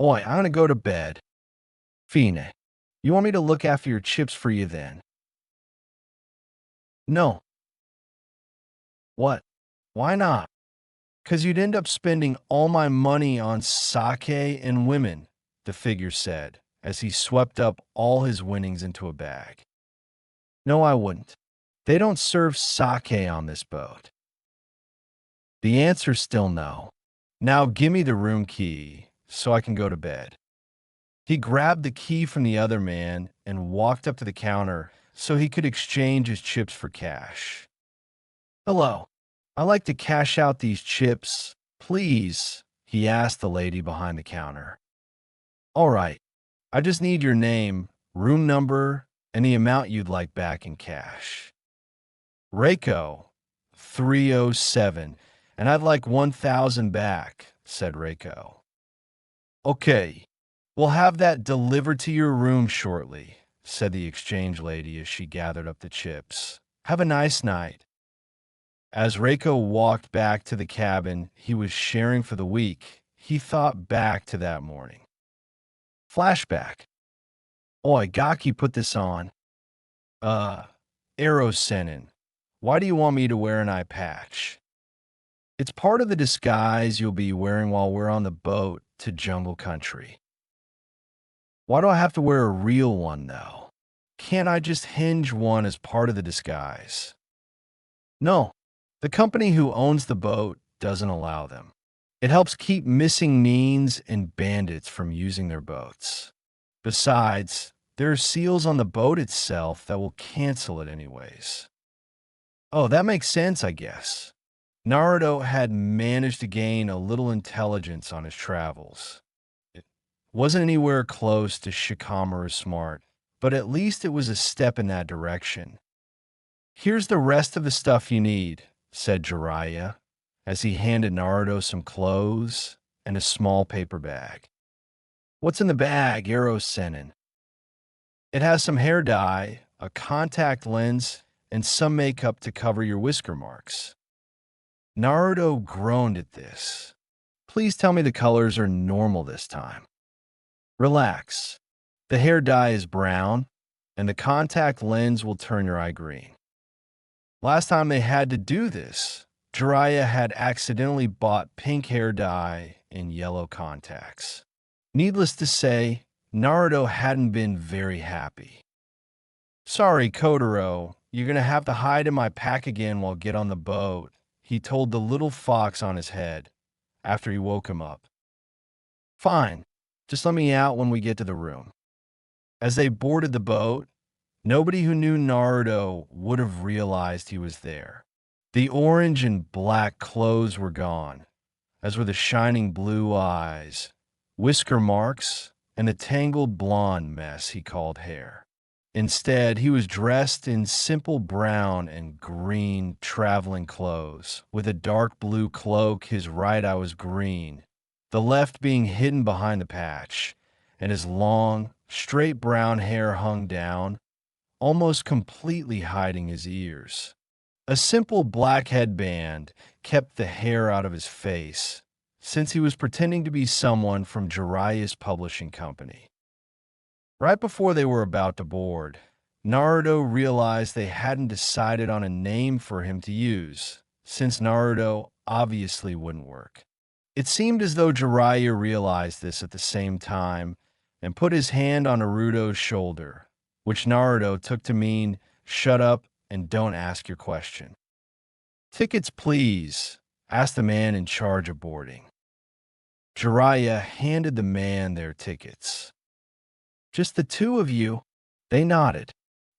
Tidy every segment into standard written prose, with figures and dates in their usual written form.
Oi, I'm gonna go to bed. Fine. You want me to look after your chips for you then? No. What? Why not? 'Cause you'd end up spending all my money on sake and women, the figure said, as he swept up all his winnings into a bag. No, I wouldn't. They don't serve sake on this boat. The answer's still no. Now give me the room key so I can go to bed. He grabbed the key from the other man and walked up to the counter so he could exchange his chips for cash. Hello. I'd like to cash out these chips, please, he asked the lady behind the counter. All right. I just need your name, room number, and the amount you'd like back in cash. Reiko, 307, and I'd like 1,000 back, said Reiko. Okay, we'll have that delivered to your room shortly, said the exchange lady as she gathered up the chips. Have a nice night. As Reiko walked back to the cabin he was sharing for the week, he thought back to that morning. Flashback. Oi, Gaki put this on. Arrow Senin. Why do you want me to wear an eye patch? It's part of the disguise you'll be wearing while we're on the boat to jungle country. Why do I have to wear a real one, though? Can't I just hinge one as part of the disguise? No, the company who owns the boat doesn't allow them. It helps keep missing Neens and bandits from using their boats. Besides, there are seals on the boat itself that will cancel it anyways. Oh, that makes sense, I guess. Naruto had managed to gain a little intelligence on his travels. It wasn't anywhere close to Shikamaru's smart, but at least it was a step in that direction. Here's the rest of the stuff you need, said Jiraiya, as he handed Naruto some clothes and a small paper bag. What's in the bag, Arrow Senin? It has some hair dye, a contact lens, and some makeup to cover your whisker marks. Naruto groaned at this. Please tell me the colors are normal this time. Relax. The hair dye is brown, and the contact lens will turn your eye green. Last time they had to do this, Jiraiya had accidentally bought pink hair dye and yellow contacts. Needless to say, Naruto hadn't been very happy. Sorry, Kotaro, you're gonna have to hide in my pack again while get on the boat, he told the little fox on his head after he woke him up. Fine, just let me out when we get to the room. As they boarded the boat, nobody who knew Naruto would have realized he was there. The orange and black clothes were gone, as were the shining blue eyes, whisker marks, and the tangled blonde mess he called hair. Instead, he was dressed in simple brown and green traveling clothes, with a dark blue cloak. His right eye was green, the left being hidden behind the patch, and his long, straight brown hair hung down, almost completely hiding his ears. A simple black headband kept the hair out of his face, since he was pretending to be someone from Jiraiya's publishing company. Right before they were about to board, Naruto realized they hadn't decided on a name for him to use, since Naruto obviously wouldn't work. It seemed as though Jiraiya realized this at the same time and put his hand on Naruto's shoulder, which Naruto took to mean, shut up and don't ask your question. Tickets, please, asked the man in charge of boarding. Jiraiya handed the man their tickets. Just the two of you? They nodded.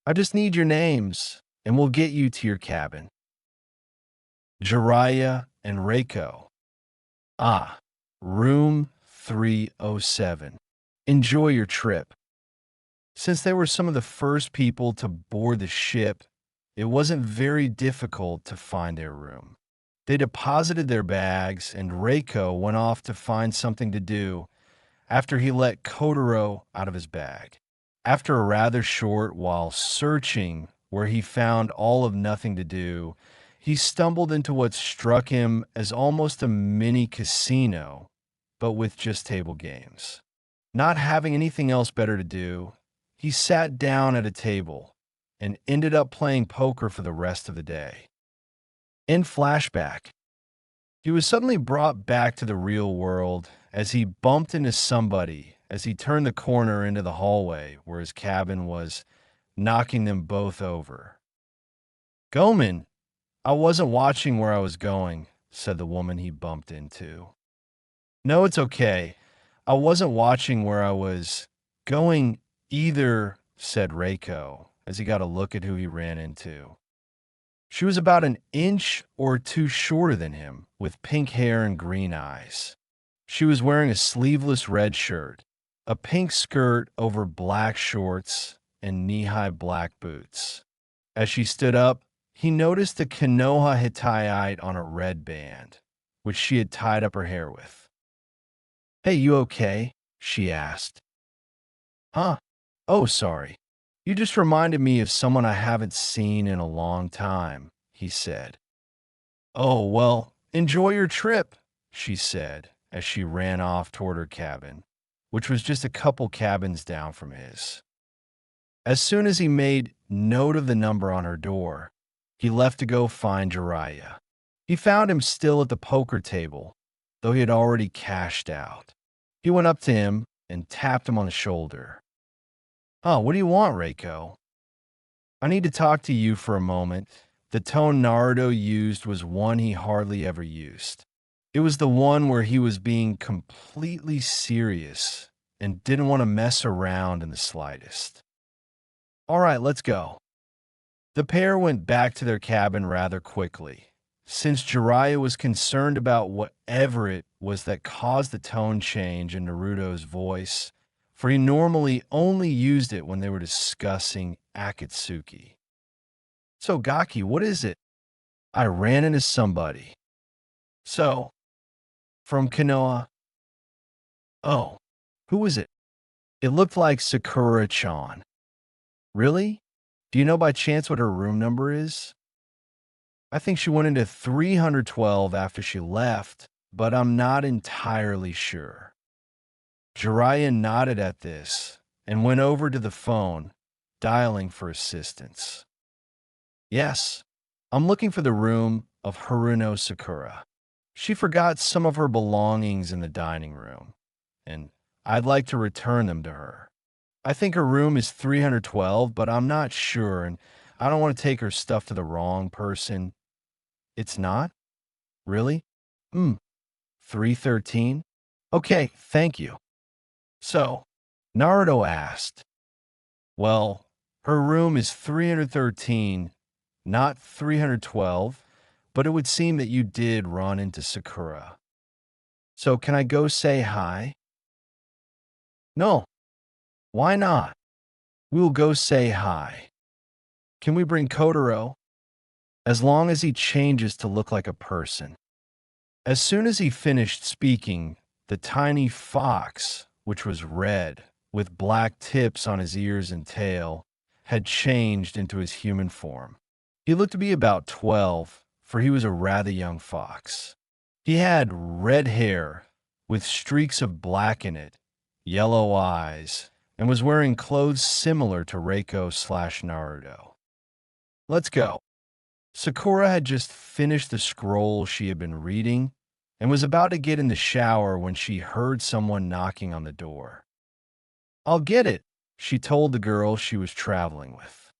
I just need your names, and we'll get you to your cabin. Jiraiya and Reiko. Ah, room 307. Enjoy your trip. Since they were some of the first people to board the ship, it wasn't very difficult to find their room. They deposited their bags, and Reiko went off to find something to do after he let Kotaro out of his bag. After a rather short while searching where he found all of nothing to do, he stumbled into what struck him as almost a mini casino, but with just table games. Not having anything else better to do, he sat down at a table and ended up playing poker for the rest of the day. In flashback, he was suddenly brought back to the real world as he bumped into somebody as he turned the corner into the hallway where his cabin was, knocking them both over. "Gomen, I wasn't watching where I was going," said the woman he bumped into. "No, it's okay. I wasn't watching where I was going either," said Reiko as he got a look at who he ran into. She was about an inch or two shorter than him, with pink hair and green eyes. She was wearing a sleeveless red shirt, a pink skirt over black shorts, and knee-high black boots. As she stood up, he noticed a Konoha Hittite on a red band, which she had tied up her hair with. "Hey, you okay?" she asked. "Huh? Oh, sorry. You just reminded me of someone I haven't seen in a long time," he said. "Oh, well, enjoy your trip," she said as she ran off toward her cabin, which was just a couple cabins down from his. As soon as he made note of the number on her door, he left to go find Jiraiya. He found him still at the poker table, though he had already cashed out. He went up to him and tapped him on the shoulder. "Oh, what do you want, Reiko?" "I need to talk to you for a moment." The tone Naruto used was one he hardly ever used. It was the one where he was being completely serious and didn't want to mess around in the slightest. "All right, let's go." The pair went back to their cabin rather quickly, since Jiraiya was concerned about whatever it was that caused the tone change in Naruto's voice, for he normally only used it when they were discussing Akatsuki. "So, Gaki, what is it?" "I ran into somebody." "So, from Konoha?" "Oh, who was it?" "It looked like Sakura-chan." "Really? Do you know by chance what her room number is?" "I think she went into 312 after she left, but I'm not entirely sure." Jiraiya nodded at this and went over to the phone, dialing for assistance. "Yes, I'm looking for the room of Haruno Sakura. She forgot some of her belongings in the dining room, and I'd like to return them to her. I think her room is 312, but I'm not sure, and I don't want to take her stuff to the wrong person." "It's not? Really? 313? Okay, thank you." "So," Naruto asked, "well, her room is 313, not 312, but it would seem that you did run into Sakura. So can I go say hi?" "No, why not? We'll go say hi. Can we bring Kotaro?" "As long as he changes to look like a person." As soon as he finished speaking, the tiny fox, which was red, with black tips on his ears and tail, had changed into his human form. He looked to be about 12, for he was a rather young fox. He had red hair, with streaks of black in it, yellow eyes, and was wearing clothes similar to Reiko/Naruto. "Let's go." Sakura had just finished the scroll she had been reading and was about to get in the shower when she heard someone knocking on the door. "I'll get it," she told the girl she was traveling with.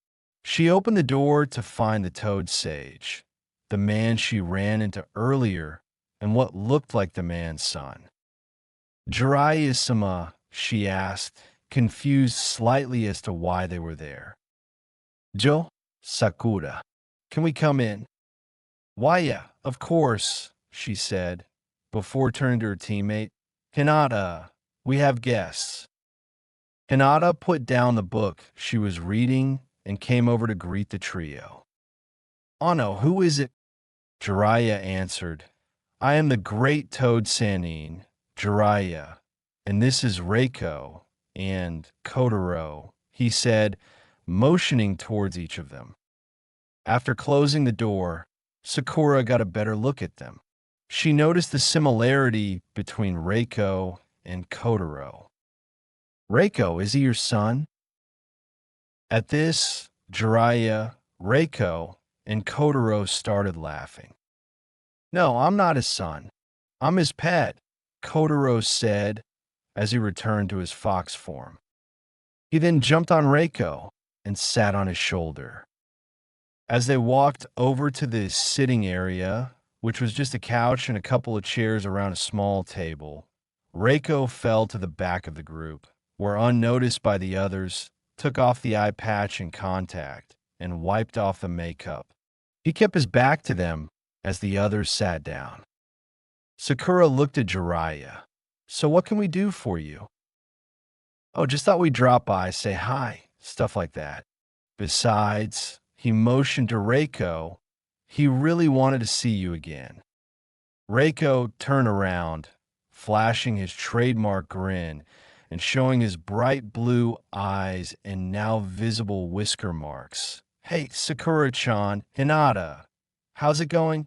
She opened the door to find the Toad Sage, the man she ran into earlier, and what looked like the man's son. "Jiraiya-sama," she asked, confused slightly as to why they were there. "Jo, Sakura. Can we come in?" "Why, yeah, of course," she said, before turning to her teammate. "Hinata, we have guests." Hinata put down the book she was reading and came over to greet the trio. "Ano, who is it?" Jiraiya answered. "I am the great Toad Sannin, Jiraiya, and this is Reiko and Kotaro," he said, motioning towards each of them. After closing the door, Sakura got a better look at them. She noticed the similarity between Reiko and Kotaro. Reiko, is he your son? At this, Jiraiya, Reiko, and Kotaro started laughing. No, I'm not his son. I'm his pet, Kotaro said as he returned to his fox form. He then jumped on Reiko and sat on his shoulder. As they walked over to the sitting area, which was just a couch and a couple of chairs around a small table, Reiko fell to the back of the group, where unnoticed by the others, took off the eye patch and contact and wiped off the makeup. He kept his back to them as the others sat down. Sakura looked at Jiraiya. So what can we do for you? Oh, just thought we'd drop by, say hi, stuff like that. Besides, he motioned to Reiko. He really wanted to see you again. Reiko turned around, flashing his trademark grin and showing his bright blue eyes and now visible whisker marks. Hey, Sakura-chan, Hinata, how's it going?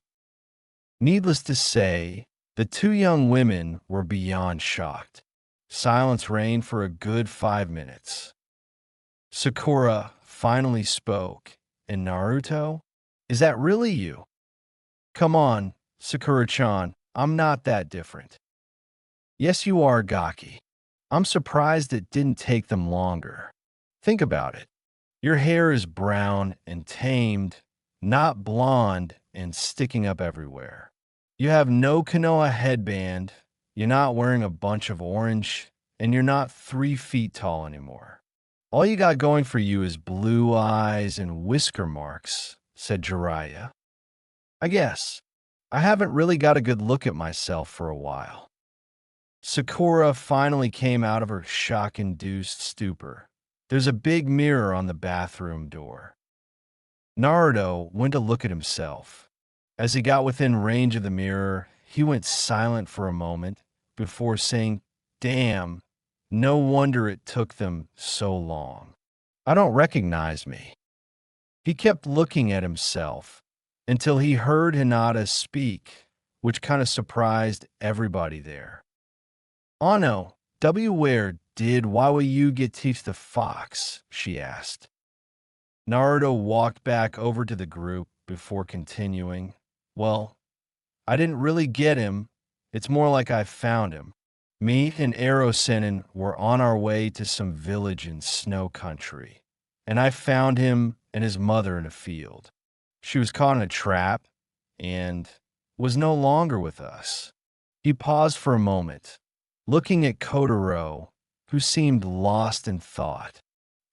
Needless to say, the two young women were beyond shocked. Silence reigned for a good 5 minutes. Sakura finally spoke. And Naruto? Is that really you? Come on, Sakura-chan, I'm not that different. Yes, you are, Gaki. I'm surprised it didn't take them longer. Think about it. Your hair is brown and tamed, not blonde and sticking up everywhere. You have no Konoha headband, you're not wearing a bunch of orange, and you're not 3 feet tall anymore. All you got going for you is blue eyes and whisker marks, said Jiraiya. I guess. I haven't really got a good look at myself for a while. Sakura finally came out of her shock-induced stupor. There's a big mirror on the bathroom door. Naruto went to look at himself. As he got within range of the mirror, he went silent for a moment before saying, "Damn, no wonder it took them so long. I don't recognize me." He kept looking at himself until he heard Hinata speak, which kind of surprised everybody there. Ano, where did Wawayu teach the fox? She asked. Naruto walked back over to the group before continuing. Well, I didn't really get him. It's more like I found him. Me and Erosenin were on our way to some village in snow country, and I found him and his mother in a field. She was caught in a trap and was no longer with us. He paused for a moment, looking at Kotaro, who seemed lost in thought.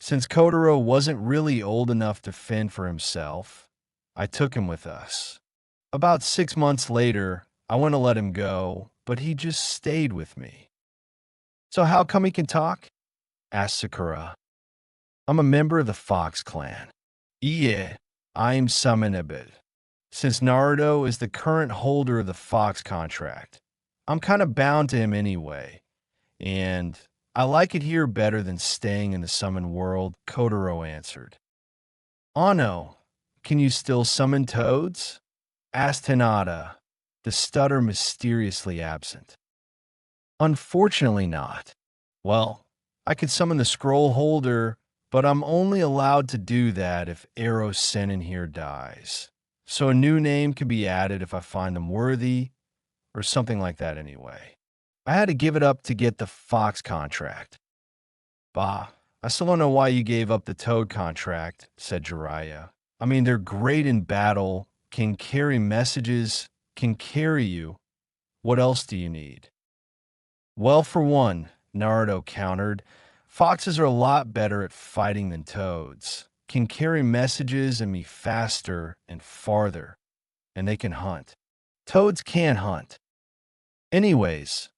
Since Kotaro wasn't really old enough to fend for himself, I took him with us. About 6 months later, I went to let him go, but he just stayed with me. So how come he can talk? Asked Sakura. I'm a member of the Fox clan. Yeah, I'm Summonabit. Since Naruto is the current holder of the Fox contract, I'm kind of bound to him anyway, and I like it here better than staying in the summon world, Kotaro answered. Ano, can you still summon toads? Asked Hinata, the stutter mysteriously absent. Unfortunately not. Well, I could summon the scroll holder, but I'm only allowed to do that if Erosenin here dies. So a new name can be added if I find them worthy, or something like that anyway. I had to give it up to get the Fox contract. Bah, I still don't know why you gave up the Toad contract, said Jiraiya. I mean, they're great in battle, can carry messages, can carry you. What else do you need? Well, for one, Naruto countered, foxes are a lot better at fighting than toads, can carry messages and be faster and farther, and they can hunt. Toads can't hunt. Anyways,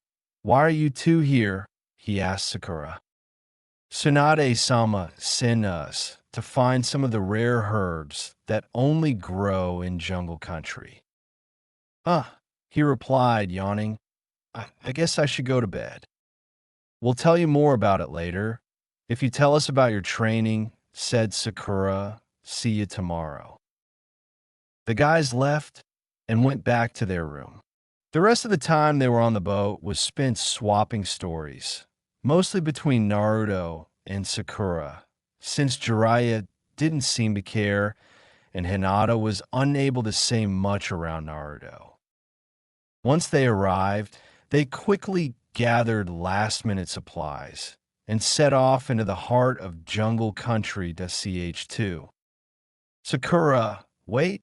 why are you two here? He asked Sakura. Tsunade-sama sent us to find some of the rare herbs that only grow in jungle country. He replied, yawning. I guess I should go to bed. We'll tell you more about it later. If you tell us about your training, said Sakura, see you tomorrow. The guys left and went back to their room. The rest of the time they were on the boat was spent swapping stories. mostly between Naruto and Sakura, since Jiraiya didn't seem to care and Hinata was unable to say much around Naruto. Once they arrived, they quickly gathered last-minute supplies and set off into the heart of jungle country to CH2. Sakura, wait,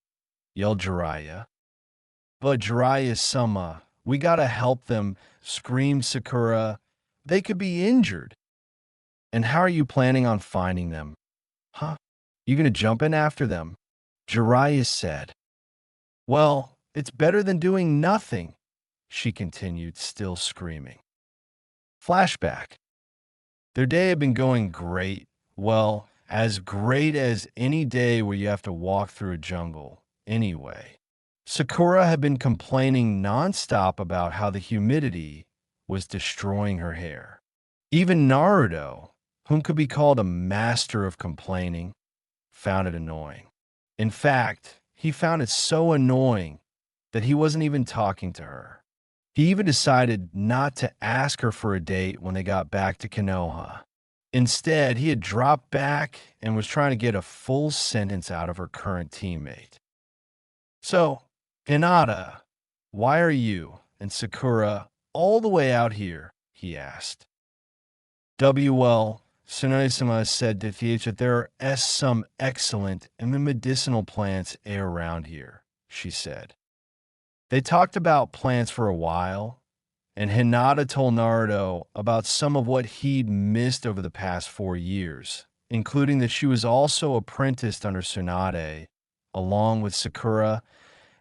yelled Jiraiya. But Jiraiya-sama, we gotta help them, screamed Sakura. They could be injured. And how are you planning on finding them? Huh? You gonna jump in after them? Jiraiya said. Well, it's better than doing nothing, she continued, still screaming. Flashback. Their day had been going great. Well, as great as any day where you have to walk through a jungle, anyway. Sakura had been complaining nonstop about how the humidity was destroying her hair. Even Naruto, whom could be called a master of complaining, found it annoying. In fact, he found it so annoying that he wasn't even talking to her. He even decided not to ask her for a date when they got back to Konoha. Instead, he had dropped back and was trying to get a full sentence out of her current teammate. So, Hinata, why are you and Sakura all the way out here? He asked. WL, Tsunade-sama said to TH that there are some excellent and medicinal plants around here, she said. They talked about plants for a while, and Hinata told Naruto about some of what he'd missed over the past 4 years, including that she was also apprenticed under Tsunade, along with Sakura,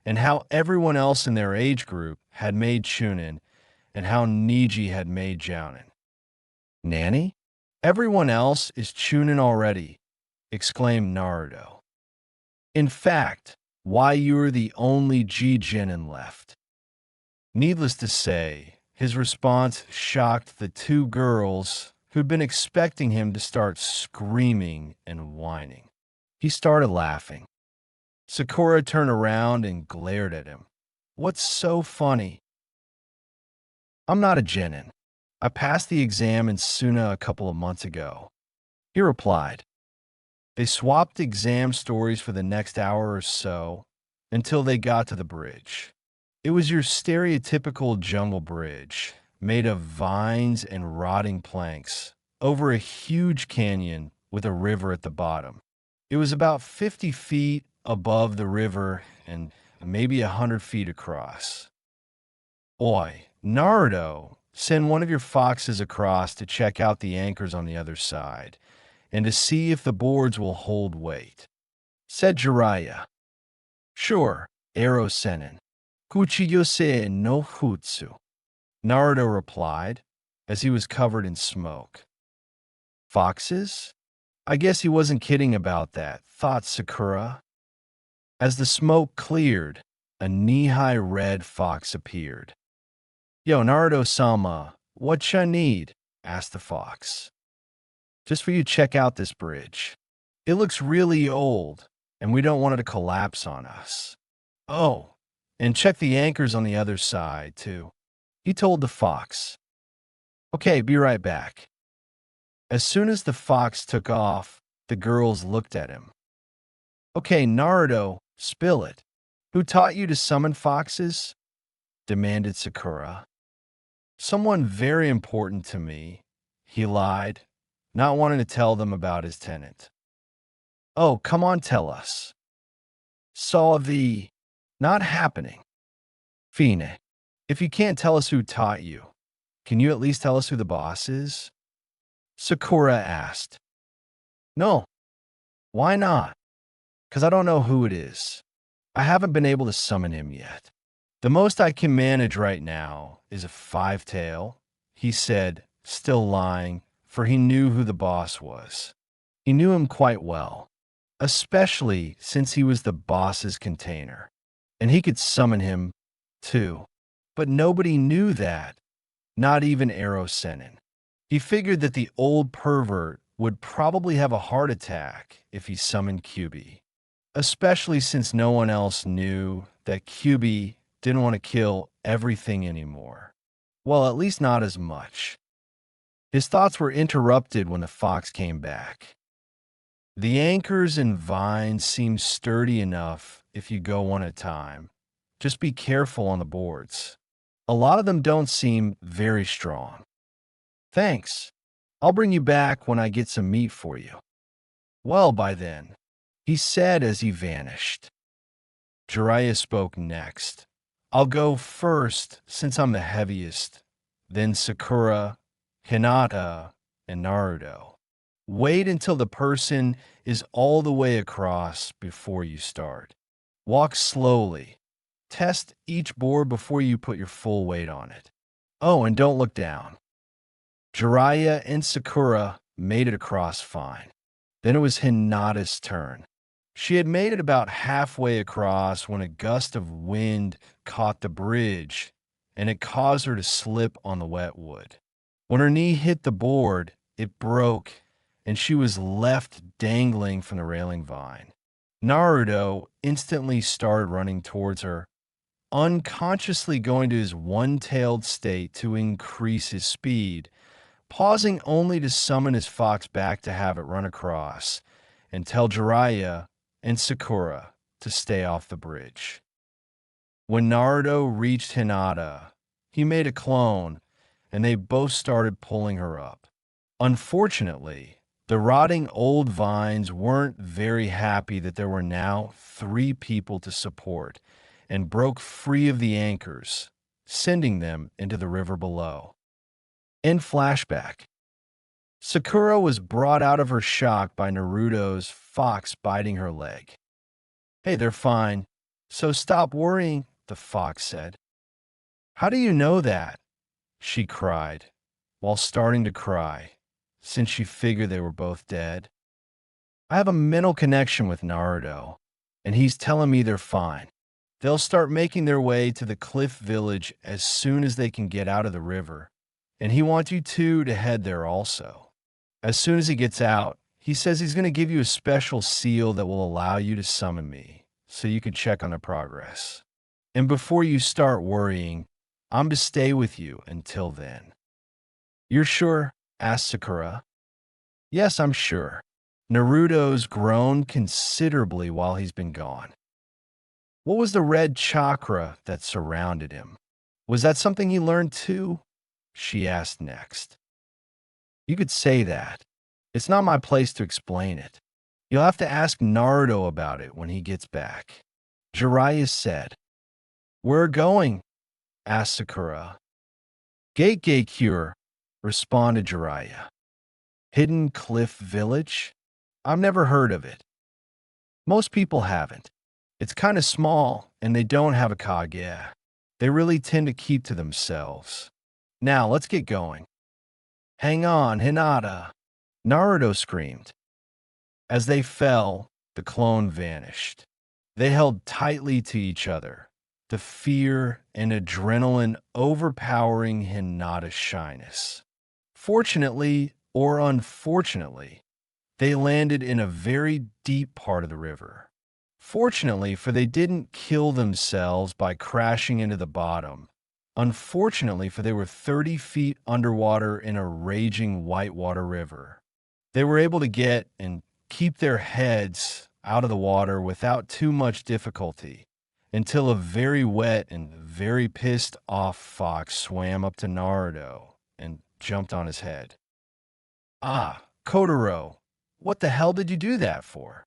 and how everyone else in their age group had made Chunin, and how Niji had made Jounin. Nanny? Everyone else is Chunin already, exclaimed Naruto. In fact, why you're the only Ji-Jinin left. Needless to say, his response shocked the two girls who'd been expecting him to start screaming and whining. He started laughing. Sakura turned around and glared at him. What's so funny? I'm not a genin. I passed the exam in Suna a couple of months ago. He replied. They swapped exam stories for the next hour or so until they got to the bridge. It was your stereotypical jungle bridge, made of vines and rotting planks, over a huge canyon with a river at the bottom. It was about 50 feet above the river and maybe 100 feet across. Oi, Naruto, send one of your foxes across to check out the anchors on the other side and to see if the boards will hold weight, said Jiraiya. Sure, Arrow Senin. Kuchiyose no Futsu, Naruto replied, as he was covered in smoke. Foxes? I guess he wasn't kidding about that, thought Sakura. As the smoke cleared, a knee-high red fox appeared. Yo, Naruto-sama, what ya need? Asked the fox. Just for you to check out this bridge. It looks really old, and we don't want it to collapse on us. Oh, and check the anchors on the other side, too. He told the fox. Okay, be right back. As soon as the fox took off, the girls looked at him. Okay, Naruto, spill it. Who taught you to summon foxes? Demanded Sakura. Someone very important to me, he lied, not wanting to tell them about his tenant. Oh, come on, tell us. Saw the... Not happening. Fine, if you can't tell us who taught you, can you at least tell us who the boss is? Sakura asked. No. Why not? 'Cause I don't know who it is. I haven't been able to summon him yet. The most I can manage right now is a 5-tail, he said, still lying, for he knew who the boss was. He knew him quite well, especially since he was the boss's container. And he could summon him, too. But nobody knew that, not even Arrow Senin. He figured that the old pervert would probably have a heart attack if he summoned Kyūbi, especially since no one else knew that Kyūbi didn't want to kill everything anymore. Well, at least not as much. His thoughts were interrupted when the fox came back. The anchors and vines seem sturdy enough if you go one at a time. Just be careful on the boards. A lot of them don't seem very strong. Thanks. I'll bring you back when I get some meat for you. Well, by then, he said as he vanished. Jiraiya spoke next. I'll go first since I'm the heaviest, then Sakura, Hinata, and Naruto. Wait until the person is all the way across before you start. Walk slowly. Test each board before you put your full weight on it. Oh, and don't look down. Jiraiya and Sakura made it across fine. Then it was Hinata's turn. She had made it about halfway across when a gust of wind caught the bridge, and it caused her to slip on the wet wood. When her knee hit the board, it broke, and she was left dangling from the railing vine. Naruto instantly started running towards her, unconsciously going to his one-tailed state to increase his speed, pausing only to summon his fox back to have it run across and tell Jiraiya and Sakura to stay off the bridge. When Naruto reached Hinata, he made a clone, and they both started pulling her up. Unfortunately, the rotting old vines weren't very happy that there were now 3 people to support, and broke free of the anchors, sending them into the river below. In flashback, Sakura was brought out of her shock by Naruto's fox biting her leg. Hey, they're fine, so stop worrying, the fox said. How do you know that? She cried, while starting to cry, since she figured they were both dead. I have a mental connection with Naruto, and he's telling me they're fine. They'll start making their way to the cliff village as soon as they can get out of the river, and he wants you two to head there also. As soon as he gets out, he says he's going to give you a special seal that will allow you to summon me, so you can check on the progress. And before you start worrying, I'm to stay with you until then. You're sure? Asked Sakura. Yes, I'm sure. Naruto's grown considerably while he's been gone. What was the red chakra that surrounded him? Was that something he learned too? She asked next. You could say that. It's not my place to explain it. You'll have to ask Naruto about it when he gets back. Jiraiya said. Where going? Asked Sakura. Gate Cure, responded Jiraiya. Hidden Cliff Village? I've never heard of it. Most people haven't. It's kind of small, and they don't have a Kage. They really tend to keep to themselves. Now, let's get going. Hang on, Hinata, Naruto screamed. As they fell, the clone vanished. They held tightly to each other, the fear and adrenaline overpowering Hinata's shyness. Fortunately, or unfortunately, they landed in a very deep part of the river. Fortunately, for they didn't kill themselves by crashing into the bottom. Unfortunately, for they were 30 feet underwater in a raging whitewater river. They were able to get and keep their heads out of the water without too much difficulty until a very wet and very pissed off fox swam up to Naruto and jumped on his head. Ah, Kotaro, what the hell did you do that for?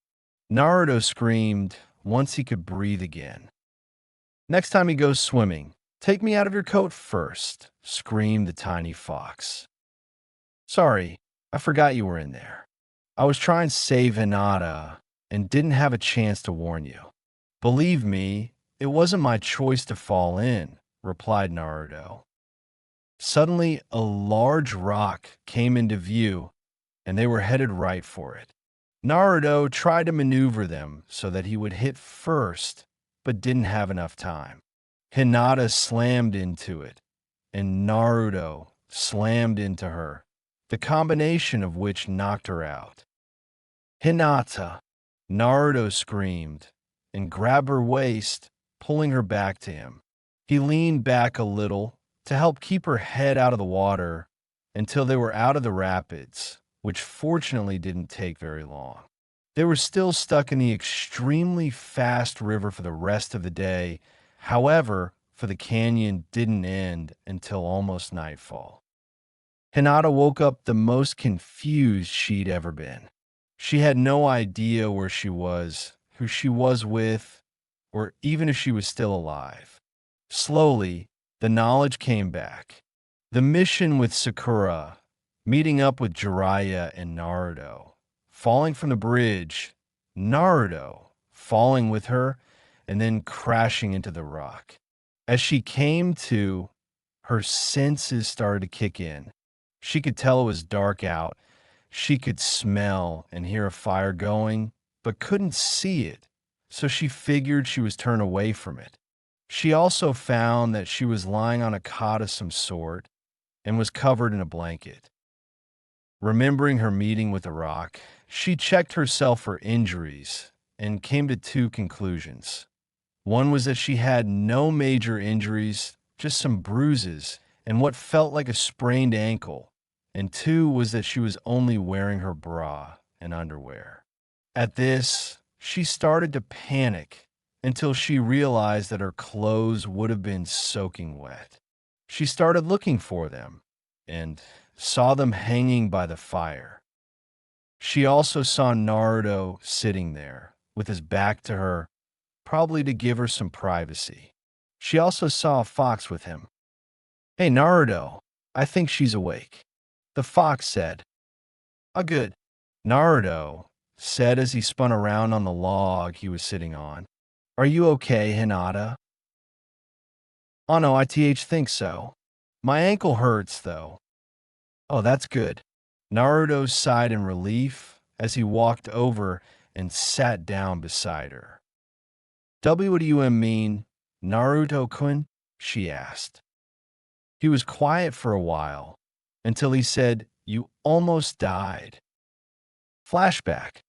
Naruto screamed once he could breathe again. Next time he goes swimming, take me out of your coat first, screamed the tiny fox. Sorry, I forgot you were in there. I was trying to save Hinata and didn't have a chance to warn you. Believe me, it wasn't my choice to fall in, replied Naruto. Suddenly, a large rock came into view, and they were headed right for it. Naruto tried to maneuver them so that he would hit first, but didn't have enough time. Hinata slammed into it, and Naruto slammed into her, the combination of which knocked her out. Hinata, Naruto screamed, and grabbed her waist, pulling her back to him. He leaned back a little to help keep her head out of the water, until they were out of the rapids, which fortunately didn't take very long. They were still stuck in the extremely fast river for the rest of the day. However, for the canyon didn't end until almost nightfall. Hinata woke up the most confused she'd ever been. She had no idea where she was, who she was with, or even if she was still alive. Slowly, the knowledge came back. The mission with Sakura, meeting up with Jiraiya and Naruto, falling from the bridge, Naruto falling with her, and then crashing into the rock. As she came to, her senses started to kick in. She could tell it was dark out. She could smell and hear a fire going, but couldn't see it, so she figured she was turned away from it. She also found that she was lying on a cot of some sort and was covered in a blanket. Remembering her meeting with the rock, she checked herself for injuries and came to two conclusions. One was that she had no major injuries, just some bruises and what felt like a sprained ankle. And two was that she was only wearing her bra and underwear. At this, she started to panic until she realized that her clothes would have been soaking wet. She started looking for them and saw them hanging by the fire. She also saw Naruto sitting there with his back to her, probably to give her some privacy. She also saw a fox with him. "Hey, Naruto, I think she's awake," the fox said. "Ah, good," Naruto said as he spun around on the log he was sitting on. "Are you okay, Hinata?" "Oh no, I think so. My ankle hurts, though." "Oh, that's good." Naruto sighed in relief as he walked over and sat down beside her. "What do you mean, Naruto-kun?" she asked. He was quiet for a while, until he said, "You almost died." Flashback.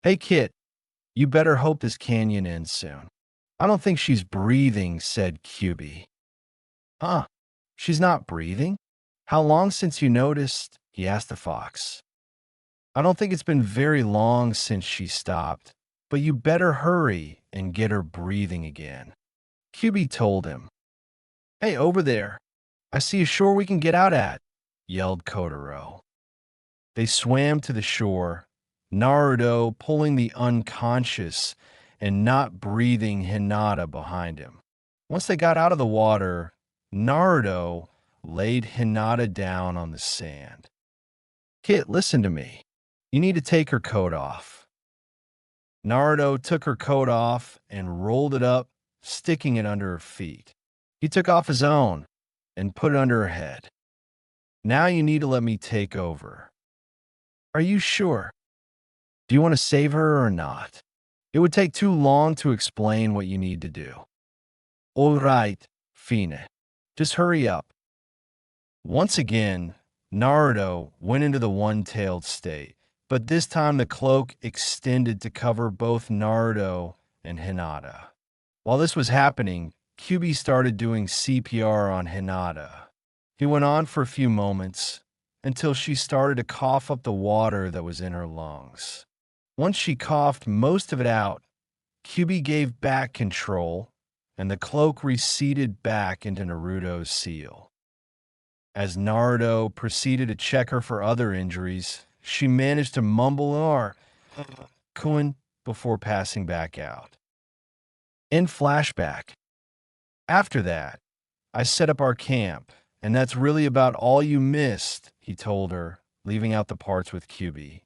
"Hey, Kit, you better hope this canyon ends soon." "I don't think she's breathing," said Kyūbi. "Huh? She's not breathing? How long since you noticed?" he asked the fox. "I don't think it's been very long since she stopped, but you better hurry and get her breathing again." Kyūbi told him. "Hey, over there, I see a shore we can get out at," yelled Kotaro. They swam to the shore, Naruto pulling the unconscious and not breathing Hinata behind him. Once they got out of the water, Naruto laid Hinata down on the sand. "Kit, listen to me. You need to take her coat off." Naruto took her coat off and rolled it up, sticking it under her feet. He took off his own and put it under her head. "Now you need to let me take over." "Are you sure? Do you want to save her or not? It would take too long to explain what you need to do." "All right, Fine. Just hurry up." Once again, Naruto went into the one-tailed state, but this time the cloak extended to cover both Naruto and Hinata. While this was happening, Kyūbi started doing CPR on Hinata. He went on for a few moments until she started to cough up the water that was in her lungs. Once she coughed most of it out, Kyūbi gave back control, and the cloak receded back into Naruto's seal. As Naruto proceeded to check her for other injuries, she managed to mumble "R" Kun before passing back out. In flashback. After that, I set up our camp, and that's really about all you missed, he told her, leaving out the parts with Kyūbi.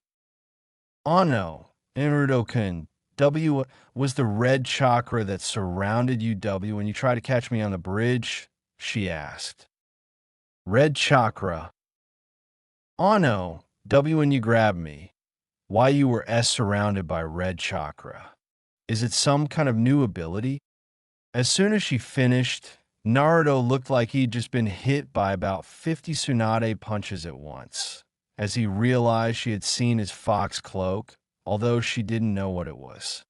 "Oh no, Naruto-kun, W was the red chakra that surrounded you, W, when you tried to catch me on the bridge?" she asked. "Red chakra. Oh no, W when you grabbed me. Why you were S surrounded by red chakra. Is it some kind of new ability?" As soon as she finished, Naruto looked like he'd just been hit by about 50 Tsunade punches at once, as he realized she had seen his fox cloak, although she didn't know what it was.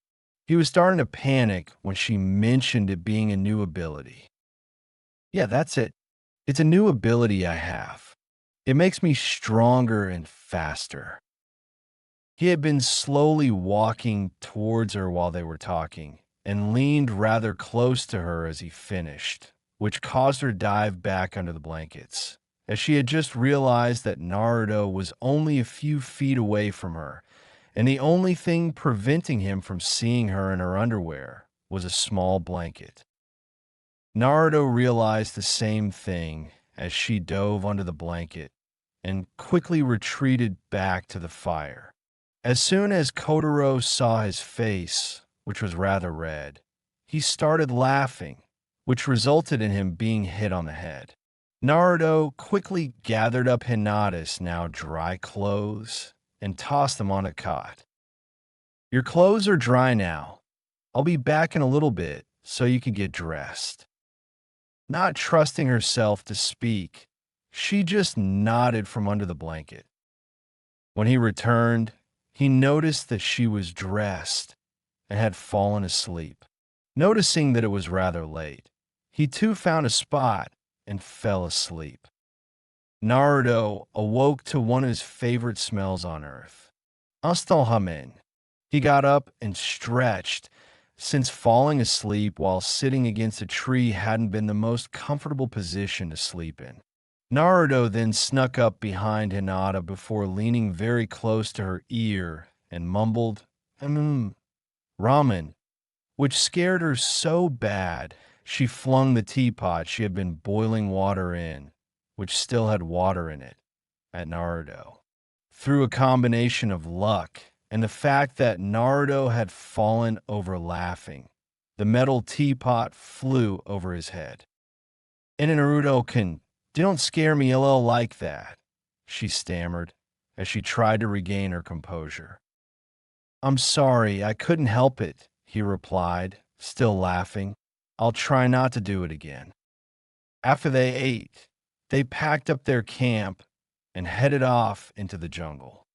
He was starting to panic when she mentioned it being a new ability. "Yeah, that's it. It's a new ability I have. It makes me stronger and faster. He had been slowly walking towards her while they were talking, and leaned rather close to her as he finished, which caused her to dive back under the blankets, as she had just realized that Naruto was only a few feet away from her, and the only thing preventing him from seeing her in her underwear was a small blanket. Naruto realized the same thing as she dove under the blanket and quickly retreated back to the fire. As soon as Kotaro saw his face, which was rather red, he started laughing, which resulted in him being hit on the head. Naruto quickly gathered up Hinata's now dry clothes and tossed them on a cot. Your clothes are dry now. I'll be back in a little bit so you can get dressed. Not trusting herself to speak, she just nodded from under the blanket. When he returned, he noticed that she was dressed and had fallen asleep. Noticing that it was rather late, he too found a spot and fell asleep. Naruto awoke to one of his favorite smells on earth, Astalhamen. He got up and stretched, since falling asleep while sitting against a tree hadn't been the most comfortable position to sleep in. Naruto then snuck up behind Hinata before leaning very close to her ear and mumbled, ramen, which scared her so bad she flung the teapot she had been boiling water in, which still had water in it, at Naruto. Through a combination of luck and the fact that Naruto had fallen over laughing, the metal teapot flew over his head. And Naruto-kun, don't scare me a little like that, she stammered as she tried to regain her composure. I'm sorry, I couldn't help it, he replied, still laughing. I'll try not to do it again. After they ate, they packed up their camp and headed off into the jungle.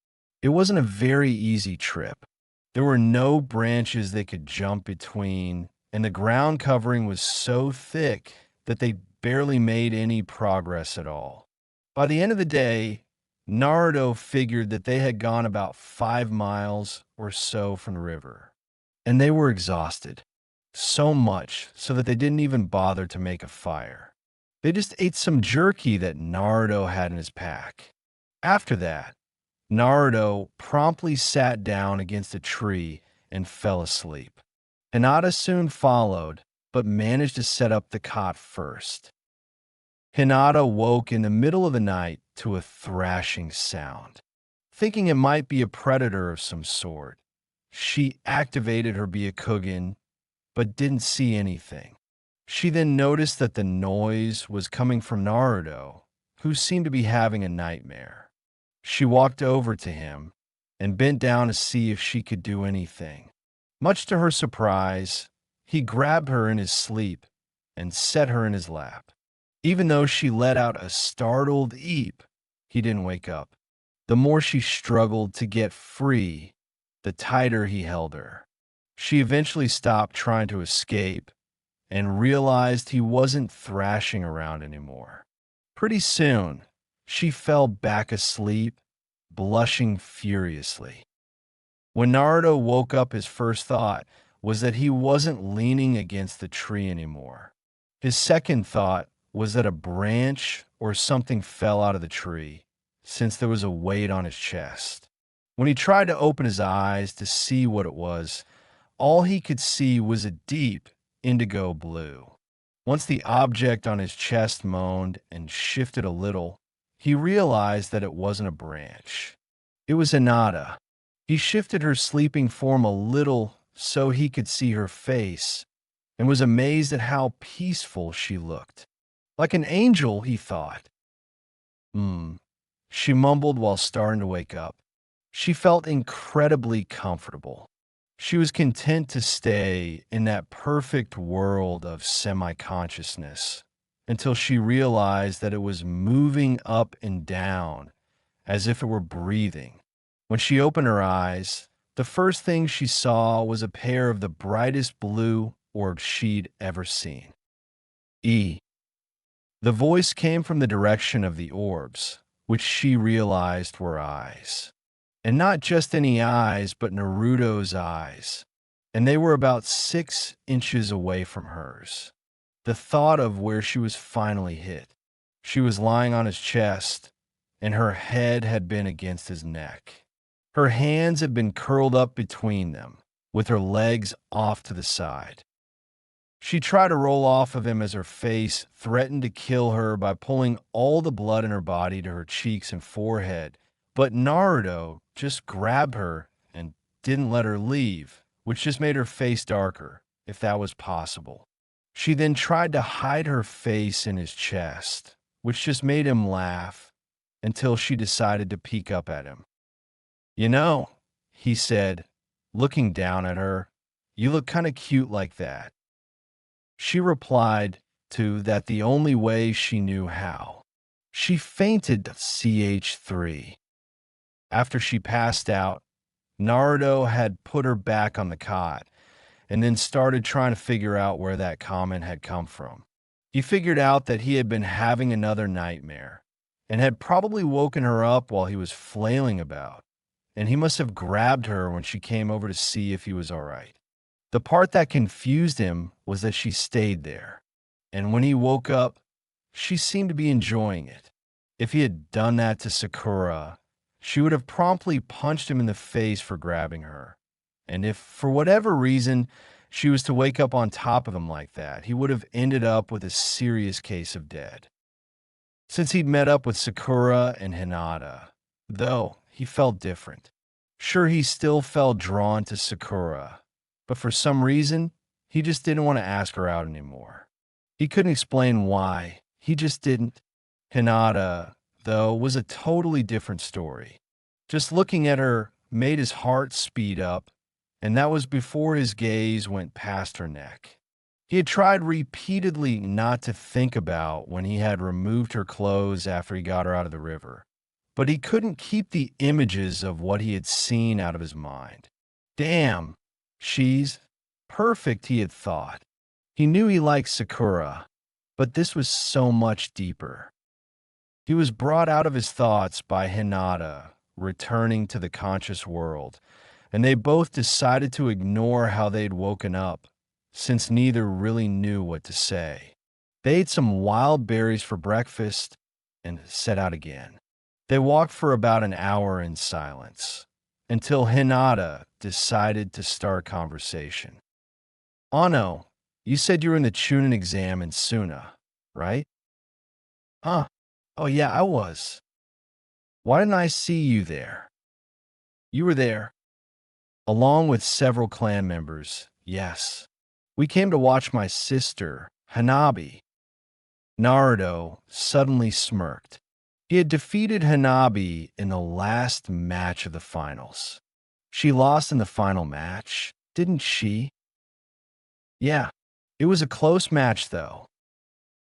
It wasn't a very easy trip. There were no branches they could jump between, and the ground covering was so thick that they barely made any progress at all. By the end of the day, Naruto figured that they had gone about 5 miles or so from the river, and they were exhausted, so much so that they didn't even bother to make a fire. They just ate some jerky that Naruto had in his pack. After that, Naruto promptly sat down against a tree and fell asleep. Hinata soon followed, but managed to set up the cot first. Hinata woke in the middle of the night to a thrashing sound. Thinking it might be a predator of some sort, she activated her Byakugan, but didn't see anything. She then noticed that the noise was coming from Naruto, who seemed to be having a nightmare. She walked over to him and bent down to see if she could do anything. Much to her surprise, he grabbed her in his sleep and set her in his lap. Even though she let out a startled eep, he didn't wake up. The more she struggled to get free, the tighter he held her. She eventually stopped trying to escape and realized he wasn't thrashing around anymore. Pretty soon, she fell back asleep, blushing furiously. When Naruto woke up, his first thought was that he wasn't leaning against the tree anymore. His second thought was that a branch or something fell out of the tree, since there was a weight on his chest. When he tried to open his eyes to see what it was, all he could see was a deep indigo blue. Once the object on his chest moaned and shifted a little, he realized that it wasn't a branch. It was Hinata. He shifted her sleeping form a little so he could see her face, and was amazed at how peaceful she looked. Like an angel, he thought. She mumbled while starting to wake up. She felt incredibly comfortable. She was content to stay in that perfect world of semi-consciousness until she realized that it was moving up and down as if it were breathing. When she opened her eyes, the first thing she saw was a pair of the brightest blue orbs she'd ever seen. The voice came from the direction of the orbs, which she realized were eyes. And not just any eyes, but Naruto's eyes. And they were about 6 inches away from hers. The thought of where she was finally hit. She was lying on his chest, and her head had been against his neck. Her hands had been curled up between them, with her legs off to the side. She tried to roll off of him as her face threatened to kill her by pulling all the blood in her body to her cheeks and forehead, but Naruto just grabbed her and didn't let her leave, which just made her face darker, if that was possible. She then tried to hide her face in his chest, which just made him laugh, until she decided to peek up at him. "You know," he said, looking down at her, "you look kind of cute like that." She replied to that the only way she knew how. She fainted CH3. After she passed out, Naruto had put her back on the cot and then started trying to figure out where that comment had come from. He figured out that he had been having another nightmare and had probably woken her up while he was flailing about, and he must have grabbed her when she came over to see if he was all right. The part that confused him was that she stayed there, and when he woke up, she seemed to be enjoying it. If he had done that to Sakura, she would have promptly punched him in the face for grabbing her. And if, for whatever reason, she was to wake up on top of him like that, he would have ended up with a serious case of dead. Since he'd met up with Sakura and Hinata, though, he felt different. Sure, he still felt drawn to Sakura, but for some reason, he just didn't want to ask her out anymore. He couldn't explain why, he just didn't. Hinata, though, was a totally different story. Just looking at her made his heart speed up, and that was before his gaze went past her neck. He had tried repeatedly not to think about when he had removed her clothes after he got her out of the river, but he couldn't keep the images of what he had seen out of his mind. Damn, she's perfect, he had thought. He knew he liked Sakura, but this was so much deeper. He was brought out of his thoughts by Hinata returning to the conscious world, and they both decided to ignore how they'd woken up, since neither really knew what to say. They ate some wild berries for breakfast and set out again. They walked for about an hour in silence, until Hinata decided to start conversation. "Ano, you said you were in the Chunin exam in Suna, right?" "Huh. Oh yeah, I was. Why didn't I see you there?" "You were there." "Along with several clan members, yes. We came to watch my sister, Hanabi." Naruto suddenly smirked. He had defeated Hanabi in the last match of the finals. She lost in the final match, didn't she? "Yeah, it was a close match though.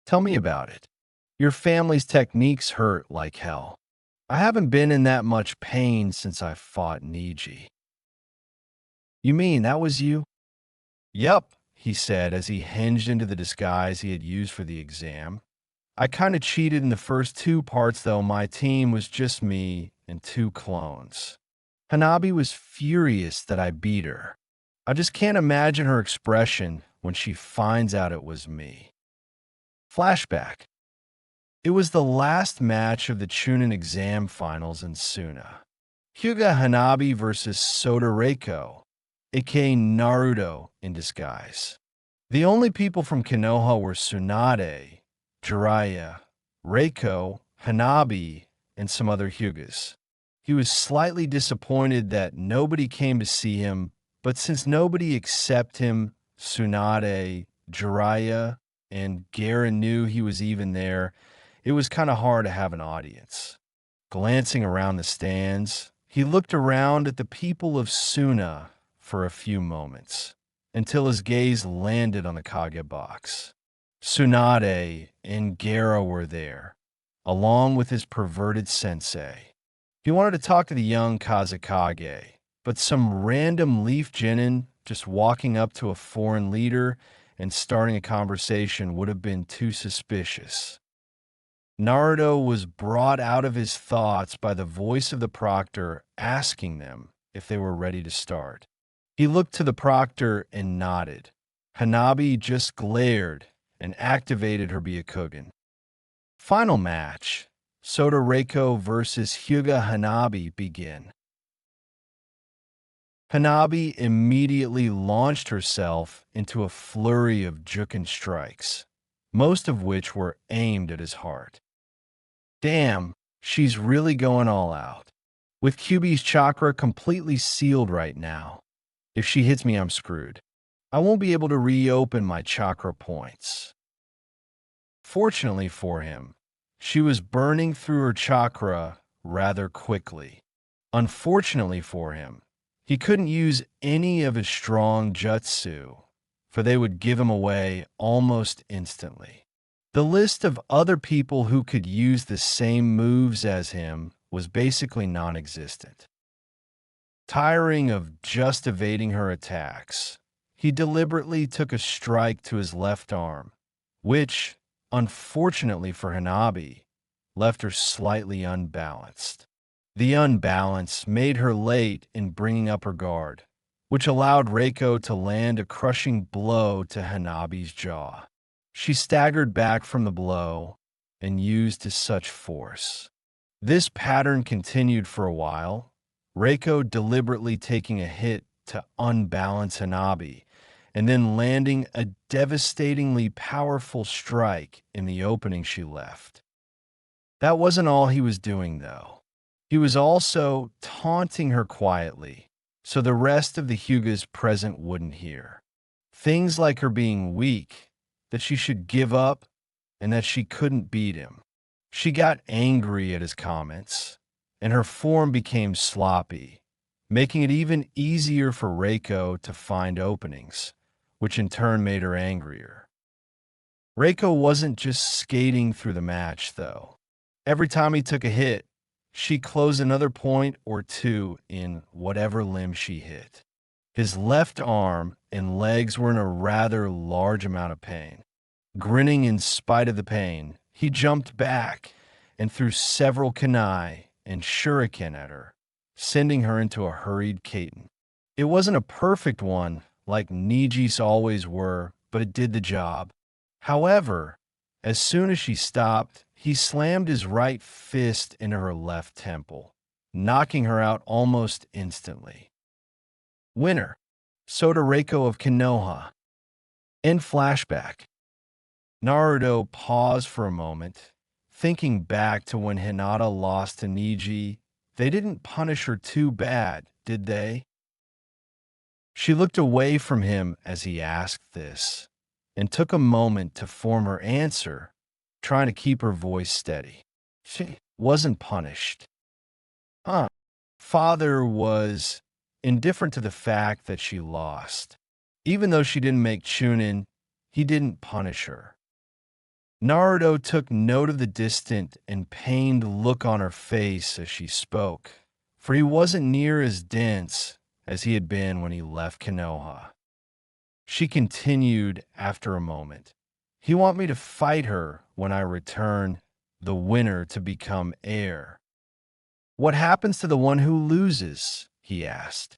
Tell me about it. Your family's techniques hurt like hell. I haven't been in that much pain since I fought Niji." "You mean that was you?" "Yup," he said as he hinged into the disguise he had used for the exam. "I kinda cheated in the first 2 parts though. My team was just me and 2 clones. Hanabi was furious that I beat her. I just can't imagine her expression when she finds out it was me." Flashback. It was the last match of the Chunin exam finals in Suna. Hyuga Hanabi versus Soda Reiko, aka Naruto in disguise. The only people from Konoha were Tsunade, Jiraiya, Reiko, Hanabi, and some other Hyugas. He was slightly disappointed that nobody came to see him, but since nobody except him, Tsunade, Jiraiya, and Garen knew he was even there, it was kind of hard to have an audience. Glancing around the stands, he looked around at the people of Suna for a few moments, until his gaze landed on the Kage box. Tsunade and Gara were there, along with his perverted sensei. He wanted to talk to the young Kazekage, but some random leaf genin just walking up to a foreign leader and starting a conversation would have been too suspicious. Naruto was brought out of his thoughts by the voice of the proctor asking them if they were ready to start. He looked to the proctor and nodded. Hanabi just glared and activated her Byakugan. Final match, Soda Reiko versus Hyuga Hanabi begin. Hanabi immediately launched herself into a flurry of juken strikes, most of which were aimed at his heart. Damn, she's really going all out. With Kyūbi's chakra completely sealed right now, if she hits me, I'm screwed. I won't be able to reopen my chakra points. Fortunately for him, she was burning through her chakra rather quickly. Unfortunately for him, he couldn't use any of his strong jutsu, for they would give him away almost instantly. The list of other people who could use the same moves as him was basically non-existent. Tiring of just evading her attacks, he deliberately took a strike to his left arm, which, unfortunately for Hanabi, left her slightly unbalanced. The unbalance made her late in bringing up her guard, which allowed Reiko to land a crushing blow to Hanabi's jaw. She staggered back from the blow and used such force. This pattern continued for a while, Reiko deliberately taking a hit to unbalance Hanabi, and then landing a devastatingly powerful strike in the opening she left. That wasn't all he was doing, though. He was also taunting her quietly, so the rest of the Hyugas present wouldn't hear. Things like her being weak, that she should give up, and that she couldn't beat him. She got angry at his comments, and her form became sloppy, making it even easier for Reiko to find openings, which in turn made her angrier. Reiko wasn't just skating through the match, though. Every time he took a hit, she closed another point or two in whatever limb she hit. His left arm and legs were in a rather large amount of pain. Grinning in spite of the pain, he jumped back and threw several kunai and shuriken at her, sending her into a hurried kaiten. It wasn't a perfect one like Niji's always were, but it did the job. However, as soon as she stopped, he slammed his right fist into her left temple, knocking her out almost instantly. Winner, Soda Reiko of Konoha. End flashback. Naruto paused for a moment, thinking back to when Hinata lost to Niji. They didn't punish her too bad, did they? She looked away from him as he asked this, and took a moment to form her answer, trying to keep her voice steady. She wasn't punished. Father was indifferent to the fact that she lost. Even though she didn't make Chunin, he didn't punish her. Naruto took note of the distant and pained look on her face as she spoke, for he wasn't near as dense as he had been when he left Konoha. She continued after a moment. He want me to fight her when I return, the winner to become heir. What happens to the one who loses? He asked.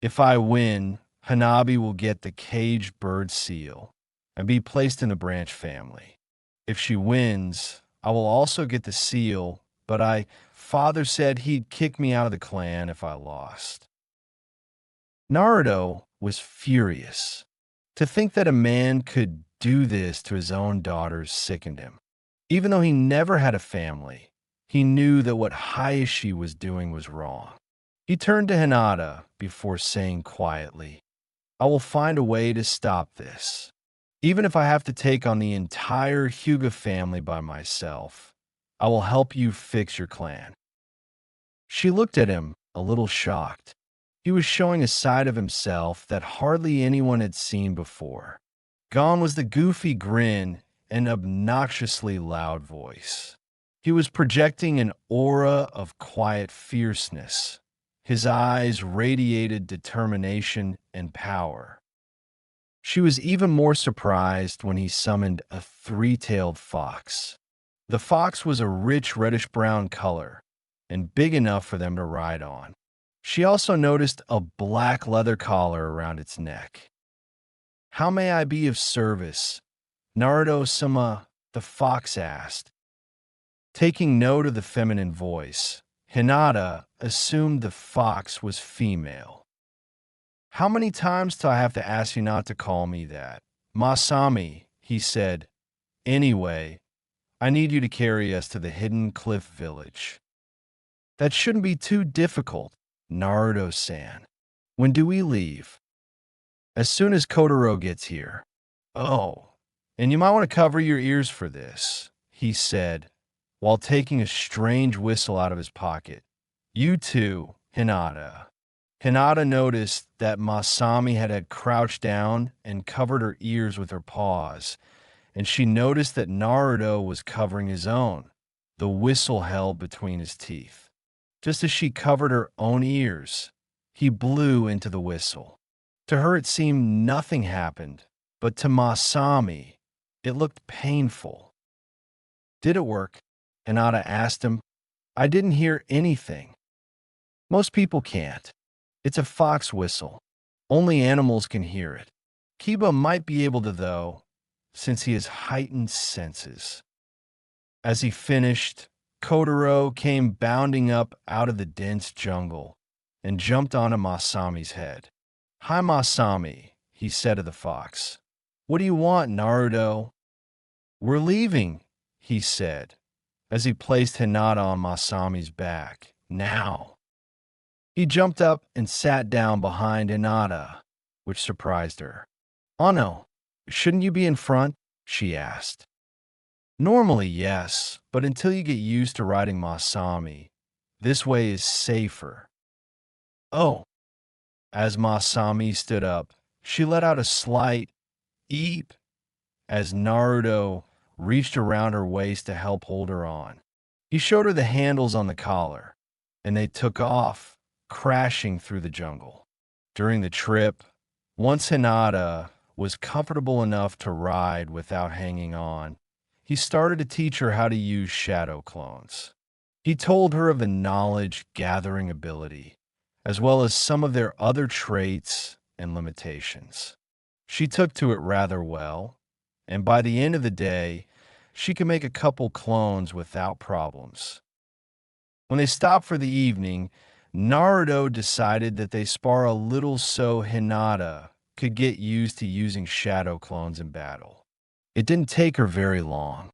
If I win, Hanabi will get the caged bird seal and be placed in the branch family. If she wins, I will also get the seal, but Father said he'd kick me out of the clan if I lost. Naruto was furious. To think that a man could do this to his own daughters sickened him. Even though he never had a family, he knew that what Hayashi was doing was wrong. He turned to Hinata before saying quietly, I will find a way to stop this. Even if I have to take on the entire Hyuga family by myself, I will help you fix your clan. She looked at him, a little shocked. He was showing a side of himself that hardly anyone had seen before. Gone was the goofy grin and obnoxiously loud voice. He was projecting an aura of quiet fierceness. His eyes radiated determination and power. She was even more surprised when he summoned a three-tailed fox. The fox was a rich reddish-brown color and big enough for them to ride on. She also noticed a black leather collar around its neck. "How may I be of service?" Naruto-sama, the fox asked. Taking note of the feminine voice, Hinata assumed the fox was female. "How many times do I have to ask you not to call me that?" "Masami," he said. "Anyway, I need you to carry us to the hidden cliff village." "That shouldn't be too difficult, Naruto-san. When do we leave?" "As soon as Kotaro gets here." "Oh, and you might want to cover your ears for this," he said, while taking a strange whistle out of his pocket. "You too, Hinata." Hinata noticed that Masami had crouched down and covered her ears with her paws, and she noticed that Naruto was covering his own, the whistle held between his teeth. Just as she covered her own ears, he blew into the whistle. To her it seemed nothing happened, but to Masami, it looked painful. "Did it work?" Hinata asked him. "I didn't hear anything." "Most people can't. It's a fox whistle. Only animals can hear it. Kiba might be able to, though, since he has heightened senses." As he finished, Kotaro came bounding up out of the dense jungle and jumped onto Masami's head. "Hi, Masami," he said to the fox. "What do you want, Naruto?" "We're leaving," he said, as he placed Hinata on Masami's back. "Now." He jumped up and sat down behind Hinata, which surprised her. "Ano, shouldn't you be in front?" she asked. "Normally, yes, but until you get used to riding Masami, this way is safer." "Oh." As Masami stood up, she let out a slight eep as Naruto reached around her waist to help hold her on. He showed her the handles on the collar, and they took off, crashing through the jungle. During the trip, once Hinata was comfortable enough to ride without hanging on, he started to teach her how to use shadow clones. He told her of the knowledge-gathering ability, as well as some of their other traits and limitations. She took to it rather well, and by the end of the day, she could make a couple clones without problems. When they stopped for the evening, Naruto decided that they spar a little so Hinata could get used to using shadow clones in battle. It didn't take her very long.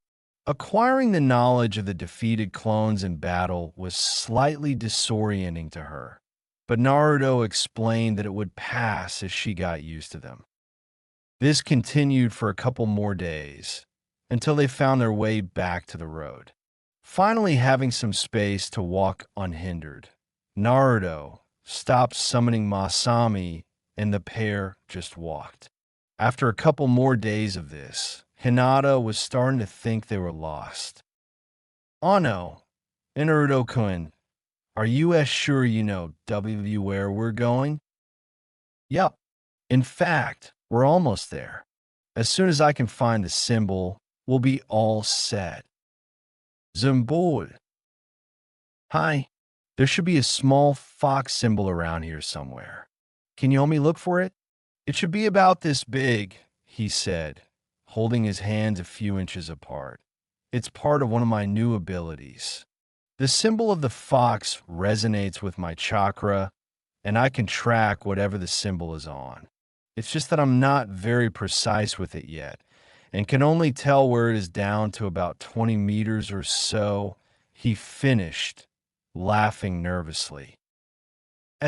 Acquiring the knowledge of the defeated clones in battle was slightly disorienting to her, but Naruto explained that it would pass as she got used to them. This continued for a couple more days, until they found their way back to the road. Finally having some space to walk unhindered, Naruto stopped summoning Masami, and the pair just walked. After a couple more days of this, Hinata was starting to think they were lost. "Ano, Naruto-kun, are you as sure you know where we're going?" "Yup. In fact, we're almost there. As soon as I can find the symbol, we'll be all set." "Symbol." "Hi. There should be a small fox symbol around here somewhere. Can you help me look for it?" "It should be about this big," he said, holding his hands a few inches apart. "It's part of one of my new abilities. The symbol of the fox resonates with my chakra, and I can track whatever the symbol is on. It's just that I'm not very precise with it yet, and can only tell where it is down to about 20 meters or so," he finished, laughing nervously.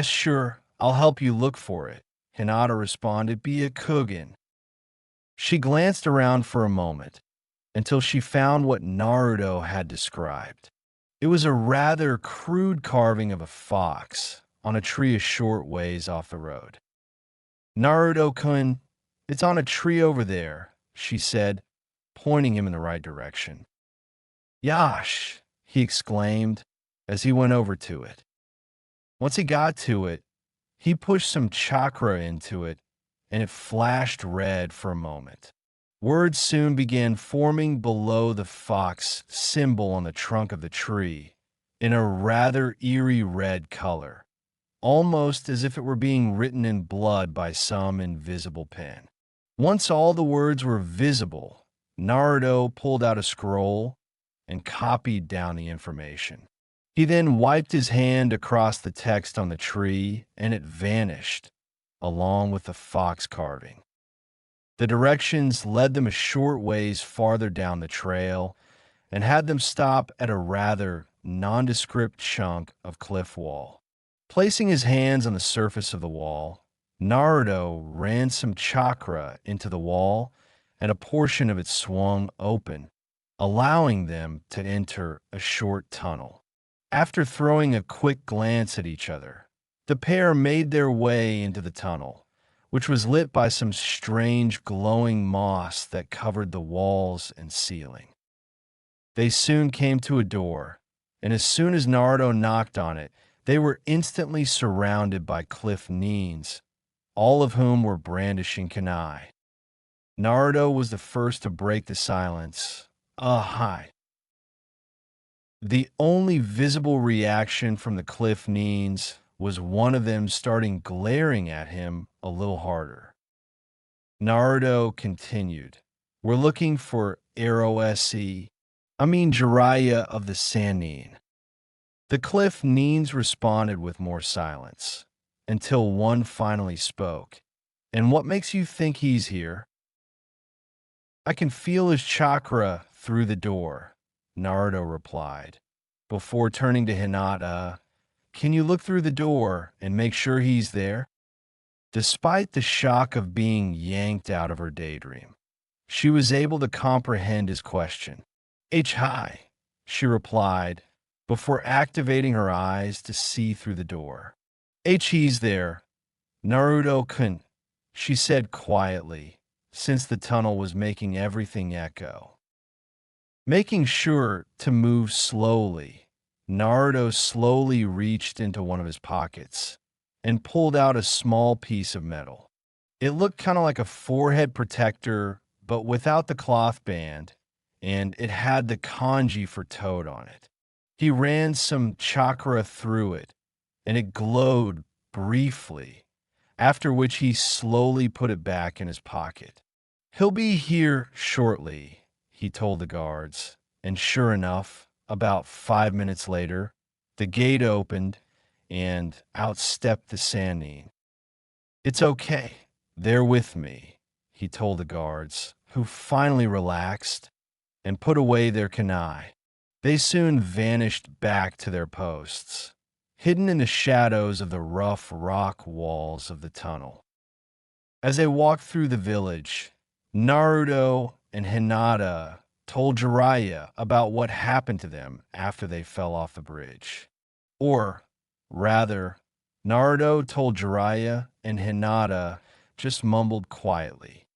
Sure, I'll help you look for it," Hinata responded. "Be a Kugan." She glanced around for a moment, until she found what Naruto had described. It was a rather crude carving of a fox on a tree a short ways off the road. "Naruto-kun, it's on a tree over there," she said, pointing him in the right direction. "Yash!" he exclaimed as he went over to it. Once he got to it, he pushed some chakra into it, and it flashed red for a moment. Words soon began forming below the fox symbol on the trunk of the tree in a rather eerie red color, almost as if it were being written in blood by some invisible pen. Once all the words were visible, Naruto pulled out a scroll and copied down the information. He then wiped his hand across the text on the tree, and it vanished, along with the fox carving. The directions led them a short ways farther down the trail and had them stop at a rather nondescript chunk of cliff wall. Placing his hands on the surface of the wall, Naruto ran some chakra into the wall, and a portion of it swung open, allowing them to enter a short tunnel. After throwing a quick glance at each other, the pair made their way into the tunnel, which was lit by some strange glowing moss that covered the walls and ceiling. They soon came to a door, and as soon as Naruto knocked on it, they were instantly surrounded by cliff Neens, all of whom were brandishing kunai. Naruto was the first to break the silence. Hi. The only visible reaction from the cliff Neens was one of them starting glaring at him a little harder. Naruto continued, "We're looking for Jiraiya of the Sannin." The cliff Neens responded with more silence, until one finally spoke. "And what makes you think he's here?" "I can feel his chakra through the door," Naruto replied, before turning to Hinata. "Can you look through the door and make sure he's there?" Despite the shock of being yanked out of her daydream, she was able to comprehend his question. "Hi," she replied, before activating her eyes to see through the door. "He's there. Naruto-kun," she said quietly, since the tunnel was making everything echo. Making sure to move slowly, Naruto slowly reached into one of his pockets and pulled out a small piece of metal. It looked kind of like a forehead protector, but without the cloth band, and it had the kanji for toad on it. He ran some chakra through it, and it glowed briefly, after which he slowly put it back in his pocket. "He'll be here shortly," he told the guards, and sure enough, about 5 minutes later, the gate opened, and out stepped the Sannin. "It's okay. They're with me," he told the guards, who finally relaxed and put away their kunai. They soon vanished back to their posts, hidden in the shadows of the rough rock walls of the tunnel. As they walked through the village, Naruto and Hinata told Jiraiya about what happened to them after they fell off the bridge. Or, rather, Naruto told Jiraiya, and Hinata just mumbled quietly.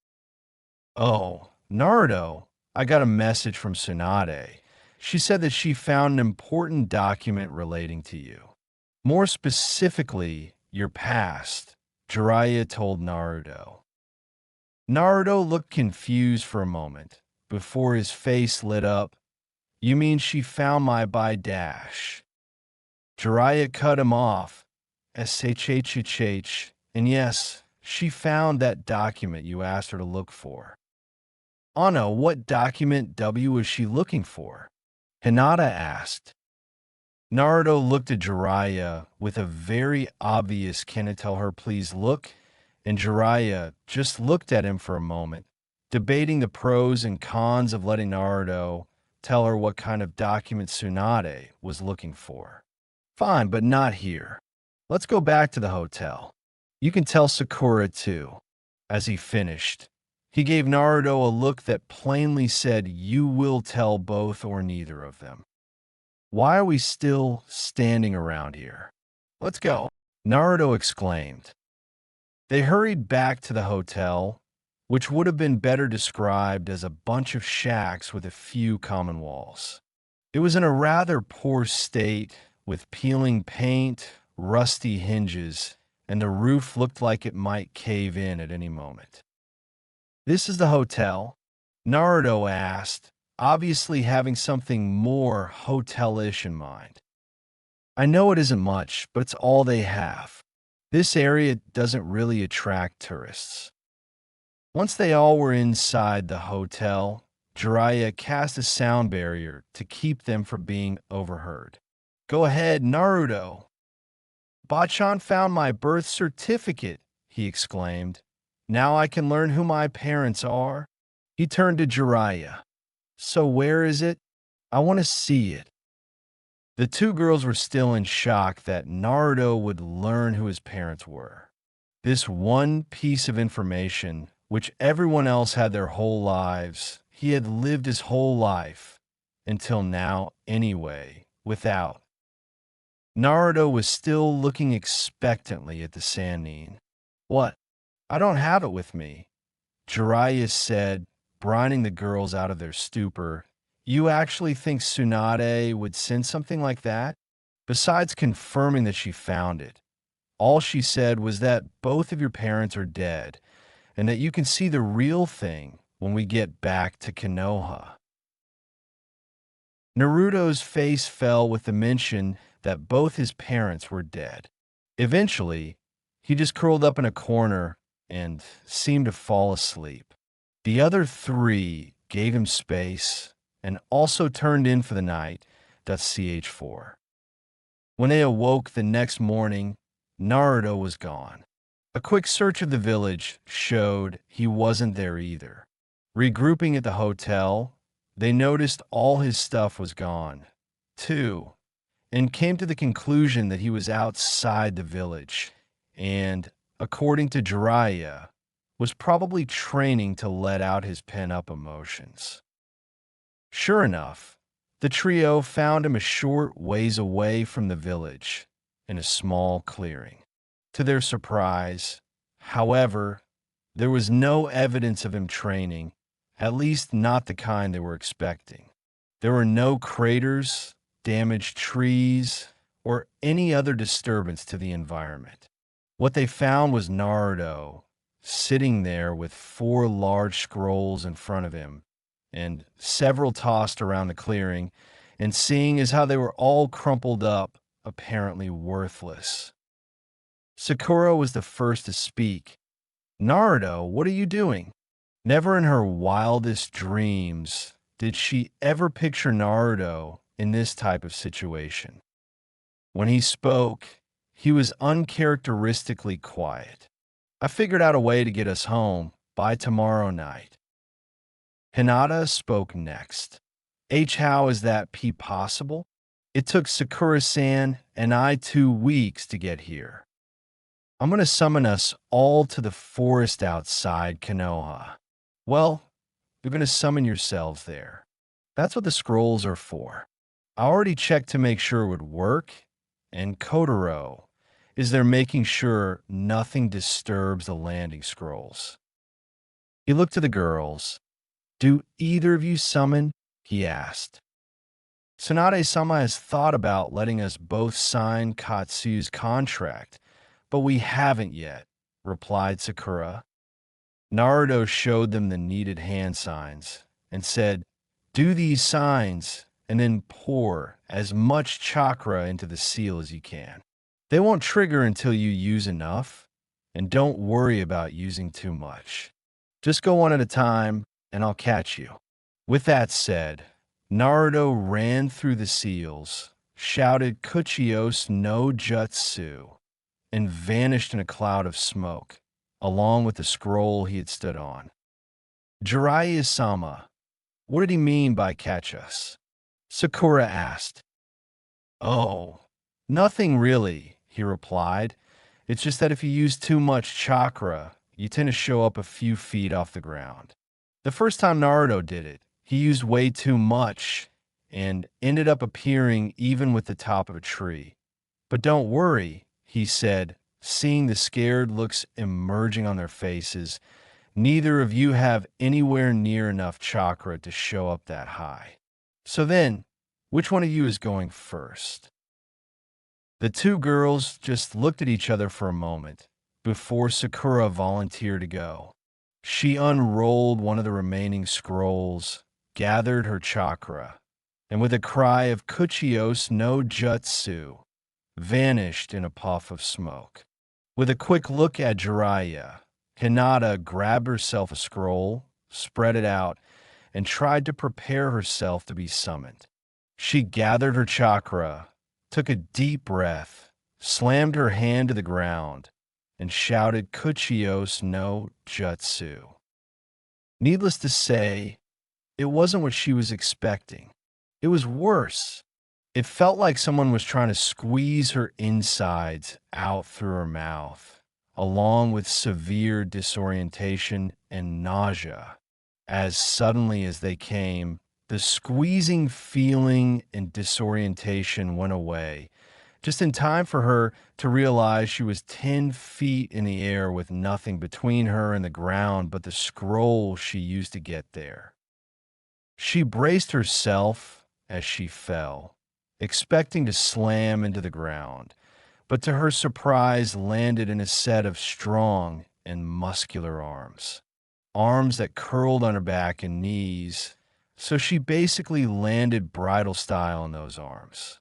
"Oh, Naruto, I got a message from Tsunade. She said that she found an important document relating to you. More specifically, your past," Jiraiya told Naruto. Naruto looked confused for a moment, before his face lit up. "You mean she found my by dash?" Jiraiya cut him off. "SHHHH, and yes, she found that document you asked her to look for." "Anna, what document W was she looking for?" Hinata asked. Naruto looked at Jiraiya with a very obvious "can I tell her please" look, and Jiraiya just looked at him for a moment, debating the pros and cons of letting Naruto tell her what kind of document Tsunade was looking for. "Fine, but not here. Let's go back to the hotel. You can tell Sakura too." As he finished, he gave Naruto a look that plainly said, "You will tell both or neither of them. Why are we still standing around here? Let's go," Naruto exclaimed. They hurried back to the hotel, which would have been better described as a bunch of shacks with a few common walls. It was in a rather poor state, with peeling paint, rusty hinges, and the roof looked like it might cave in at any moment. "This is the hotel," Naruto asked, obviously having something more hotel-ish in mind. I know it isn't much, but it's all they have. This area doesn't really attract tourists. Once they all were inside the hotel, Jiraiya cast a sound barrier to keep them from being overheard. Go ahead, Naruto. Bachan found my birth certificate, he exclaimed. Now I can learn who my parents are. He turned to Jiraiya. So where is it? I want to see it. The two girls were still in shock that Naruto would learn who his parents were. This one piece of information, which everyone else had their whole lives, he had lived his whole life, until now anyway, without. Naruto was still looking expectantly at the Sannin. What? I don't have it with me, Jiraiya said, brining the girls out of their stupor. You actually think Tsunade would send something like that? Besides confirming that she found it, all she said was that both of your parents are dead and that you can see the real thing when we get back to Konoha. Naruto's face fell with the mention that both his parents were dead. Eventually, he just curled up in a corner and seemed to fall asleep. The other three gave him space and also turned in for the night. Ch4. When they awoke the next morning, Naruto was gone. A quick search of the village showed he wasn't there either. Regrouping at the hotel, they noticed all his stuff was gone, too, and came to the conclusion that he was outside the village and, according to Jiraiya, was probably training to let out his pent-up emotions. Sure enough, the trio found him a short ways away from the village, in a small clearing. To their surprise, however, there was no evidence of him training, at least not the kind they were expecting. There were no craters, damaged trees, or any other disturbance to the environment. What they found was Naruto sitting there with 4 large scrolls in front of him, and several tossed around the clearing, and seeing as how they were all crumpled up, apparently worthless. Sakura was the first to speak. Naruto, what are you doing? Never in her wildest dreams did she ever picture Naruto in this type of situation. When he spoke, he was uncharacteristically quiet. I figured out a way to get us home by tomorrow night. Hinata spoke next. How is that possible? It took Sakura-san and I 2 weeks to get here. I'm going to summon us all to the forest outside Konoha. Well, you're going to summon yourselves there. That's what the scrolls are for. I already checked to make sure it would work, and Kotaro is there making sure nothing disturbs the landing scrolls. He looked to the girls. Do either of you summon? He asked. Tsunade-sama has thought about letting us both sign Katsu's contract, but we haven't yet, replied Sakura. Naruto showed them the needed hand signs and said, do these signs and then pour as much chakra into the seal as you can. They won't trigger until you use enough, and don't worry about using too much. Just go one at a time, and I'll catch you. With that said, Naruto ran through the seals, shouted Kuchios no Jutsu, and vanished in a cloud of smoke, along with the scroll he had stood on. Jiraiya-sama, what did he mean by catch us? Sakura asked. Oh, nothing really, he replied. It's just that if you use too much chakra, you tend to show up a few feet off the ground. The first time Naruto did it, he used way too much and ended up appearing even with the top of a tree. But don't worry, he said, seeing the scared looks emerging on their faces. Neither of you have anywhere near enough chakra to show up that high. So then, which one of you is going first? The two girls just looked at each other for a moment before Sakura volunteered to go. She unrolled one of the remaining scrolls, gathered her chakra, and with a cry of Kuchios no Jutsu, vanished in a puff of smoke. With a quick look at Jiraiya, Hinata grabbed herself a scroll, spread it out, and tried to prepare herself to be summoned. She gathered her chakra, took a deep breath, slammed her hand to the ground, and shouted Kuchios no Jutsu. Needless to say, it wasn't what she was expecting. It was worse. It felt like someone was trying to squeeze her insides out through her mouth, along with severe disorientation and nausea. As suddenly as they came, the squeezing feeling and disorientation went away, just in time for her to realize she was 10 feet in the air with nothing between her and the ground but the scroll she used to get there. She braced herself as she fell, expecting to slam into the ground, but to her surprise landed in a set of strong and muscular arms. Arms that curled on her back and knees, so she basically landed bridal style on those arms.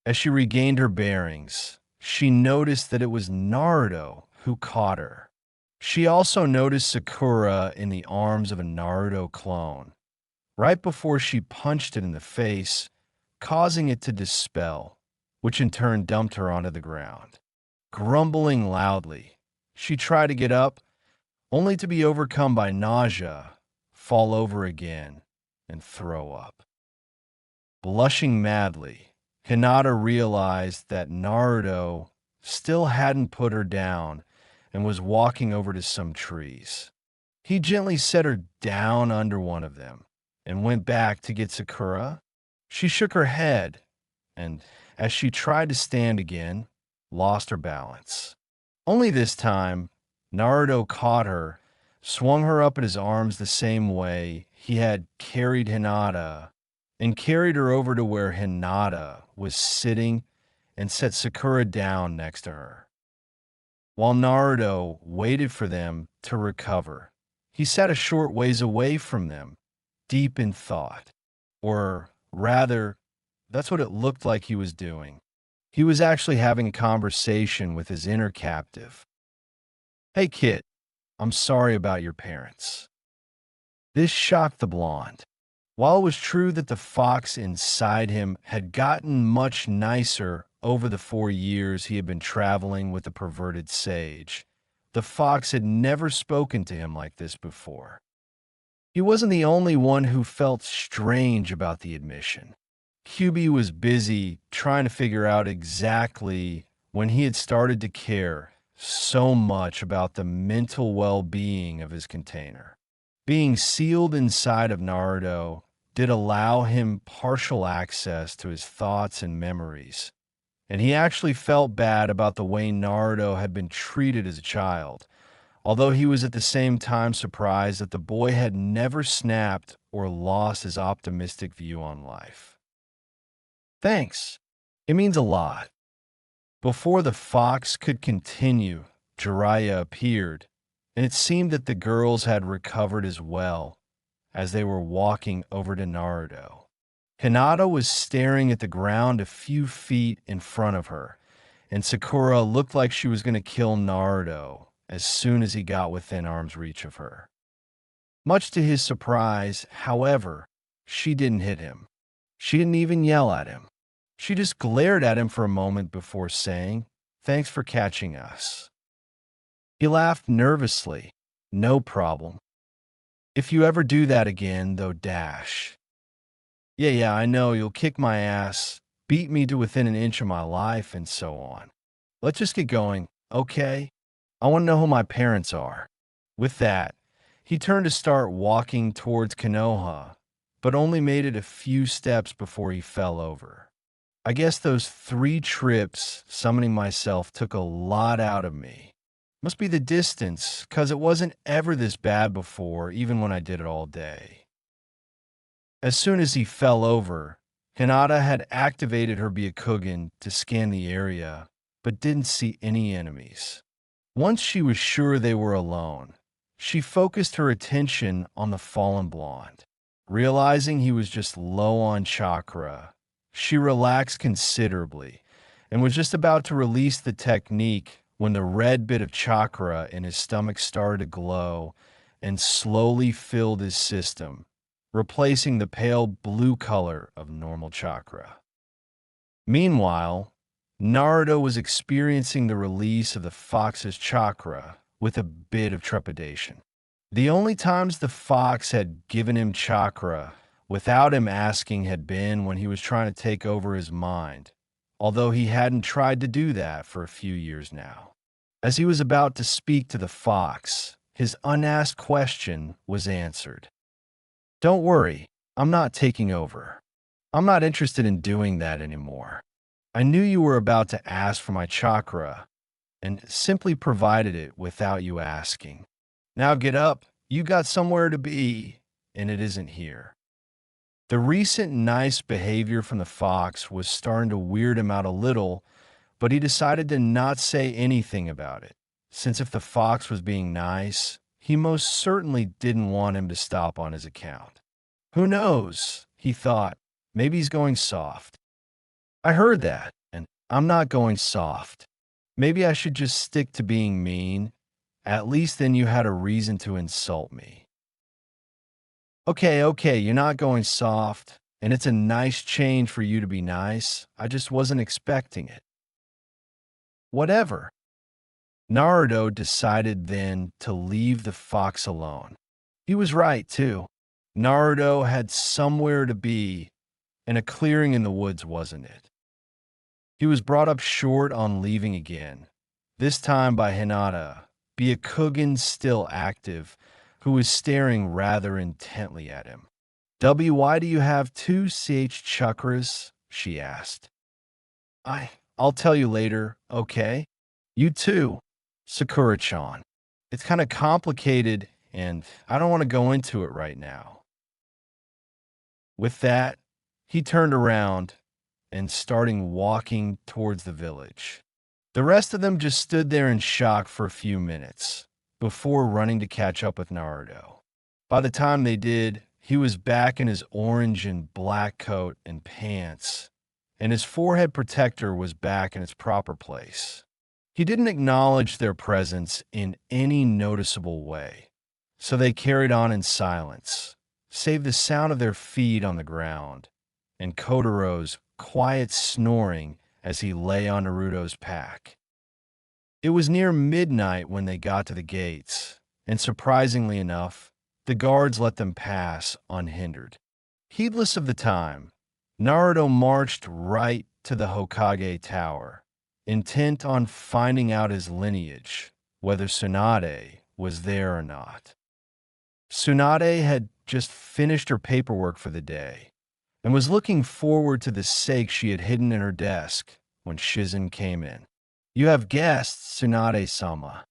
As she regained her bearings, she noticed that it was Naruto who caught her. She also noticed Sakura in the arms of a Naruto clone, right before she punched it in the face, causing it to dispel, which in turn dumped her onto the ground. Grumbling loudly, she tried to get up, only to be overcome by nausea, fall over again, and throw up. Blushing madly, Hinata realized that Naruto still hadn't put her down and was walking over to some trees. He gently set her down under one of them and went back to get Sakura. She shook her head and, as she tried to stand again, lost her balance. Only this time, Naruto caught her, swung her up in his arms the same way he had carried Hinata, and carried her over to where Hinata was sitting and set Sakura down next to her. While Naruto waited for them to recover, he sat a short ways away from them, deep in thought. Or rather, that's what it looked like he was doing. He was actually having a conversation with his inner captive. "Hey kid, I'm sorry about your parents." This shocked the blonde. While it was true that the fox inside him had gotten much nicer over the 4 years he had been traveling with the perverted sage, the fox had never spoken to him like this before. He wasn't the only one who felt strange about the admission. Kyūbi was busy trying to figure out exactly when he had started to care so much about the mental well-being of his container. Being sealed inside of Naruto did allow him partial access to his thoughts and memories, and he actually felt bad about the way Naruto had been treated as a child, although he was at the same time surprised that the boy had never snapped or lost his optimistic view on life. "Thanks. It means a lot." Before the fox could continue, Jiraiya appeared, and it seemed that the girls had recovered as well as they were walking over to Naruto. Hinata was staring at the ground a few feet in front of her, and Sakura looked like she was going to kill Naruto as soon as he got within arm's reach of her. Much to his surprise, however, she didn't hit him. She didn't even yell at him. She just glared at him for a moment before saying, "Thanks for catching us." He laughed nervously. "No problem. If you ever do that again, though, dash. Yeah, I know, you'll kick my ass, beat me to within an inch of my life, and so on. Let's just get going, okay? I want to know who my parents are." With that, he turned to start walking towards Konoha, but only made it a few steps before he fell over. I guess those 3 trips summoning myself took a lot out of me. Must be the distance, 'cause it wasn't ever this bad before, even when I did it all day. As soon as he fell over, Hinata had activated her Byakugan to scan the area, but didn't see any enemies. Once she was sure they were alone, She focused her attention on the fallen blonde. Realizing he was just low on chakra, she relaxed considerably and was just about to release the technique when the red bit of chakra in his stomach started to glow and slowly filled his system, replacing the pale blue color of normal chakra. Meanwhile, Naruto was experiencing the release of the fox's chakra with a bit of trepidation. The only times the fox had given him chakra without him asking had been when he was trying to take over his mind, although he hadn't tried to do that for a few years now. As he was about to speak to the fox, his unasked question was answered. "Don't worry, I'm not taking over. I'm not interested in doing that anymore. I knew you were about to ask for my chakra and simply provided it without you asking. Now get up, you got somewhere to be, and it isn't here." The recent nice behavior from the fox was starting to weird him out a little, but he decided to not say anything about it, since if the fox was being nice, he most certainly didn't want him to stop on his account. Who knows, he thought, maybe he's going soft. I heard that, and I'm not going soft. Maybe I should just stick to being mean. At least then you had a reason to insult me. Okay, you're not going soft, and it's a nice change for you to be nice. I just wasn't expecting it. Whatever. Naruto decided then to leave the fox alone. He was right, too. Naruto had somewhere to be, and a clearing in the woods wasn't it. He was brought up short on leaving again, this time by Hinata, Byakugan still active, who was staring rather intently at him. Why do you have two chakras? She asked. I'll tell you later, okay? You too, Sakura-chan. It's kind of complicated, and I don't want to go into it right now. With that, he turned around and started walking towards the village. The rest of them just stood there in shock for a few minutes before running to catch up with Naruto. By the time they did, he was back in his orange and black coat and pants, and his forehead protector was back in its proper place. He didn't acknowledge their presence in any noticeable way, so they carried on in silence, save the sound of their feet on the ground and Kotaro's quiet snoring as he lay on Naruto's pack. It was near midnight when they got to the gates, and surprisingly enough, the guards let them pass unhindered. Heedless of the time, Naruto marched right to the Hokage Tower, intent on finding out his lineage, whether Tsunade was there or not. Tsunade had just finished her paperwork for the day, and was looking forward to the sake she had hidden in her desk when Shizen came in. "You have guests, Tsunade-sama.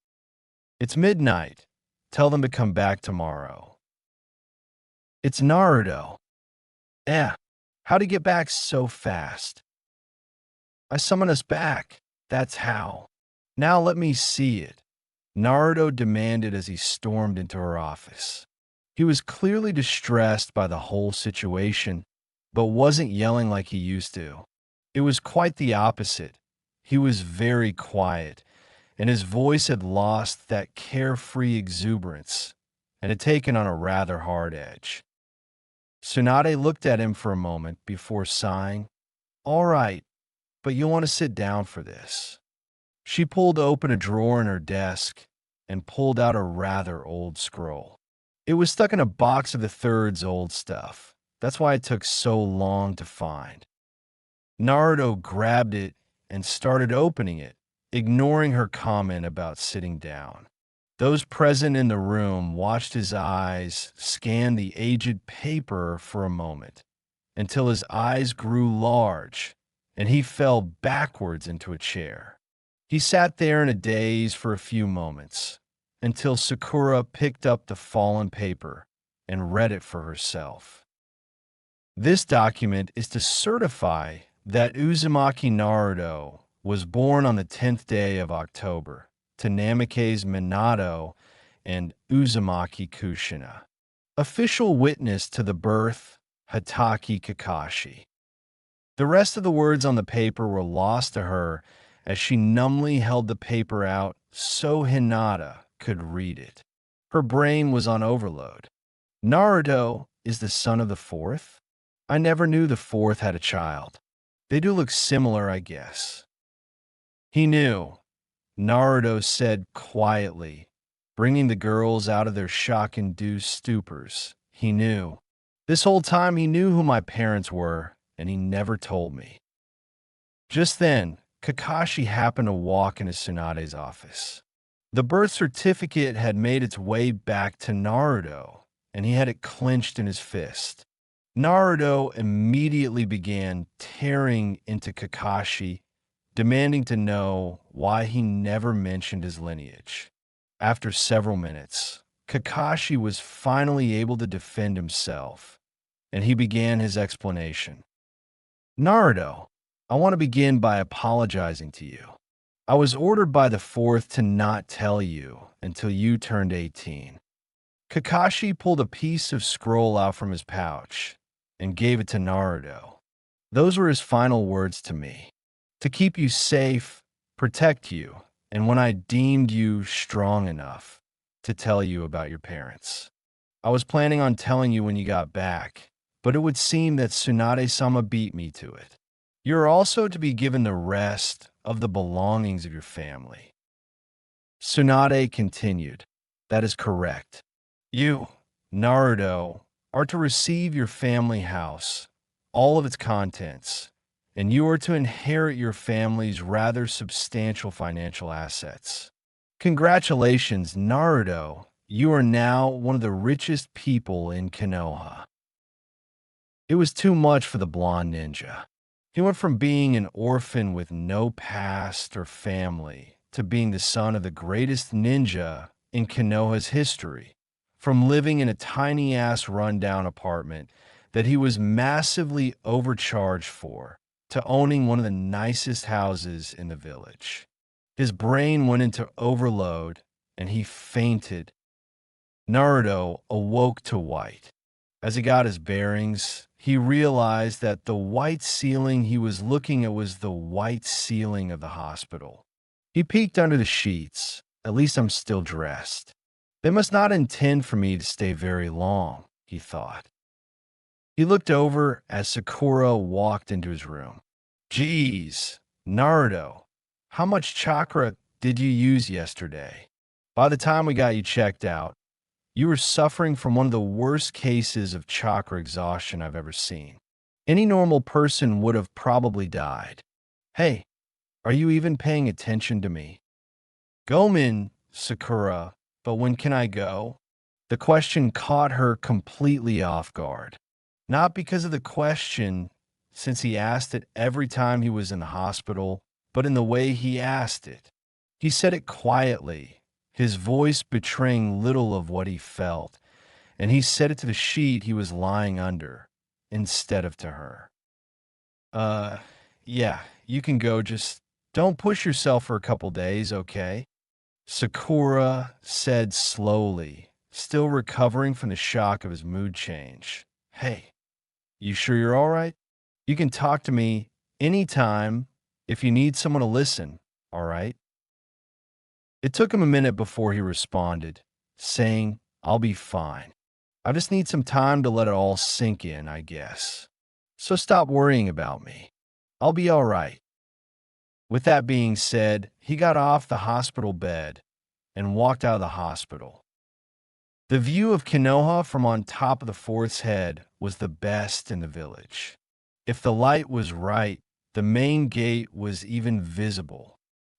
It's midnight. Tell them to come back tomorrow." "It's Naruto." How'd he get back so fast?" "I summoned us back. That's how. Now let me see it," Naruto demanded as he stormed into her office. He was clearly distressed by the whole situation, but wasn't yelling like he used to. It was quite the opposite. He was very quiet, and his voice had lost that carefree exuberance and had taken on a rather hard edge. Tsunade looked at him for a moment before sighing. "All right, but you'll want to sit down for this." She pulled open a drawer in her desk and pulled out a rather old scroll. It was stuck in a box of the Third's old stuff. That's why it took so long to find. Naruto grabbed it and started opening it, ignoring her comment about sitting down. Those present in the room watched his eyes scan the aged paper for a moment, until his eyes grew large, and he fell backwards into a chair. He sat there in a daze for a few moments, until Sakura picked up the fallen paper and read it for herself. This document is to certify that Uzumaki Naruto was born on the 10th day of October to Namikaze Minato and Uzumaki Kushina. Official witness to the birth, Hatake Kakashi. The rest of the words on the paper were lost to her as she numbly held the paper out so Hinata could read it. Her brain was on overload. Naruto is the son of the fourth? I never knew the fourth had a child. They do look similar, I guess. He knew, Naruto said quietly, bringing the girls out of their shock-induced stupors. He knew. This whole time he knew who my parents were, and he never told me. Just then, Kakashi happened to walk into Tsunade's office. The birth certificate had made its way back to Naruto, and he had it clenched in his fist. Naruto immediately began tearing into Kakashi, demanding to know why he never mentioned his lineage. After several minutes, Kakashi was finally able to defend himself, and he began his explanation. Naruto, I want to begin by apologizing to you. I was ordered by the fourth to not tell you until you turned 18. Kakashi pulled a piece of scroll out from his pouch and gave it to Naruto. Those were his final words to me. To keep you safe, protect you, and when I deemed you strong enough to tell you about your parents. I was planning on telling you when you got back, but it would seem that Tsunade-sama beat me to it. You're also to be given the rest of the belongings of your family. Tsunade continued, that is correct. You, Naruto, are to receive your family house, all of its contents, and you are to inherit your family's rather substantial financial assets. Congratulations, Naruto. You are now one of the richest people in Konoha. It was too much for the blonde ninja. He went from being an orphan with no past or family to being the son of the greatest ninja in Konoha's history, from living in a tiny-ass rundown apartment that he was massively overcharged for, to owning one of the nicest houses in the village. His brain went into overload, and he fainted. Naruto awoke to white. As he got his bearings, he realized that the white ceiling he was looking at was the white ceiling of the hospital. He peeked under the sheets. At least I'm still dressed. They must not intend for me to stay very long, he thought. He looked over as Sakura walked into his room. Geez, Naruto, how much chakra did you use yesterday? By the time we got you checked out, you were suffering from one of the worst cases of chakra exhaustion I've ever seen. Any normal person would have probably died. Hey, are you even paying attention to me? Gomen, Sakura, but when can I go? The question caught her completely off guard. Not because of the question, since he asked it every time he was in the hospital, but in the way he asked it. He said it quietly, his voice betraying little of what he felt, and he said it to the sheet he was lying under, instead of to her. Yeah, you can go, just don't push yourself for a couple days, okay? Sakura said slowly, still recovering from the shock of his mood change. Hey, you sure you're all right? You can talk to me anytime if you need someone to listen, all right? It took him a minute before he responded, saying, I'll be fine. I just need some time to let it all sink in, I guess. So stop worrying about me. I'll be all right. With that being said, he got off the hospital bed and walked out of the hospital. The view of Konoha from on top of the fort's head was the best in the village. If the light was right, the main gate was even visible.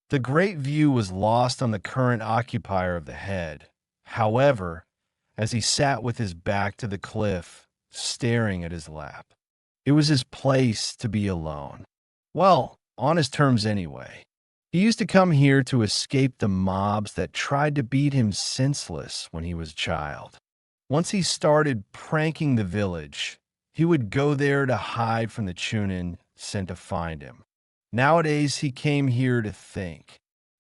The great view was lost on the current occupier of the head. However, as he sat with his back to the cliff, staring at his lap, it was his place to be alone. Well, on his terms anyway. He used to come here to escape the mobs that tried to beat him senseless when he was a child. Once he started pranking the village, he would go there to hide from the Chunin sent to find him. Nowadays, he came here to think.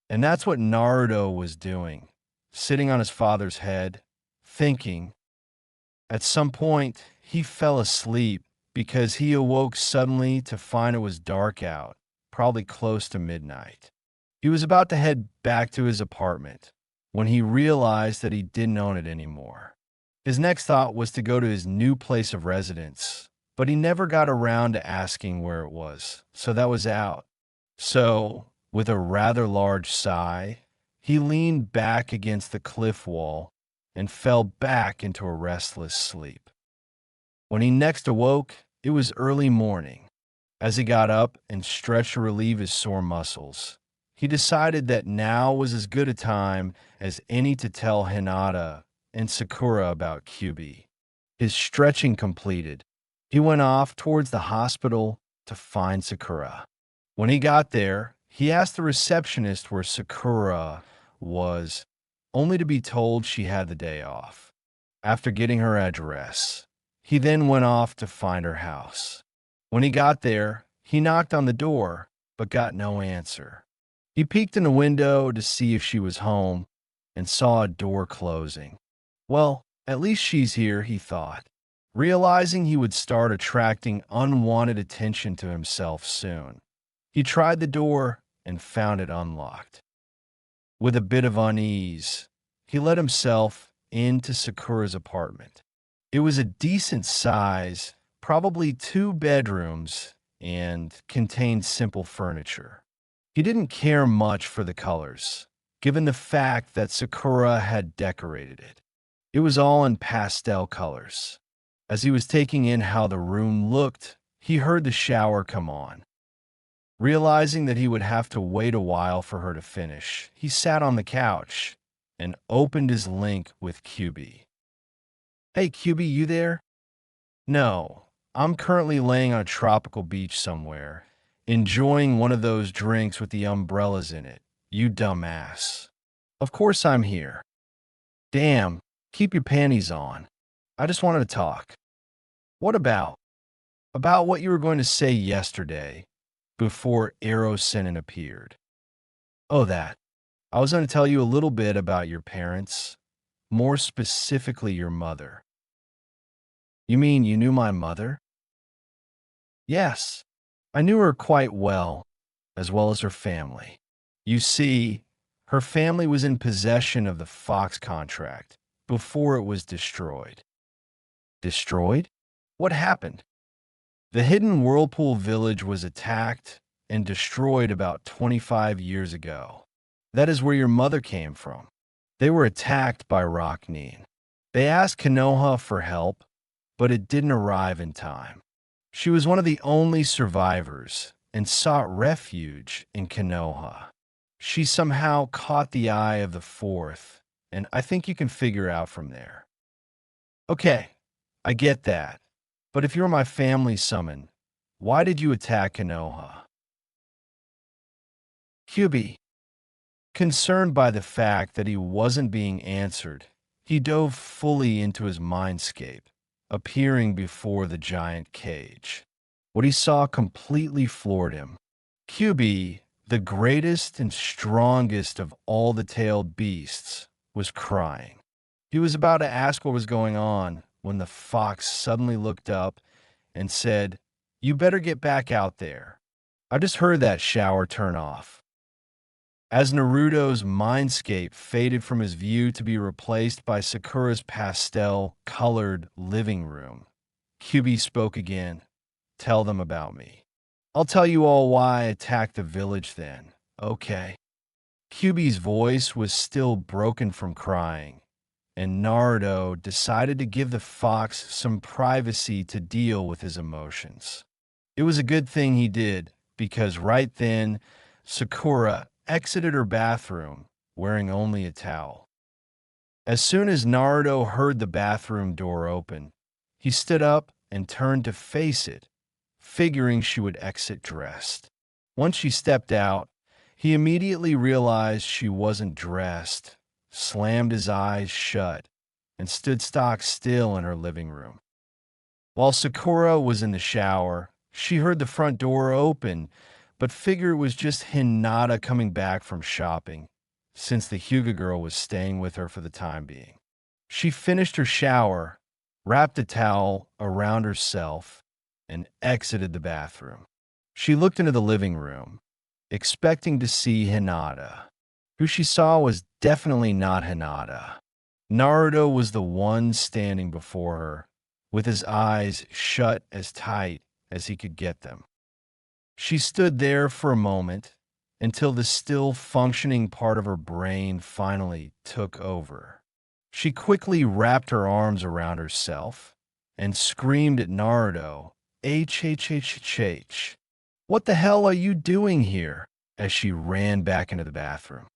And that's what Naruto was doing, sitting on his father's head, thinking. At some point, he fell asleep because he awoke suddenly to find it was dark out, probably close to midnight. He was about to head back to his apartment when he realized that he didn't own it anymore. His next thought was to go to his new place of residence, but he never got around to asking where it was, so that was out. So, with a rather large sigh, he leaned back against the cliff wall and fell back into a restless sleep. When he next awoke, it was early morning. As he got up and stretched to relieve his sore muscles, he decided that now was as good a time as any to tell Hinata and Sakura about Kyūbi. His stretching completed, he went off towards the hospital to find Sakura. When he got there, he asked the receptionist where Sakura was, only to be told she had the day off. After getting her address, he then went off to find her house. When he got there, he knocked on the door, but got no answer. He peeked in the window to see if she was home and saw a door closing. Well, at least she's here, he thought, realizing he would start attracting unwanted attention to himself soon. He tried the door and found it unlocked. With a bit of unease, he let himself into Sakura's apartment. It was a decent size, probably 2 bedrooms, and contained simple furniture. He didn't care much for the colors, given the fact that Sakura had decorated it. It was all in pastel colors. As he was taking in how the room looked, he heard the shower come on. Realizing that he would have to wait a while for her to finish, he sat on the couch and opened his link with Kyūbi. "Hey, Kyūbi, you there?" "No, I'm currently laying on a tropical beach somewhere, enjoying one of those drinks with the umbrellas in it, you dumbass." "Of course I'm here." "Damn, keep your panties on. I just wanted to talk." "What about?" "About what you were going to say yesterday, before Erosenin appeared." "Oh, that. I was going to tell you a little bit about your parents, more specifically your mother." "You mean you knew my mother?" "Yes, I knew her quite well as her family. You see, her family was in possession of the Fox contract before it was destroyed." "Destroyed? What happened?" "The hidden Whirlpool village was attacked and destroyed about 25 years ago. That is where your mother came from. They were attacked by Rockneen. They asked Konoha for help, but it didn't arrive in time. She was one of the only survivors and sought refuge in Konoha. She somehow caught the eye of the fourth, and I think you can figure out from there." "Okay, I get that. But if you're my family summon, why did you attack Konoha?" Kyūbi, concerned by the fact that he wasn't being answered, he dove fully into his mindscape, appearing before the giant cage. What he saw completely floored him. Kyūbi, the greatest and strongest of all the tailed beasts, was crying. He was about to ask what was going on when the fox suddenly looked up and said, "You better get back out there. I just heard that shower turn off." As Naruto's mindscape faded from his view to be replaced by Sakura's pastel-colored living room, Kyūbi spoke again. "Tell them about me. I'll tell you all why I attacked the village then, okay?" Kyūbi's voice was still broken from crying, and Naruto decided to give the fox some privacy to deal with his emotions. It was a good thing he did, because right then, Sakura exited her bathroom, wearing only a towel. As soon as Naruto heard the bathroom door open, he stood up and turned to face it, figuring she would exit dressed. Once she stepped out, he immediately realized she wasn't dressed, slammed his eyes shut, and stood stock still in her living room. While Sakura was in the shower, she heard the front door open, but figured it was just Hinata coming back from shopping, since the Hyuga girl was staying with her for the time being. She finished her shower, wrapped a towel around herself, and exited the bathroom. She looked into the living room, expecting to see Hinata. Who she saw was definitely not Hinata. Naruto was the one standing before her, with his eyes shut as tight as he could get them. She stood there for a moment until the still functioning part of her brain finally took over. She quickly wrapped her arms around herself and screamed at Naruto, H. What the hell are you doing here? As she ran back into the bathroom.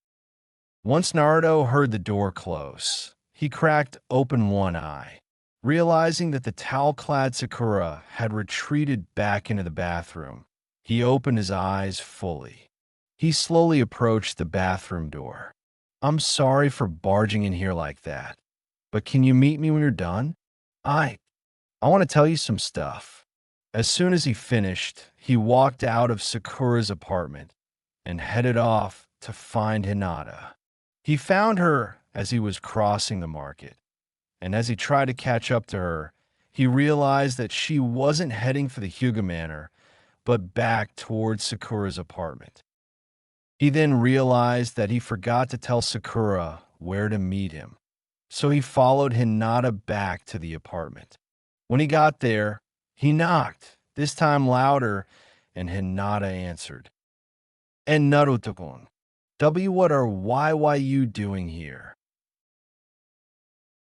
Once Naruto heard the door close, he cracked open one eye, realizing that the towel-clad Sakura had retreated back into the bathroom. He opened his eyes fully. He slowly approached the bathroom door. I'm sorry for barging in here like that, but can you meet me when you're done? I want to tell you some stuff. As soon as he finished, he walked out of Sakura's apartment and headed off to find Hinata. He found her as he was crossing the market, and as he tried to catch up to her, he realized that she wasn't heading for the Hyuga Manor, but back towards Sakura's apartment. He then realized that he forgot to tell Sakura where to meet him, so he followed Hinata back to the apartment. When he got there, he knocked, this time louder, and Hinata answered. And Naruto-kun, what are why you doing here?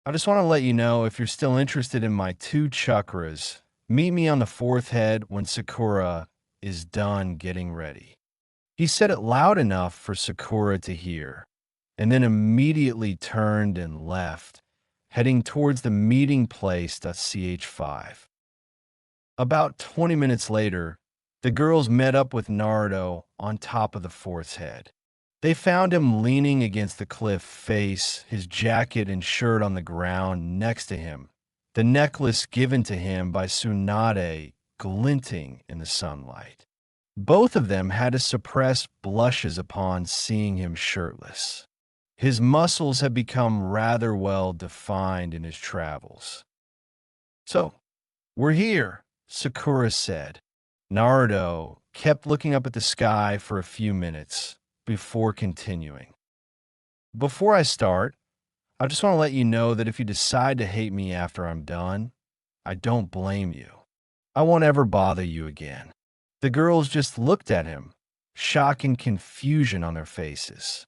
I just want to let you know, if you're still interested in my 2 chakras, meet me on the 4th head when Sakura is done getting ready. He said it loud enough for Sakura to hear, and then immediately turned and left, heading towards the meeting place .ch5. About 20 minutes later, the girls met up with Naruto on top of the 4th head. They found him leaning against the cliff face, his jacket and shirt on the ground next to him, the necklace given to him by Tsunade glinting in the sunlight. Both of them had to suppress blushes upon seeing him shirtless. His muscles had become rather well defined in his travels. So, we're here, Sakura said. Naruto kept looking up at the sky for a few minutes before continuing. Before I start, I just want to let you know that if you decide to hate me after I'm done, I don't blame you. I won't ever bother you again. The girls just looked at him, shock and confusion on their faces.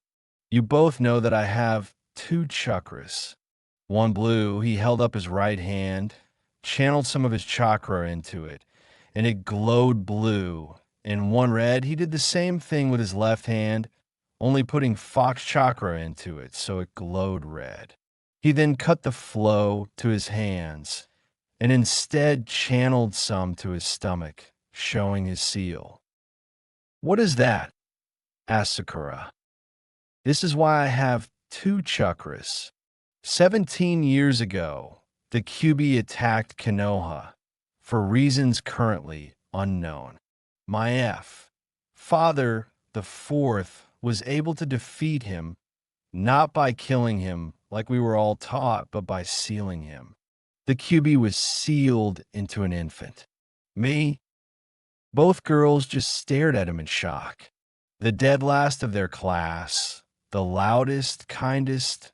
You both know that I have 2 chakras. One blue, he held up his right hand, channeled some of his chakra into it, and it glowed blue. And one red, he did the same thing with his left hand, only putting Fox chakra into it, so it glowed red. He then cut the flow to his hands, and instead channeled some to his stomach, showing his seal. What is that? Asked Sakura. This is why I have 2 chakras. 17 years ago, the Kyūbi attacked Konoha for reasons currently unknown. My father, the 4th, was able to defeat him, not by killing him like we were all taught, but by sealing him. The Kyūbi was sealed into an infant. Me? Both girls just stared at him in shock. The dead last of their class, the loudest, kindest,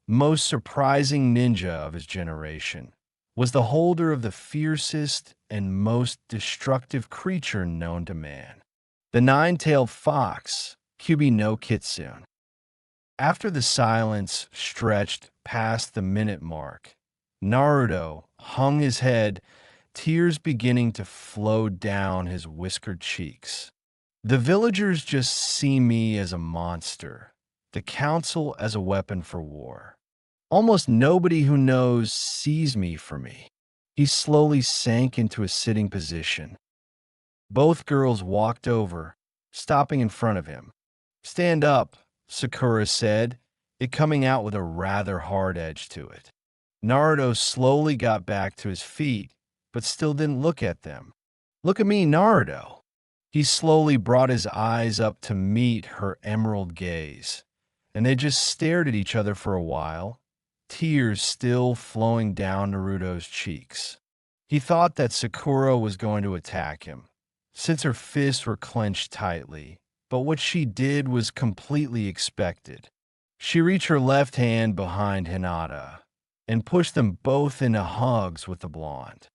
most surprising ninja of his generation, was the holder of the fiercest and most destructive creature known to man, the 9-tailed fox, Kyūbi no Kitsune. After the silence stretched past the minute mark, Naruto hung his head, tears beginning to flow down his whiskered cheeks. The villagers just see me as a monster, the council as a weapon for war. Almost nobody who knows sees me for me. He slowly sank into a sitting position. Both girls walked over, stopping in front of him. Stand up, Sakura said, it coming out with a rather hard edge to it. Naruto slowly got back to his feet, but still didn't look at them. Look at me, Naruto. He slowly brought his eyes up to meet her emerald gaze, and they just stared at each other for a while, tears still flowing down Naruto's cheeks. He thought that Sakura was going to attack him, since her fists were clenched tightly, but what she did was completely expected. She reached her left hand behind Hinata and pushed them both into hugs with the blonde.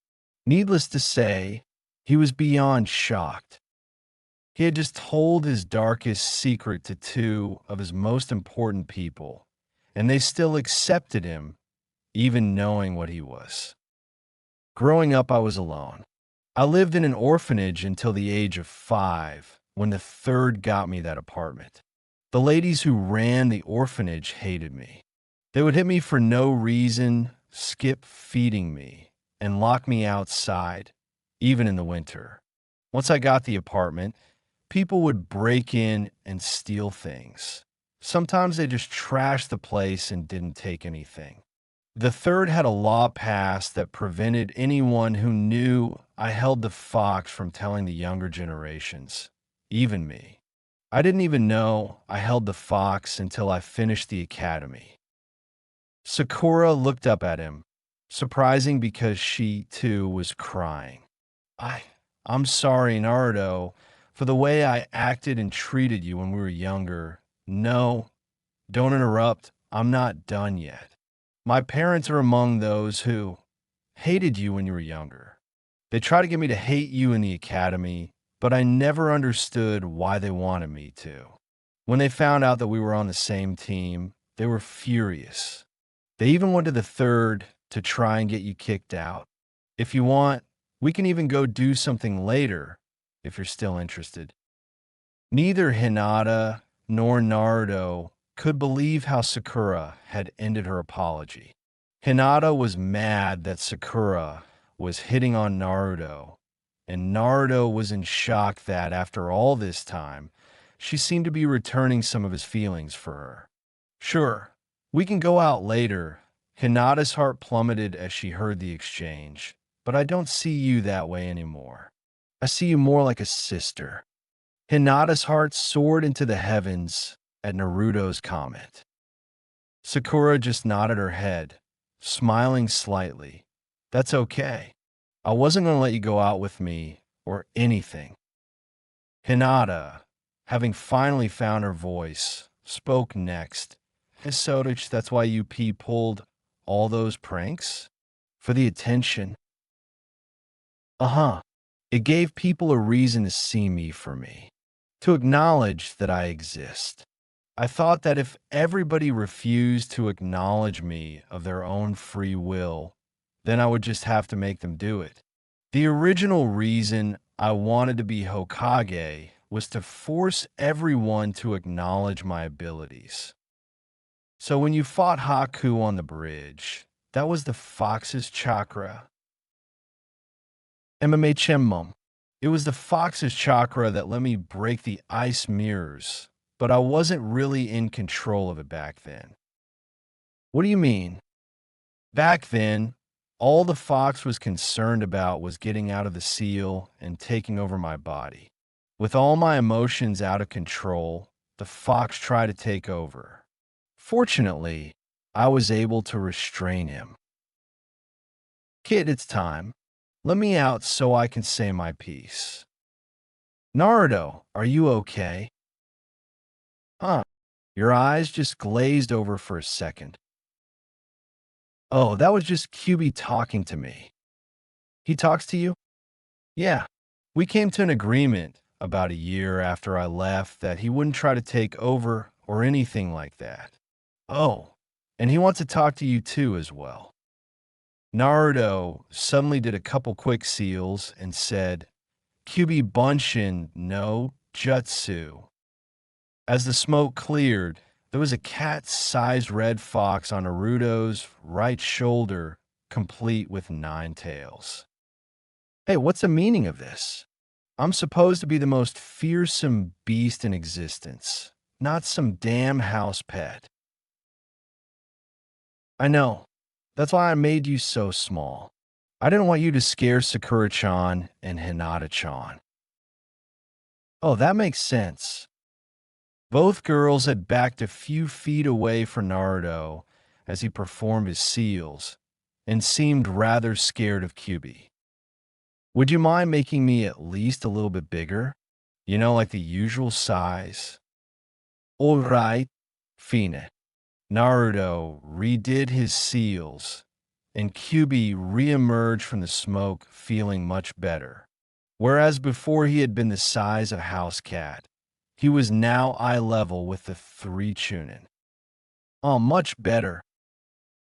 Needless to say, he was beyond shocked. He had just told his darkest secret to two of his most important people, and they still accepted him, even knowing what he was. Growing up, I was alone. I lived in an orphanage until the age of 5, when the third got me that apartment. The ladies who ran the orphanage hated me. They would hit me for no reason, skip feeding me, and lock me outside, even in the winter. Once I got the apartment, people would break in and steal things. Sometimes they just trashed the place and didn't take anything. The third had a law passed that prevented anyone who knew I held the fox from telling the younger generations, even me. I didn't even know I held the fox until I finished the academy. Sakura looked up at him, surprising because she, too, was crying. I'm sorry, Naruto, for the way I acted and treated you when we were younger. No, don't interrupt. I'm not done yet. My parents are among those who hated you when you were younger. They tried to get me to hate you in the academy, but I never understood why they wanted me to. When they found out that we were on the same team, they were furious. They even went to the third to try and get you kicked out. If you want, we can even go do something later, if you're still interested. Neither Hinata nor Naruto could believe how Sakura had ended her apology. Hinata was mad that Sakura was hitting on Naruto, and Naruto was in shock that, after all this time, she seemed to be returning some of his feelings for her. Sure, we can go out later. Hinata's heart plummeted as she heard the exchange, but I don't see you that way anymore. I see you more like a sister. Hinata's heart soared into the heavens at Naruto's comment. Sakura just nodded her head, smiling slightly. That's okay. I wasn't going to let you go out with me or anything. Hinata, having finally found her voice, spoke next. Miss Sodich, that's why UP pulled all those pranks? For the attention? Uh-huh. It gave people a reason to see me for me, to acknowledge that I exist. I thought that if everybody refused to acknowledge me of their own free will, then I would just have to make them do it. The original reason I wanted to be Hokage was to force everyone to acknowledge my abilities. So when you fought Haku on the bridge, that was the fox's chakra. MMA Chemmum. It was the fox's chakra that let me break the ice mirrors, but I wasn't really in control of it back then. What do you mean? Back then, all the fox was concerned about was getting out of the seal and taking over my body. With all my emotions out of control, the fox tried to take over. Fortunately, I was able to restrain him. Kid, it's time. Let me out so I can say my piece. Naruto, are you okay? Huh? Your eyes just glazed over for a second. Oh, that was just Kyūbi talking to me. He talks to you? Yeah. We came to an agreement about a year after I left that he wouldn't try to take over or anything like that. Oh, and he wants to talk to you too as well. Naruto suddenly did a couple quick seals and said, Kyūbi Bunshin no Jutsu. As the smoke cleared, there was a cat-sized red fox on Naruto's right shoulder, complete with 9 tails. Hey, what's the meaning of this? I'm supposed to be the most fearsome beast in existence, not some damn house pet. I know. That's why I made you so small. I didn't want you to scare Sakura-chan and Hinata-chan. Oh, that makes sense. Both girls had backed a few feet away from Naruto as he performed his seals and seemed rather scared of Kyūbi. Would you mind making me at least a little bit bigger? You know, like the usual size? All right, fine. Naruto redid his seals, and Kyūbi re-emerged from the smoke feeling much better. Whereas before he had been the size of a house cat, he was now eye level with the three Chunin. Oh, much better.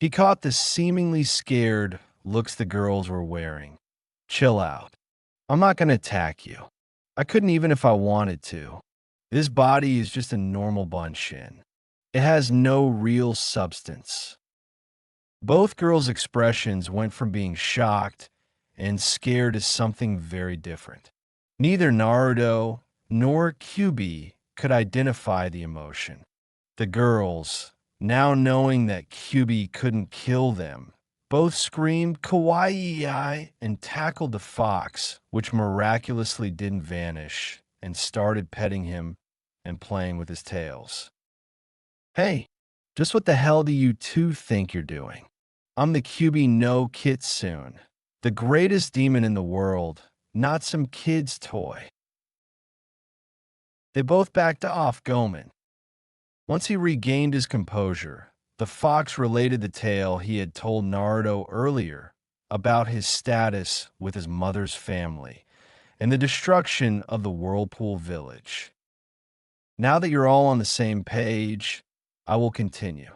He caught the seemingly scared looks the girls were wearing. Chill out. I'm not going to attack you. I couldn't even if I wanted to. This body is just a normal bunshin. It has no real substance. Both girls' expressions went from being shocked and scared to something very different. Neither Naruto nor Kyūbi could identify the emotion. The girls, now knowing that Kyūbi couldn't kill them, both screamed kawaii and tackled the fox, which miraculously didn't vanish, and started petting him and playing with his tails. Hey, just what the hell do you two think you're doing? I'm the Kyūbi no Kitsune, the greatest demon in the world, not some kid's toy. They both backed off Gomen. Once he regained his composure, the fox related the tale he had told Naruto earlier about his status with his mother's family and the destruction of the Whirlpool Village. Now that you're all on the same page, I will continue.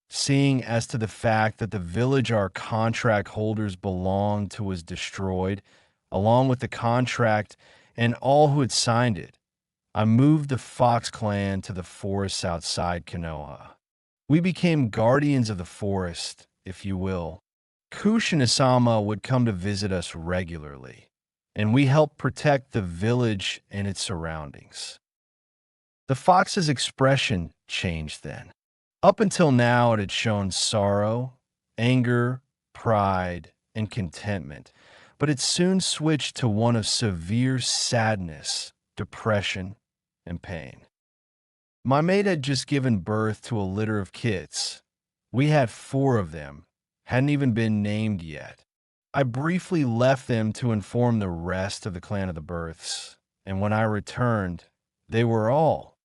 Seeing as to the fact that the village our contract holders belonged to was destroyed, along with the contract and all who had signed it, I moved the Fox clan to the forests outside Konoha. We became guardians of the forest, if you will. Kushina-sama would come to visit us regularly, and we helped protect the village and its surroundings. The fox's expression changed then. Up until now, it had shown sorrow, anger, pride, and contentment, but it soon switched to one of severe sadness, depression, and pain. My mate had just given birth to a litter of kits. We had 4 of them, hadn't even been named yet. I briefly left them to inform the rest of the clan of the births, and when I returned, they were all.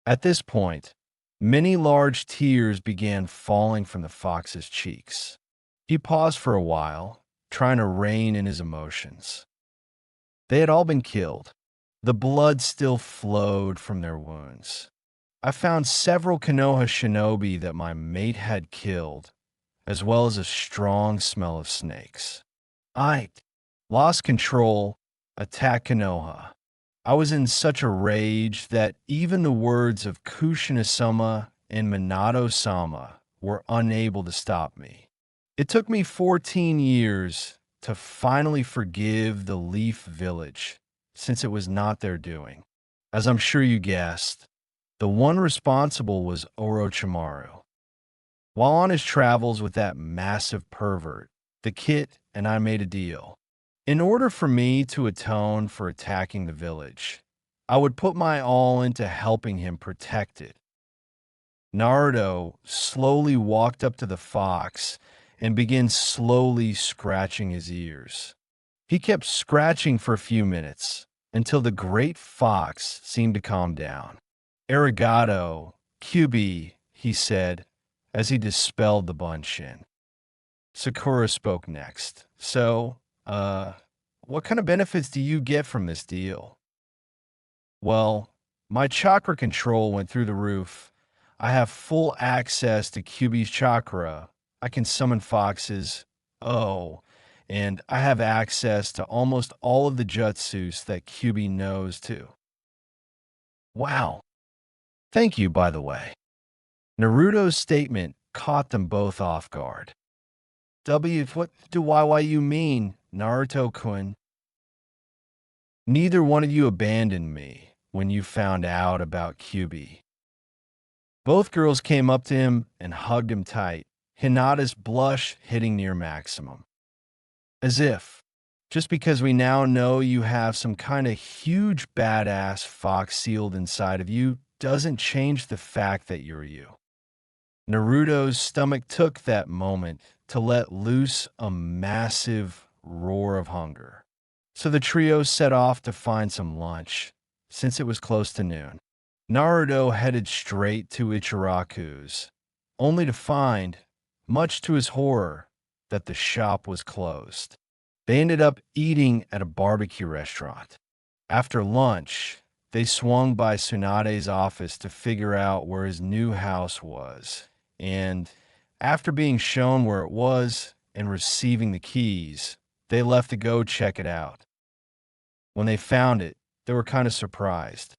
At this point, many large tears began falling from the fox's cheeks. He paused for a while, trying to rein in his emotions. They had all been killed. The blood still flowed from their wounds. I found several Konoha shinobi that my mate had killed, as well as a strong smell of snakes. I lost control, attacked Konoha. I was in such a rage that even the words of Kushina-sama and Minato-sama were unable to stop me. It took me 14 years to finally forgive the Leaf Village, since it was not their doing. As I'm sure you guessed, the one responsible was Orochimaru. While on his travels with that massive pervert, the Kit and I made a deal. In order for me to atone for attacking the village, I would put my all into helping him protect it. Naruto slowly walked up to the fox and began slowly scratching his ears. He kept scratching for a few minutes until the great fox seemed to calm down. Arigato, Kyūbi, he said as he dispelled the bunshin. Sakura spoke next. So, what kind of benefits do you get from this deal? Well, my chakra control went through the roof. I have full access to Kyūbi's chakra. I can summon foxes. Oh, and I have access to almost all of the jutsus that Kyūbi knows too. Wow. Thank you, by the way. Naruto's statement caught them both off guard. What do you mean, Naruto-kun? Neither one of you abandoned me when you found out about Kyūbi. Both girls came up to him and hugged him tight, Hinata's blush hitting near maximum. As if, just because we now know you have some kind of huge badass fox sealed inside of you, doesn't change the fact that you're you. Naruto's stomach took that moment to let loose a massive roar of hunger. So the trio set off to find some lunch, since it was close to noon. Naruto headed straight to Ichiraku's, only to find, much to his horror, that the shop was closed. They ended up eating at a barbecue restaurant. After lunch, they swung by Tsunade's office to figure out where his new house was, and after being shown where it was and receiving the keys, they left to go check it out. When they found it, they were kind of surprised.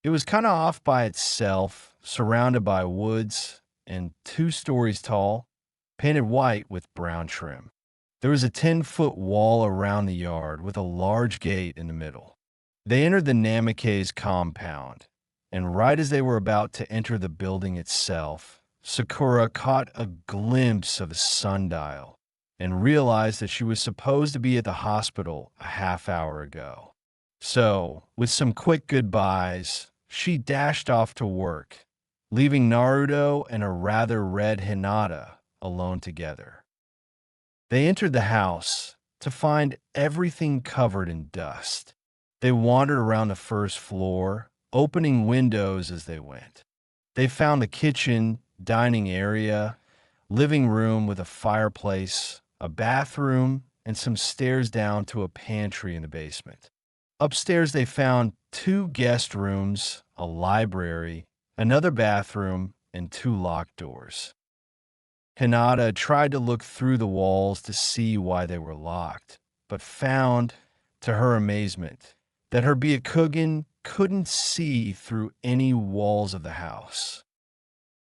It was kind of off by itself, surrounded by woods, and 2 stories tall, painted white with brown trim. There was a 10-foot wall around the yard with a large gate in the middle. They entered the Namikaze's compound, and right as they were about to enter the building itself, Sakura caught a glimpse of a sundial and realized that she was supposed to be at the hospital a half hour ago. So, with some quick goodbyes, she dashed off to work, leaving Naruto and a rather red Hinata alone together. They entered the house to find everything covered in dust. They wandered around the first floor, opening windows as they went. They found the kitchen, dining area, living room with a fireplace, a bathroom, and some stairs down to a pantry in the basement. Upstairs, they found 2 guest rooms, a library, another bathroom, and 2 locked doors. Hinata tried to look through the walls to see why they were locked, but found, to her amazement, that her Byakugan couldn't see through any walls of the house.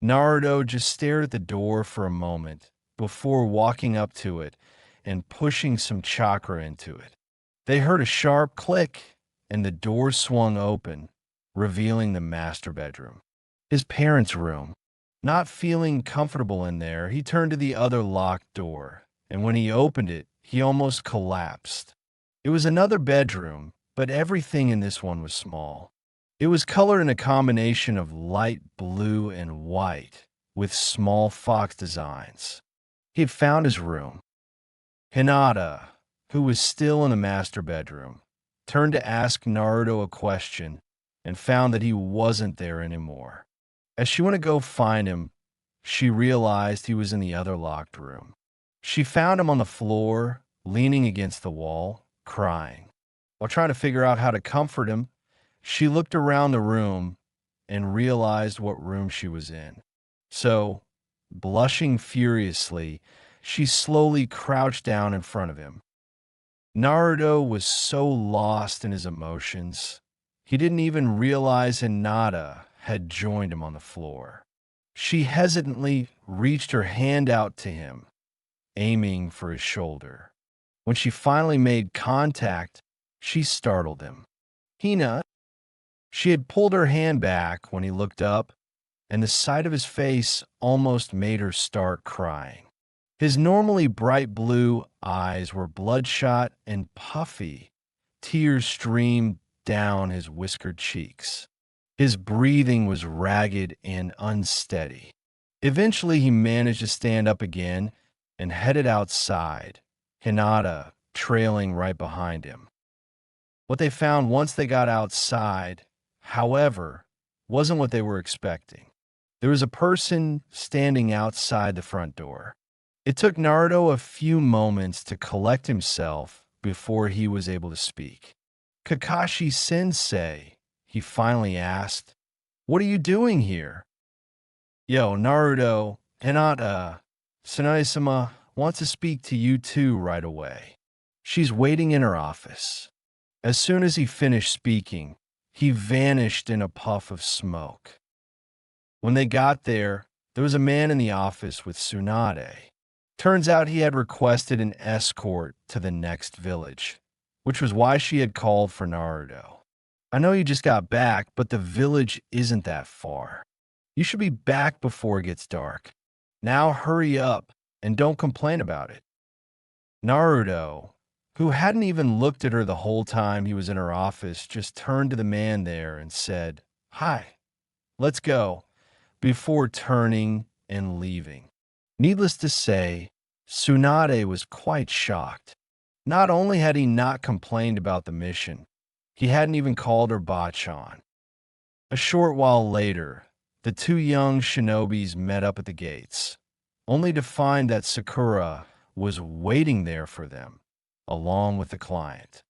Naruto just stared at the door for a moment before walking up to it and pushing some chakra into it. They heard a sharp click, and the door swung open, revealing the master bedroom, his parents' room. Not feeling comfortable in there, he turned to the other locked door, and when he opened it, he almost collapsed. It was another bedroom, but everything in this one was small. It was colored in a combination of light blue and white, with small fox designs. He had found his room. Hinata, who was still in the master bedroom, turned to ask Naruto a question and found that he wasn't there anymore. As she went to go find him, she realized he was in the other locked room. She found him on the floor, leaning against the wall, crying. While trying to figure out how to comfort him, she looked around the room and realized what room she was in. So, blushing furiously, she slowly crouched down in front of him. Naruto was so lost in his emotions, he didn't even realize Hinata had joined him on the floor. She hesitantly reached her hand out to him, aiming for his shoulder. When she finally made contact, she startled him. Hina, she had pulled her hand back when he looked up, and the sight of his face almost made her start crying. His normally bright blue eyes were bloodshot and puffy. Tears streamed down his whiskered cheeks. His breathing was ragged and unsteady. Eventually, he managed to stand up again and headed outside, Hinata trailing right behind him. What they found once they got outside, however, wasn't what they were expecting. There was a person standing outside the front door. It took Naruto a few moments to collect himself before he was able to speak. Kakashi Sensei, he finally asked, "What are you doing here?" "Yo, Naruto, Hinata, Tsunade-sama wants to speak to you too right away. She's waiting in her office." As soon as he finished speaking, he vanished in a puff of smoke. When they got there, there was a man in the office with Tsunade. Turns out he had requested an escort to the next village, which was why she had called for Naruto. "I know you just got back, but the village isn't that far. You should be back before it gets dark. Now hurry up and don't complain about it." Naruto, who hadn't even looked at her the whole time he was in her office, just turned to the man there and said, "Hi, Let's go, before turning and leaving. Needless to say, Tsunade was quite shocked. Not only had he not complained about the mission, he hadn't even called her Bachan. A short while later, the two young shinobis met up at the gates, only to find that Sakura was waiting there for them, along with the client.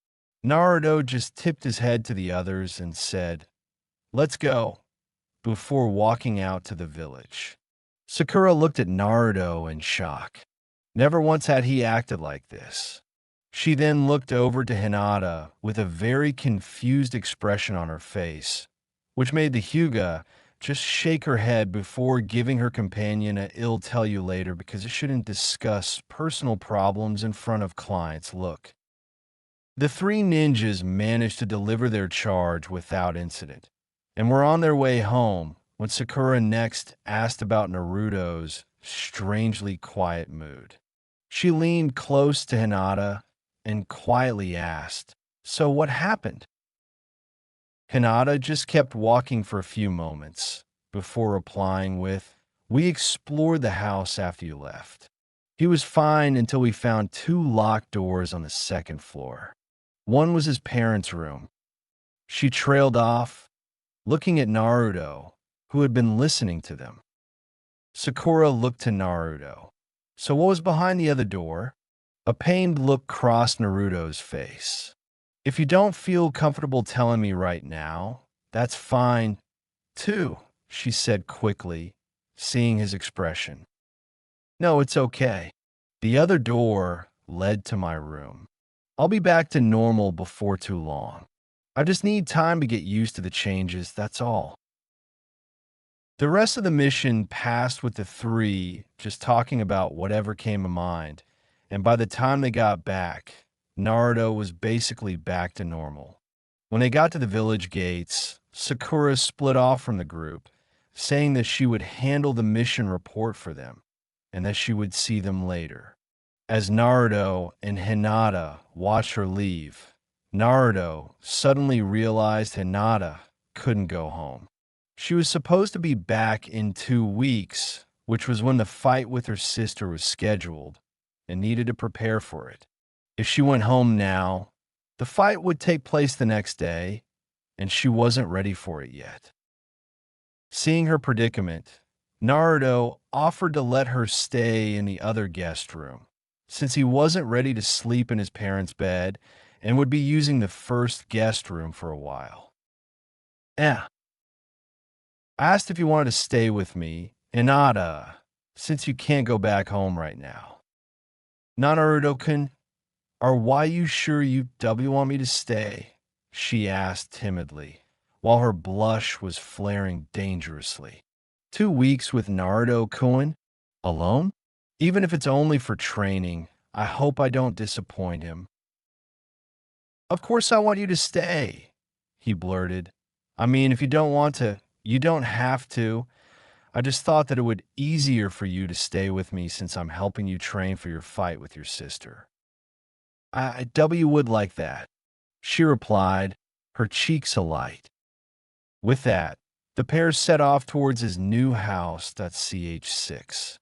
Naruto just tipped his head to the others and said, "Let's go," before walking out to the village. Sakura looked at Naruto in shock. Never once had he acted like this. She then looked over to Hinata with a very confused expression on her face, which made the Hyuga just shake her head before giving her companion a "I'll tell you later because it shouldn't discuss personal problems in front of clients" look. The three ninjas managed to deliver their charge without incident, and were on their way home when Sakura next asked about Naruto's strangely quiet mood. She leaned close to Hinata and quietly asked, "So what happened?" Hinata just kept walking for a few moments before replying with, "We explored the house after you left. He was fine until we found two locked doors on the second floor. One was his parents' room." She trailed off, looking at Naruto, who had been listening to them. Sakura looked to Naruto. "So what was behind the other door?" A pained look crossed Naruto's face. "If you don't feel comfortable telling me right now, that's fine, too," she said quickly, seeing his expression. "No, it's okay. The other door led to my room. I'll be back to normal before too long. I just need time to get used to the changes, that's all." The rest of the mission passed with the three just talking about whatever came to mind, and by the time they got back, Naruto was basically back to normal. When they got to the village gates, Sakura split off from the group, saying that she would handle the mission report for them, and that she would see them later. As Naruto and Hinata watched her leave, Naruto suddenly realized Hinata couldn't go home. She was supposed to be back in 2 weeks, which was when the fight with her sister was scheduled, and needed to prepare for it. If she went home now, the fight would take place the next day, and she wasn't ready for it yet. Seeing her predicament, Naruto offered to let her stay in the other guest room, since he wasn't ready to sleep in his parents' bed and would be using the first guest room for a while. I asked if you wanted to stay with me, Hinata, since you can't go back home right now. "Naruto-kun, why you sure you want me to stay?" she asked timidly, while her blush was flaring dangerously. 2 weeks with Naruto-kun? Alone? Even if it's only for training, I hope I don't disappoint him. "Of course I want you to stay," he blurted. "I mean, if you don't want to, you don't have to. I just thought that it would be easier for you to stay with me since I'm helping you train for your fight with your sister." I would like that," she replied, her cheeks alight. With that, the pair set off towards his new house, CH6.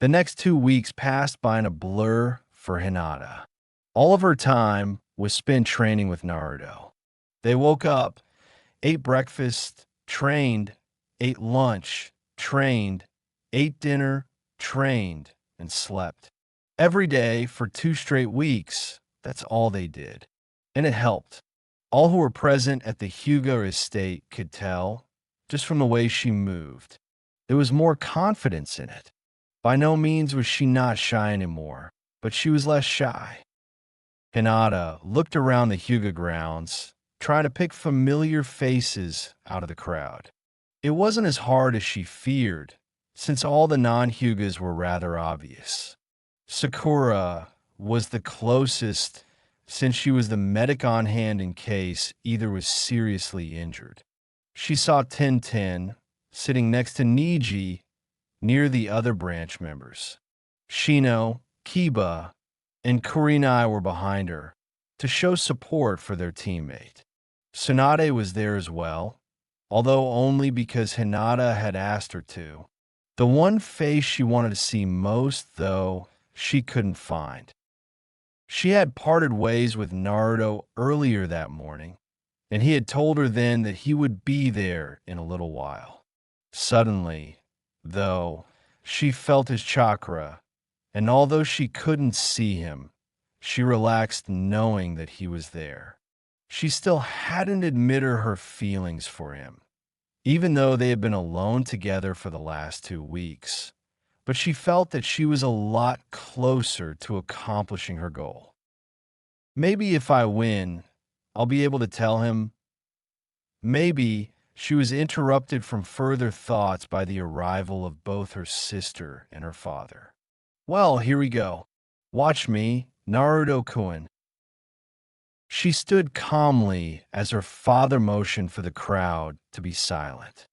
The next 2 weeks passed by in a blur for Hinata. All of her time was spent training with Naruto. They woke up, ate breakfast, trained, ate lunch, trained, ate dinner, trained, and slept. Every day for 2 straight weeks, that's all they did. And it helped. All who were present at the Hyuga estate could tell, just from the way she moved. There was more confidence in it. By no means was she not shy anymore, but she was less shy. Hinata looked around the Hyuga grounds, trying to pick familiar faces out of the crowd. It wasn't as hard as she feared, since all the non-Hyugas were rather obvious. Sakura was the closest, since she was the medic on hand in case either was seriously injured. She saw Tintin sitting next to Niji near the other branch members. Shino, Kiba, and Kurenai were behind her to show support for their teammate. Tsunade was there as well, although only because Hinata had asked her to. The one face she wanted to see most, though, she couldn't find. She had parted ways with Naruto earlier that morning, and he had told her then that he would be there in a little while. Suddenly, though, she felt his chakra, and although she couldn't see him, she relaxed knowing that he was there. She still hadn't admitted her feelings for him, even though they had been alone together for the last 2 weeks. But she felt that she was a lot closer to accomplishing her goal. Maybe if I win, I'll be able to tell him. Maybe she was interrupted from further thoughts by the arrival of both her sister and her father. Well, here we go. Watch me, Naruto-kun. She stood calmly as her father motioned for the crowd to be silent.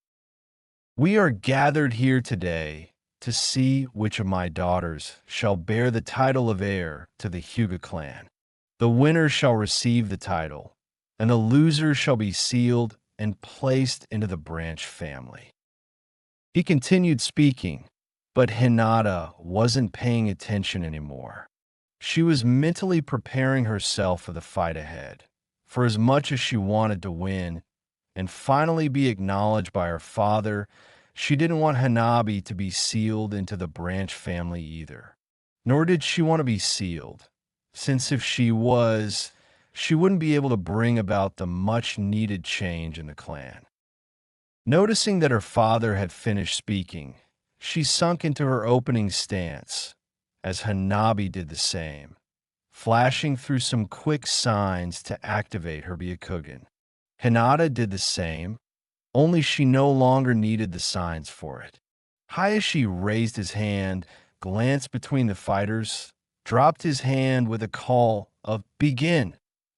We are gathered here today to see which of my daughters shall bear the title of heir to the Hyuga clan. The winner shall receive the title, and the loser shall be sealed and placed into the branch family. He continued speaking, but Hinata wasn't paying attention anymore. She was mentally preparing herself for the fight ahead, for as much as she wanted to win and finally be acknowledged by her father, she didn't want Hanabi to be sealed into the branch family either. Nor did she want to be sealed, since if she was, she wouldn't be able to bring about the much-needed change in the clan. Noticing that her father had finished speaking, she sunk into her opening stance, as Hanabi did the same, flashing through some quick signs to activate her Byakugan. Hinata did the same, only she no longer needed the signs for it. Hayashi raised his hand, glanced between the fighters, dropped his hand with a call of "Begin!"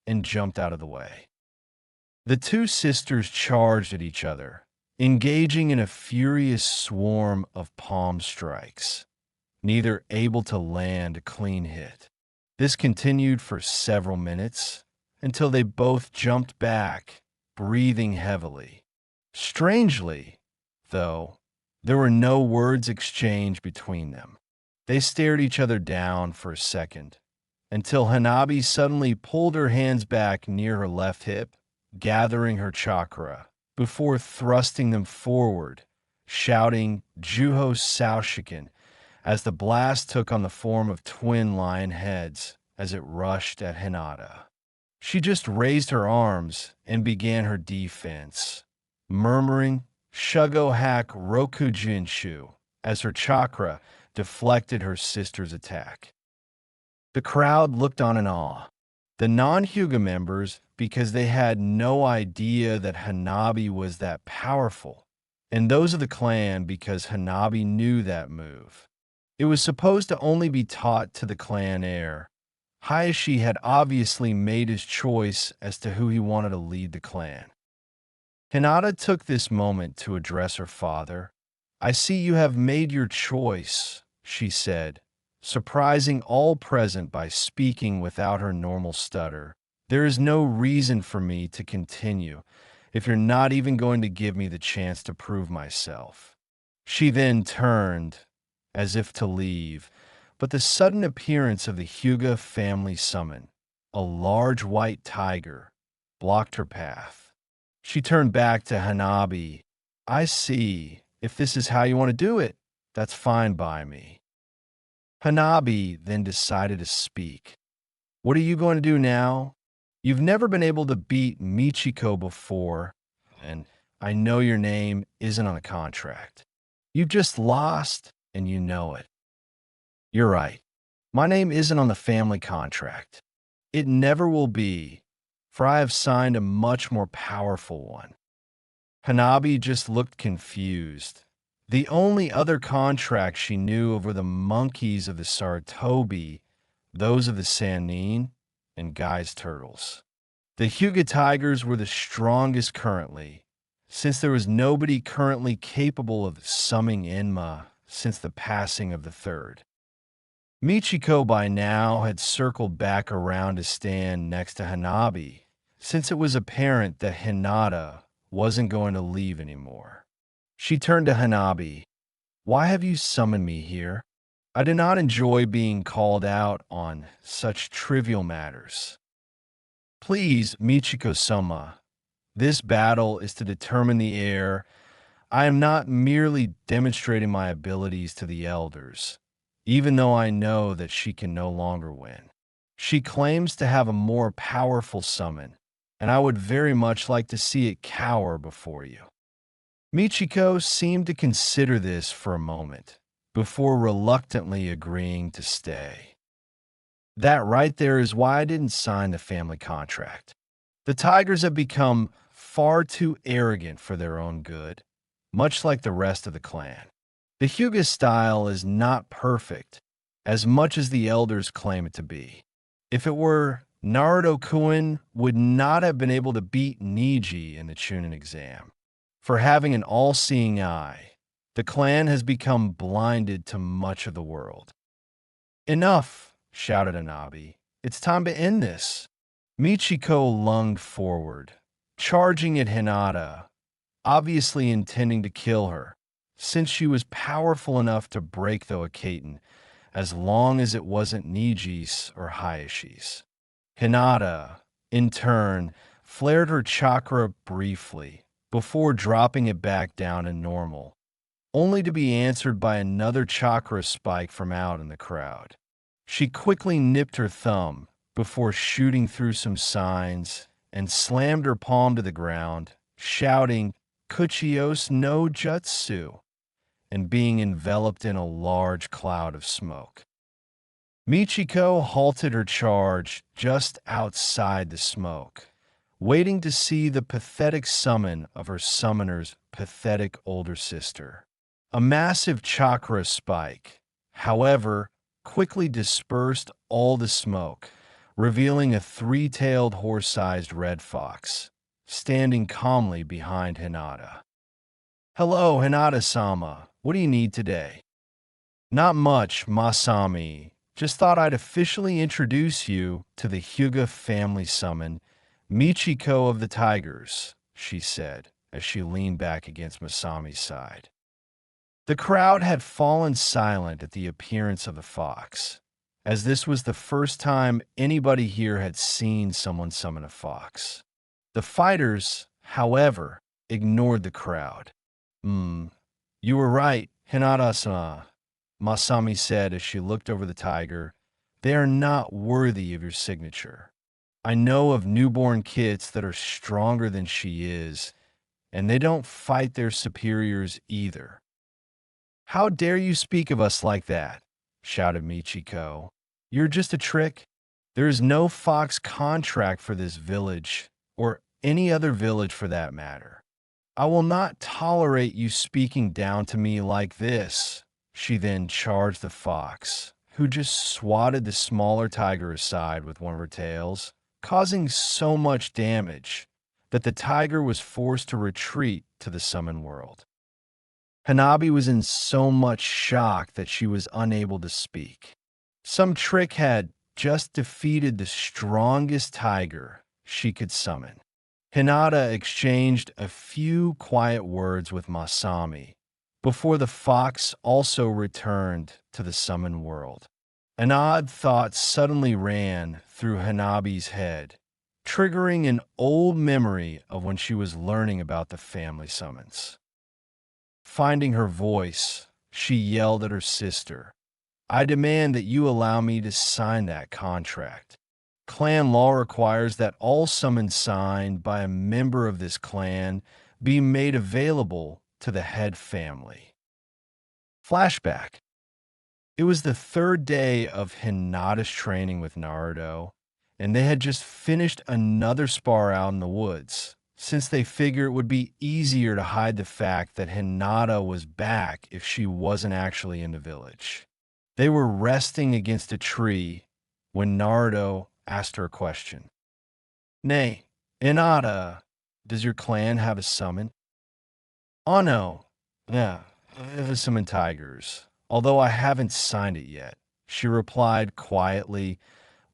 and jumped out of the way. The two sisters charged at each other, engaging in a furious swarm of palm strikes, neither able to land a clean hit. This continued for several minutes, until they both jumped back, breathing heavily. Strangely, though, there were no words exchanged between them. They stared each other down for a second, until Hanabi suddenly pulled her hands back near her left hip, gathering her chakra, before thrusting them forward, shouting Juho Saoshiken as the blast took on the form of twin lion heads as it rushed at Hinata. She just raised her arms and began her defense, murmuring Shugo Hack Rokujinshu as her chakra deflected her sister's attack. The crowd looked on in awe. The non-Hyuga members, because they had no idea that Hanabi was that powerful, and those of the clan because Hanabi knew that move. It was supposed to only be taught to the clan heir. Hayashi had obviously made his choice as to who he wanted to lead the clan. Hinata took this moment to address her father. I see you have made your choice, she said, surprising all present by speaking without her normal stutter. There is no reason for me to continue if you're not even going to give me the chance to prove myself. She then turned, as if to leave, but the sudden appearance of the Hyuga family summon, a large white tiger, blocked her path. She turned back to Hanabi. I see. If this is how you want to do it, that's fine by me. Hanabi then decided to speak. What are you going to do now? You've never been able to beat Michiko before, and I know your name isn't on a contract. You've just lost, and you know it. You're right. My name isn't on the family contract. It never will be, for I have signed a much more powerful one. Hanabi just looked confused. The only other contract she knew were the monkeys of the Sarutobi, those of the Sannin, and Guy's turtles. The Hyuga tigers were the strongest currently, since there was nobody currently capable of summoning Enma since the passing of the third. Michiko by now had circled back around to stand next to Hanabi, since it was apparent that Hinata wasn't going to leave anymore. She turned to Hanabi. Why have you summoned me here? I do not enjoy being called out on such trivial matters. Please, Michiko-sama, this battle is to determine the heir. I am not merely demonstrating my abilities to the elders, even though I know that she can no longer win. She claims to have a more powerful summon, and I would very much like to see it cower before you. Michiko seemed to consider this for a moment, before reluctantly agreeing to stay. That right there is why I didn't sign the family contract. The Tigers have become far too arrogant for their own good, much like the rest of the clan. The Hyuga style is not perfect, as much as the elders claim it to be. If it were, Naruto-kun would not have been able to beat Niji in the Chunin exam. For having an all-seeing eye, the clan has become blinded to much of the world. Enough, shouted Hanabi. It's time to end this. Michiko lunged forward, charging at Hinata, obviously intending to kill her, since she was powerful enough to break the Akaten, as long as it wasn't Niji's or Hayashi's. Hinata, in turn, flared her chakra briefly, before dropping it back down to normal, only to be answered by another chakra spike from out in the crowd. She quickly nipped her thumb before shooting through some signs and slammed her palm to the ground, shouting, Kuchios no Jutsu, and being enveloped in a large cloud of smoke. Michiko halted her charge just outside the smoke, waiting to see the pathetic summon of her summoner's pathetic older sister. A massive chakra spike, however, quickly dispersed all the smoke, revealing a three-tailed horse-sized red fox, standing calmly behind Hinata. Hello, Hinata-sama. What do you need today? Not much, Masami. Just thought I'd officially introduce you to the Hyuga family summon, Michiko of the Tigers, she said, as she leaned back against Masami's side. The crowd had fallen silent at the appearance of the fox, as this was the first time anybody here had seen someone summon a fox. The fighters, however, ignored the crowd. You were right, Hinata-sama, Masami said as she looked over the tiger. They are not worthy of your signature. I know of newborn kids that are stronger than she is, and they don't fight their superiors either. How dare you speak of us like that? Shouted Michiko. You're just a trick. There is no fox contract for this village, or any other village for that matter. I will not tolerate you speaking down to me like this. She then charged the fox, who just swatted the smaller tiger aside with one of her tails, causing so much damage that the tiger was forced to retreat to the summon world. Hanabi was in so much shock that she was unable to speak. Some trick had just defeated the strongest tiger she could summon. Hinata exchanged a few quiet words with Masami before the fox also returned to the summon world. An odd thought suddenly ran through Hanabi's head, triggering an old memory of when she was learning about the family summons. Finding her voice, she yelled at her sister, I demand that you allow me to sign that contract. Clan law requires that all summons signed by a member of this clan be made available to the head family. Flashback. It was the third day of Hinata's training with Naruto, and they had just finished another spar out in the woods, since they figured it would be easier to hide the fact that Hinata was back if she wasn't actually in the village. They were resting against a tree when Naruto asked her a question. Nay, Hinata, does your clan have a summon? Oh no, yeah, I have a summon tigers, although I haven't signed it yet, she replied quietly,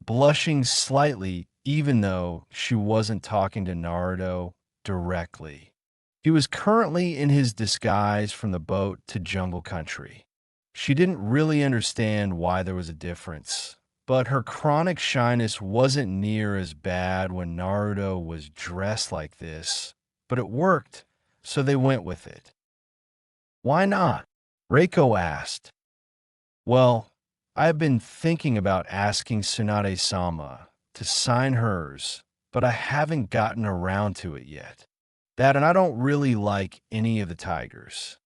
blushing slightly even though she wasn't talking to Naruto directly. He was currently in his disguise from the boat to jungle country. She didn't really understand why there was a difference, but her chronic shyness wasn't near as bad when Naruto was dressed like this. But it worked, so they went with it. Why not? Reiko asked. Well, I've been thinking about asking Tsunade-sama to sign hers, but I haven't gotten around to it yet. That and I don't really like any of the tigers.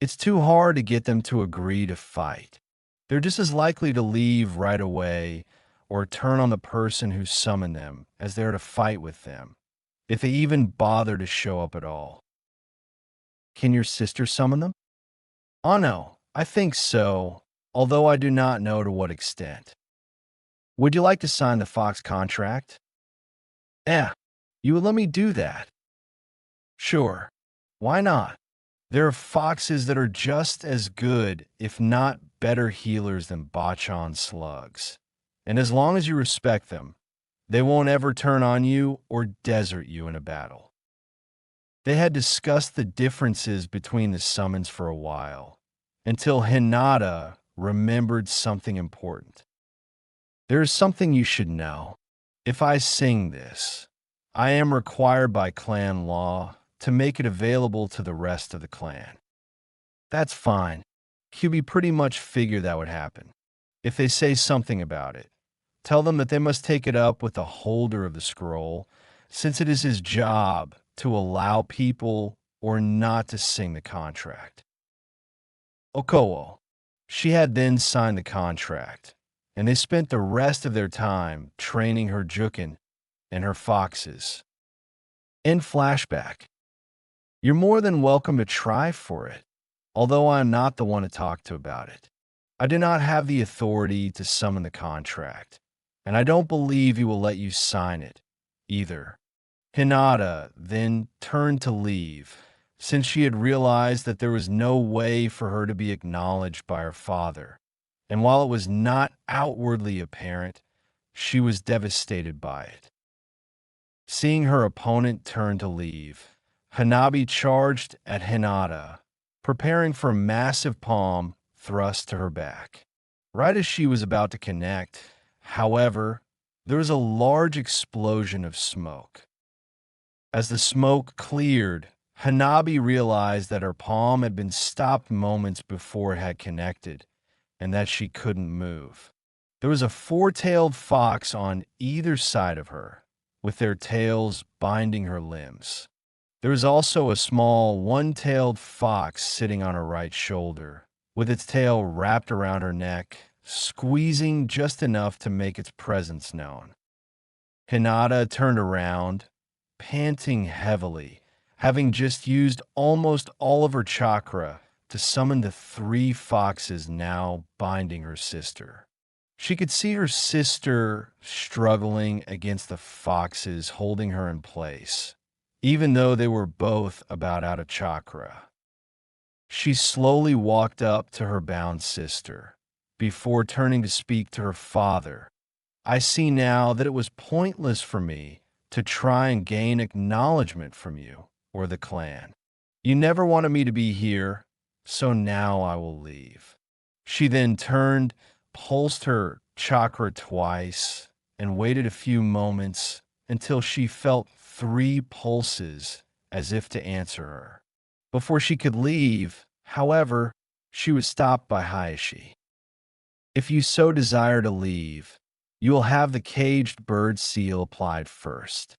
It's too hard to get them to agree to fight. They're just as likely to leave right away or turn on the person who summoned them as they're to fight with them, if they even bother to show up at all. Can your sister summon them? Oh no, I think so, although I do not know to what extent. Would you like to sign the Fox contract? Eh, you would let me do that. Sure. Why not? There are foxes that are just as good, if not better healers than Bachan slugs. And as long as you respect them, they won't ever turn on you or desert you in a battle. They had discussed the differences between the summons for a while, until Hinata remembered something important. There is something you should know. If I sing this, I am required by clan law to make it available to the rest of the clan. That's fine. Kyūbi pretty much figured that would happen. If they say something about it, tell them that they must take it up with the holder of the scroll, since it is his job to allow people or not to sing the contract. Okowo. She had then signed the contract, and they spent the rest of their time training her Jukin and her foxes. In flashback, you're more than welcome to try for it, although I am not the one to talk to about it. I do not have the authority to summon the contract, and I don't believe he will let you sign it, either. Hinata then turned to leave, since she had realized that there was no way for her to be acknowledged by her father, and while it was not outwardly apparent, she was devastated by it. Seeing her opponent turn to leave, Hanabi charged at Hinata, preparing for a massive palm thrust to her back. Right as she was about to connect, however, there was a large explosion of smoke. As the smoke cleared, Hanabi realized that her palm had been stopped moments before it had connected, and that she couldn't move. There was a four-tailed fox on either side of her, with their tails binding her limbs. There was also a small one-tailed fox sitting on her right shoulder, with its tail wrapped around her neck, squeezing just enough to make its presence known. Hinata turned around, panting heavily, having just used almost all of her chakra to summon the three foxes now binding her sister. She could see her sister struggling against the foxes holding her in place, even though they were both about out of chakra. She slowly walked up to her bound sister, before turning to speak to her father. I see now that it was pointless for me to try and gain acknowledgement from you or the clan. You never wanted me to be here, so now I will leave. She then turned, pulsed her chakra twice, and waited a few moments until she felt 3 pulses as if to answer her. Before she could leave, however, she was stopped by Hayashi. If you so desire to leave, you will have the caged bird seal applied first.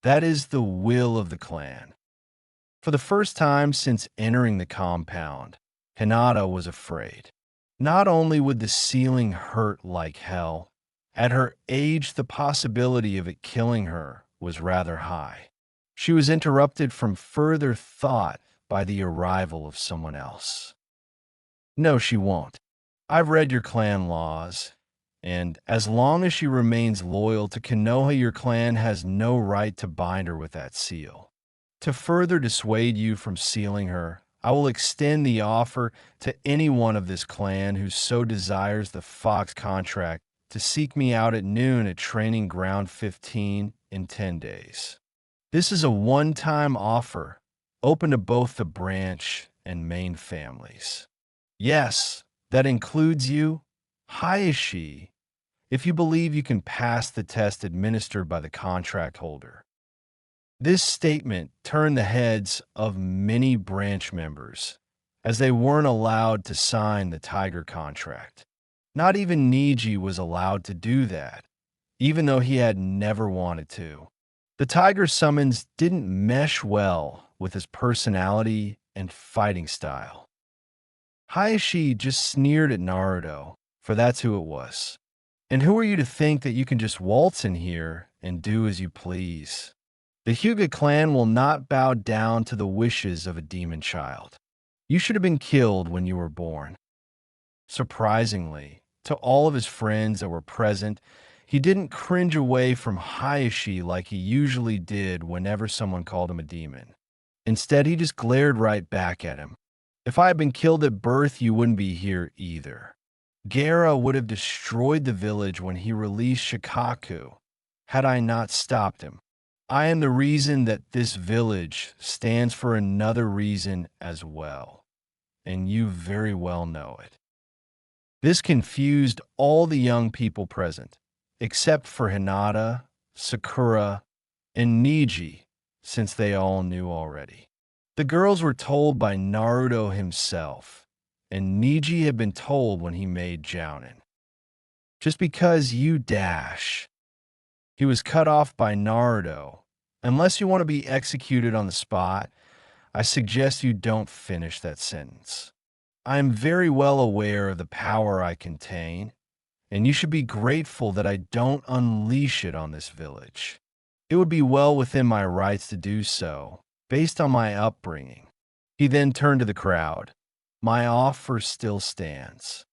That is the will of the clan. For the first time since entering the compound, Hinata was afraid. Not only would the sealing hurt like hell, at her age the possibility of it killing her was rather high. She was interrupted from further thought by the arrival of someone else. No, she won't. I've read your clan laws, and as long as she remains loyal to Konoha, your clan has no right to bind her with that seal. To further dissuade you from sealing her, I will extend the offer to anyone of this clan who so desires the Fox contract to seek me out at noon at Training Ground 15 in 10 days. This is a one-time offer, open to both the branch and main families. Yes, that includes you, Hayashi, if you believe you can pass the test administered by the contract holder. This statement turned the heads of many branch members, as they weren't allowed to sign the Tiger contract. Not even Niji was allowed to do that, even though he had never wanted to. The Tiger summons didn't mesh well with his personality and fighting style. Hayashi just sneered at Naruto, for that's who it was. And who are you to think that you can just waltz in here and do as you please? The Hyuga clan will not bow down to the wishes of a demon child. You should have been killed when you were born. Surprisingly, to all of his friends that were present, he didn't cringe away from Hayashi like he usually did whenever someone called him a demon. Instead, he just glared right back at him. If I had been killed at birth, you wouldn't be here either. Gaara would have destroyed the village when he released Shikaku, had I not stopped him. I am the reason that this village stands for another reason as well, and you very well know it. This confused all the young people present, except for Hinata, Sakura, and Niji, since they all knew already. The girls were told by Naruto himself, and Niji had been told when he made Jounin. Just because you dash. He was cut off by Naruto. Unless you want to be executed on the spot, I suggest you don't finish that sentence. I am very well aware of the power I contain, and you should be grateful that I don't unleash it on this village. It would be well within my rights to do so, based on my upbringing. He then turned to the crowd. My offer still stands.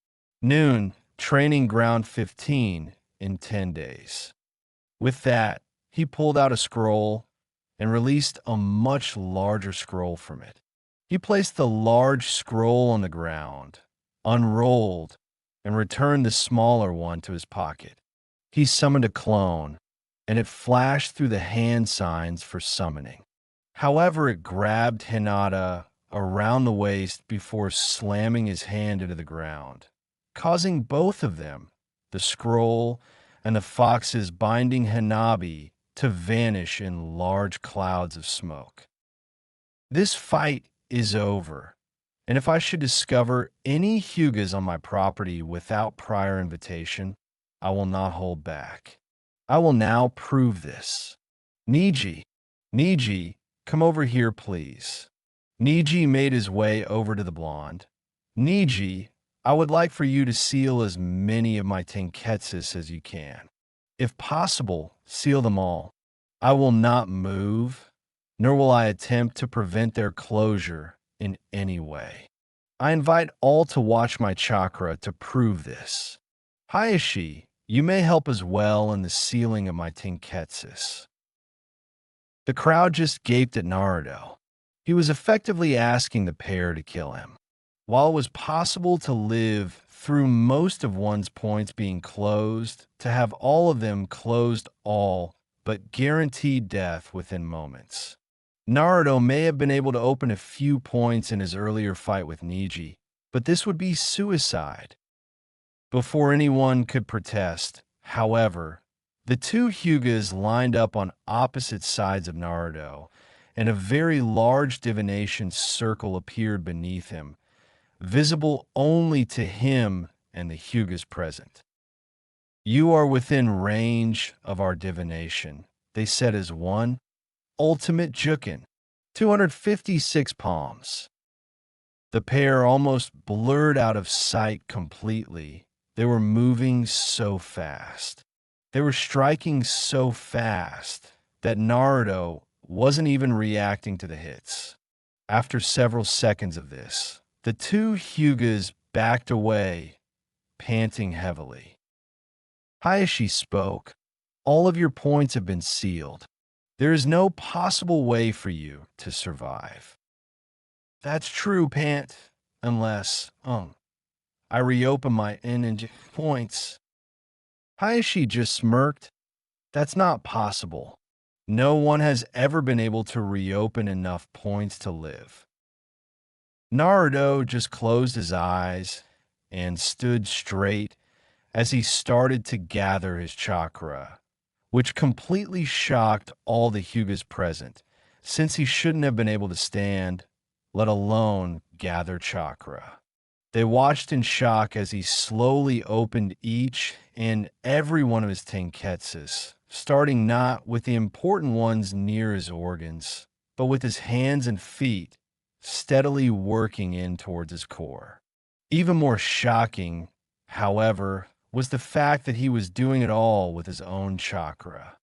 Noon, training ground 15 in 10 days. With that, he pulled out a scroll and released a much larger scroll from it. He placed the large scroll on the ground, unrolled, and returned the smaller one to his pocket. He summoned a clone, and it flashed through the hand signs for summoning. However, it grabbed Hinata around the waist before slamming his hand into the ground, causing both of them, the scroll and the fox's binding Hanabi, to vanish in large clouds of smoke. This fight is over, and if I should discover any Hyugas on my property without prior invitation, I will not hold back. I will now prove this. Niji, come over here, please. Niji made his way over to the blonde. Niji, I would like for you to seal as many of my tenketsus as you can. If possible, seal them all. I will not move, nor will I attempt to prevent their closure in any way. I invite all to watch my chakra to prove this. Hayashi, you may help as well in the sealing of my tenketsus. The crowd just gaped at Naruto. He was effectively asking the pair to kill him. While it was possible to live through most of one's points being closed, to have all of them closed all but guaranteed death within moments. Naruto may have been able to open a few points in his earlier fight with Niji, but this would be suicide. Before anyone could protest, however, the two Hyugas lined up on opposite sides of Naruto, and a very large divination circle appeared beneath him, visible only to him and the Hyugas present. You are within range of our divination, they said as one. Ultimate Jukin, 256 palms. The pair almost blurred out of sight completely. They were moving so fast. They were striking so fast that Naruto wasn't even reacting to the hits. After several seconds of this, the two Hyugas backed away, panting heavily. Hayashi spoke. All of your points have been sealed. There is no possible way for you to survive. That's true, Pant, unless, I reopen my energy points. Hayashi just smirked. That's not possible. No one has ever been able to reopen enough points to live. Naruto just closed his eyes and stood straight as he started to gather his chakra, which completely shocked all the Hyugas present, since he shouldn't have been able to stand, let alone gather chakra. They watched in shock as he slowly opened each and every one of his tenketsus, starting not with the important ones near his organs, but with his hands and feet, steadily working in towards his core. Even more shocking, however, was the fact that he was doing it all with his own chakra.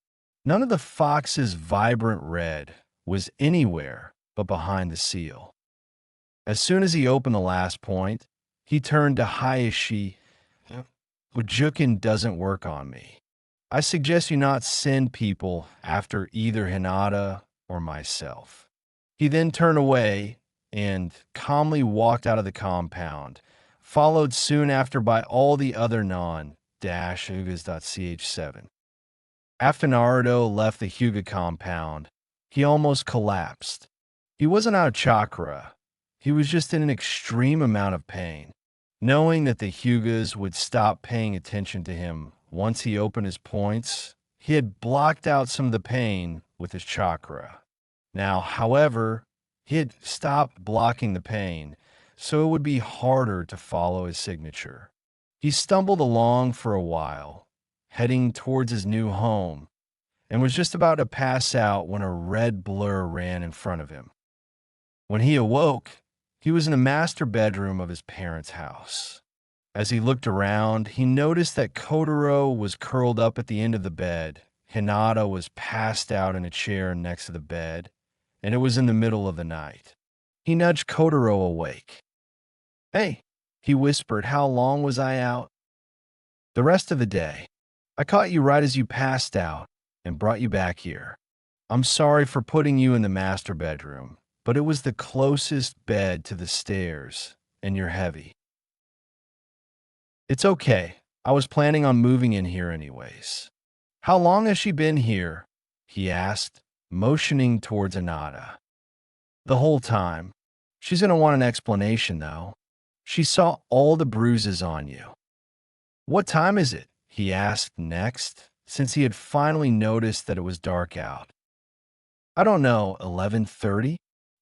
None of the fox's vibrant red was anywhere but behind the seal. As soon as he opened the last point, he turned to Hayashi. Ujukin doesn't work on me. I suggest you not send people after either Hinata or myself. He then turned away and calmly walked out of the compound, followed soon after by all the other non-Hyugas.ch7. After Naruto left the Hyuga compound, he almost collapsed. He wasn't out of chakra. He was just in an extreme amount of pain. Knowing that the Hyugas would stop paying attention to him once he opened his points, he had blocked out some of the pain with his chakra. Now, however, he had stopped blocking the pain, so it would be harder to follow his signature. He stumbled along for a while, heading towards his new home, and was just about to pass out when a red blur ran in front of him. When he awoke, he was in the master bedroom of his parents' house. As he looked around, he noticed that Kotaro was curled up at the end of the bed, Hinata was passed out in a chair next to the bed, and it was in the middle of the night. He nudged Kotaro awake. "Hey," he whispered, "how long was I out?" "The rest of the day. I caught you right as you passed out and brought you back here. I'm sorry for putting you in the master bedroom, but it was the closest bed to the stairs, and you're heavy." "It's okay. I was planning on moving in here anyways." "How long has she been here?" he asked, motioning towards Hinata. "The whole time. She's going to want an explanation, though. She saw all the bruises on you." "What time is it?" he asked next, since he had finally noticed that it was dark out. "I don't know, 11:30?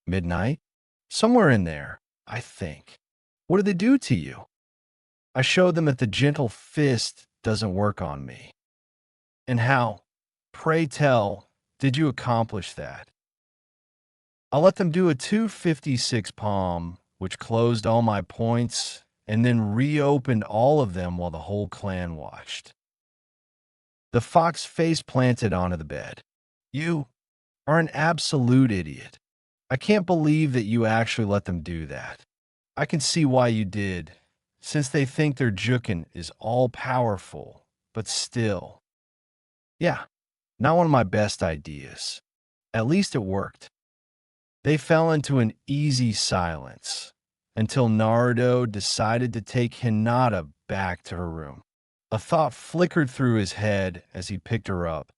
Midnight? Somewhere in there, I think." "What did they do to you?" "I showed them that the gentle fist doesn't work on me." "And how, pray tell, did you accomplish that?" "I let them do a 256 palm, which closed all my points, and then reopened all of them while the whole clan watched." The fox face planted onto the bed. "You are an absolute idiot. I can't believe that you actually let them do that. I can see why you did, since they think their Jukin is all-powerful, but still. Yeah, not one of my best ideas. At least it worked." They fell into an easy silence until Naruto decided to take Hinata back to her room. A thought flickered through his head as he picked her up.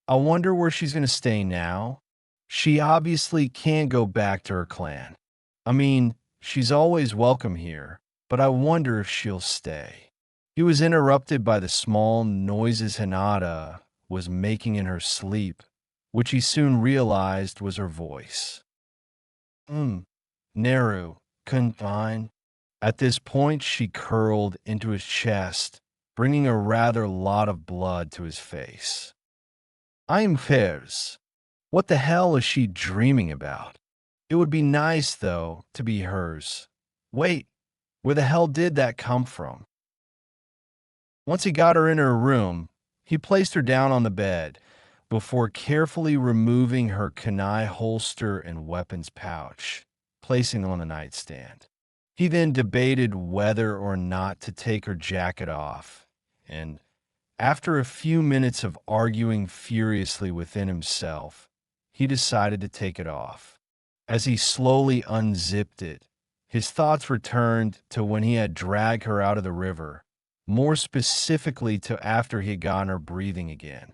I wonder where she's going to stay now. She obviously can't go back to her clan. I mean, she's always welcome here, but I wonder if she'll stay. He was interrupted by the small noises Hinata was making in her sleep, which he soon realized was her voice. Naru, couldn't find." At this point, she curled into his chest, bringing a rather lot of blood to his face. "I'm Fairs. What the hell is she dreaming about? It would be nice, though, to be hers. Wait, where the hell did that come from?" Once he got her in her room, he placed her down on the bed before carefully removing her kunai holster and weapons pouch, placing them on the nightstand. He then debated whether or not to take her jacket off, and after a few minutes of arguing furiously within himself, he decided to take it off. As he slowly unzipped it, his thoughts returned to when he had dragged her out of the river, more specifically to after he had gotten her breathing again.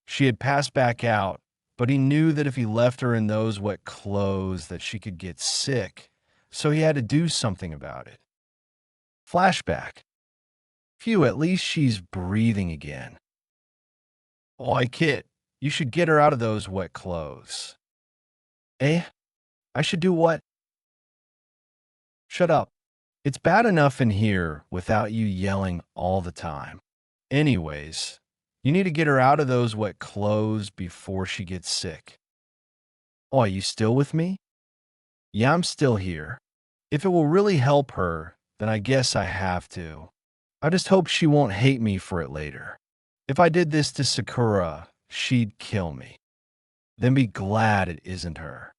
She had passed back out, but he knew that if he left her in those wet clothes that she could get sick, so he had to do something about it. Flashback. Phew, at least she's breathing again. Oi, kid, you should get her out of those wet clothes. Eh? I should do what? Shut up. It's bad enough in here without you yelling all the time. Anyways, you need to get her out of those wet clothes before she gets sick. Oh, are you still with me? Yeah, I'm still here. If it will really help her, then I guess I have to. I just hope she won't hate me for it later. If I did this to Sakura, she'd kill me. Then be glad it isn't her.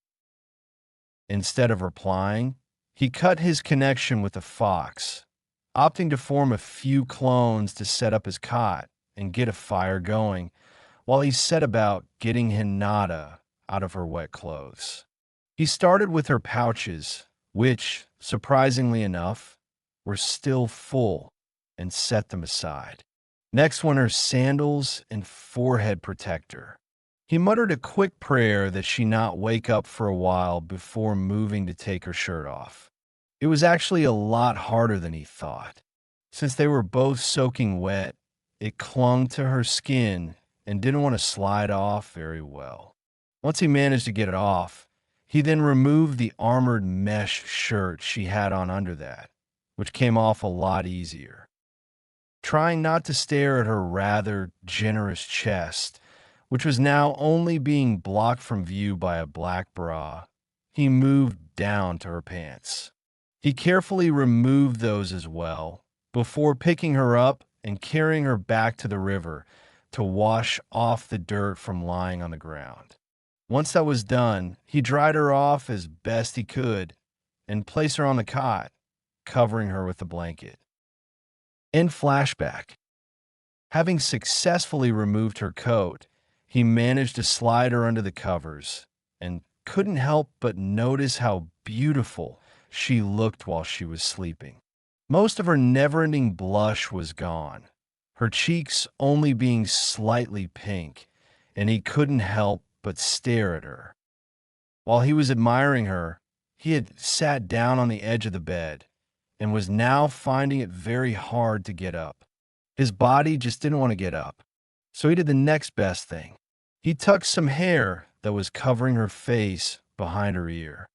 Instead of replying, he cut his connection with the fox, opting to form a few clones to set up his cot and get a fire going, while he set about getting Hinata out of her wet clothes. He started with her pouches, which, surprisingly enough, were still full, and set them aside. Next went her sandals and forehead protector. He muttered a quick prayer that she not wake up for a while before moving to take her shirt off. It was actually a lot harder than he thought. Since they were both soaking wet, it clung to her skin and didn't want to slide off very well. Once he managed to get it off, he then removed the armored mesh shirt she had on under that, which came off a lot easier. Trying not to stare at her rather generous chest, which was now only being blocked from view by a black bra, he moved down to her pants. He carefully removed those as well, before picking her up and carrying her back to the river to wash off the dirt from lying on the ground. Once that was done, he dried her off as best he could and placed her on the cot, covering her with a blanket. In flashback, having successfully removed her coat, he managed to slide her under the covers and couldn't help but notice how beautiful she looked while she was sleeping. Most of her never-ending blush was gone, her cheeks only being slightly pink, and he couldn't help but stare at her. While he was admiring her, he had sat down on the edge of the bed and was now finding it very hard to get up. His body just didn't want to get up, so he did the next best thing. He tucked some hair that was covering her face behind her ear.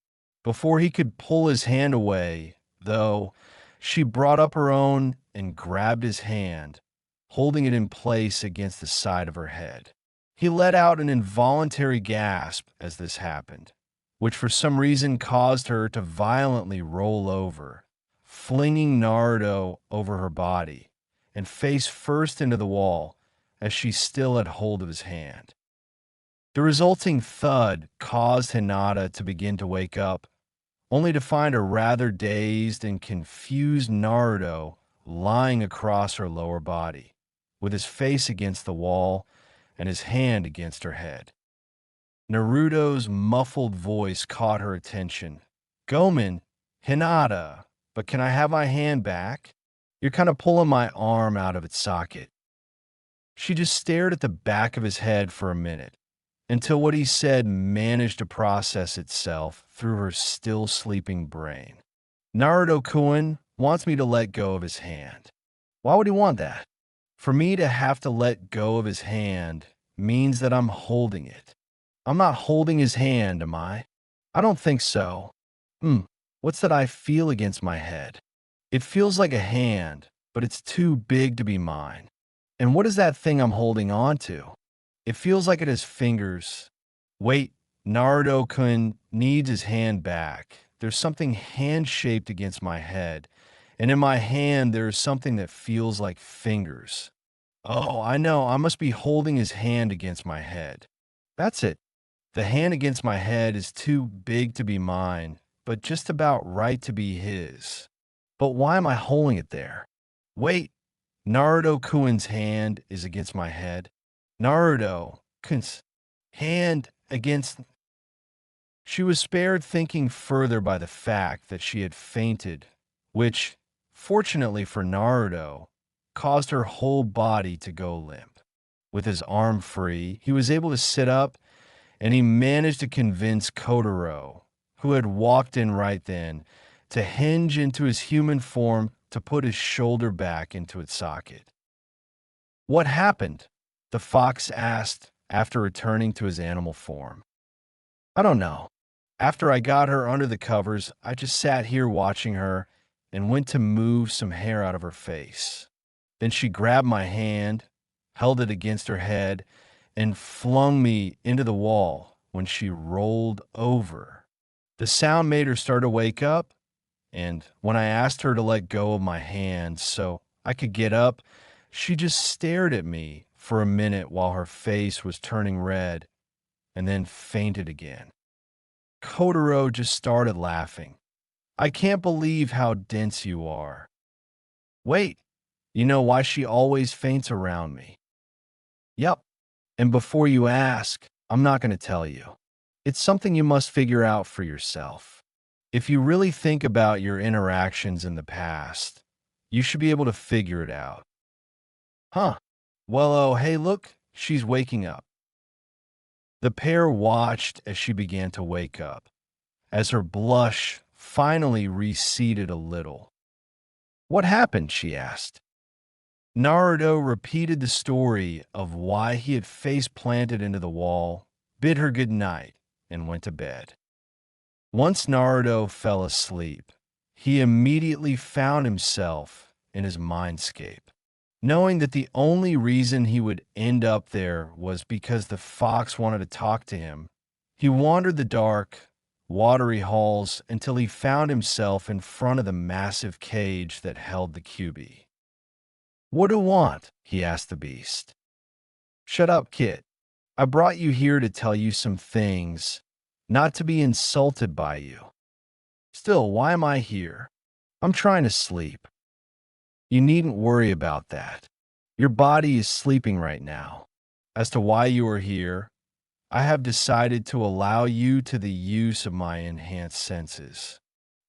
Before he could pull his hand away, though, she brought up her own and grabbed his hand, holding it in place against the side of her head. He let out an involuntary gasp as this happened, which for some reason caused her to violently roll over, flinging Naruto over her body and face first into the wall as she still had hold of his hand. The resulting thud caused Hinata to begin to wake up, only to find a rather dazed and confused Naruto lying across her lower body, with his face against the wall and his hand against her head. Naruto's muffled voice caught her attention. "Gomen, Hinata, but can I have my hand back? You're kind of pulling my arm out of its socket." She just stared at the back of his head for a minute, until what he said managed to process itself through her still sleeping brain. Naruto-kun wants me to let go of his hand. Why would he want that? For me to have to let go of his hand means that I'm holding it. I'm not holding his hand, am I? I don't think so. What's that I feel against my head? It feels like a hand, but it's too big to be mine. And what is that thing I'm holding on to? It feels like it has fingers. Wait, Naruto-kun needs his hand back. There's something hand-shaped against my head, and in my hand there is something that feels like fingers. Oh, I know, I must be holding his hand against my head. That's it. The hand against my head is too big to be mine, but just about right to be his. But why am I holding it there? Wait, Naruto-kun's hand is against my head. Naruto-kun's hand against... She was spared thinking further by the fact that she had fainted, which, fortunately for Naruto, caused her whole body to go limp. With his arm free, he was able to sit up and he managed to convince Kotaro, who had walked in right then, to hinge into his human form to put his shoulder back into its socket. "What happened?" the fox asked after returning to his animal form. "I don't know. After I got her under the covers, I just sat here watching her and went to move some hair out of her face. Then she grabbed my hand, held it against her head, and flung me into the wall when she rolled over. The sound made her start to wake up, and when I asked her to let go of my hand so I could get up, she just stared at me for a minute while her face was turning red and then fainted again." Kotaro just started laughing. "I can't believe how dense you are. Wait, you know why she always faints around me?" "Yep. And before you ask, I'm not going to tell you. It's something you must figure out for yourself. If you really think about your interactions in the past, you should be able to figure it out." "Huh. Well, oh, hey, look, she's waking up." The pair watched as she began to wake up, as her blush finally receded a little. "What happened?" she asked. Naruto repeated the story of why he had face planted into the wall, bid her good night, and went to bed. Once Naruto fell asleep, he immediately found himself in his mindscape. Knowing that the only reason he would end up there was because the fox wanted to talk to him, he wandered the dark, watery halls until he found himself in front of the massive cage that held the Kyūbi. "What do you want?" he asked the beast. "Shut up, kid. I brought you here to tell you some things, not to be insulted by you. Still, why am I here? I'm trying to sleep. You needn't worry about that. Your body is sleeping right now. As to why you are here, I have decided to allow you to the use of my enhanced senses.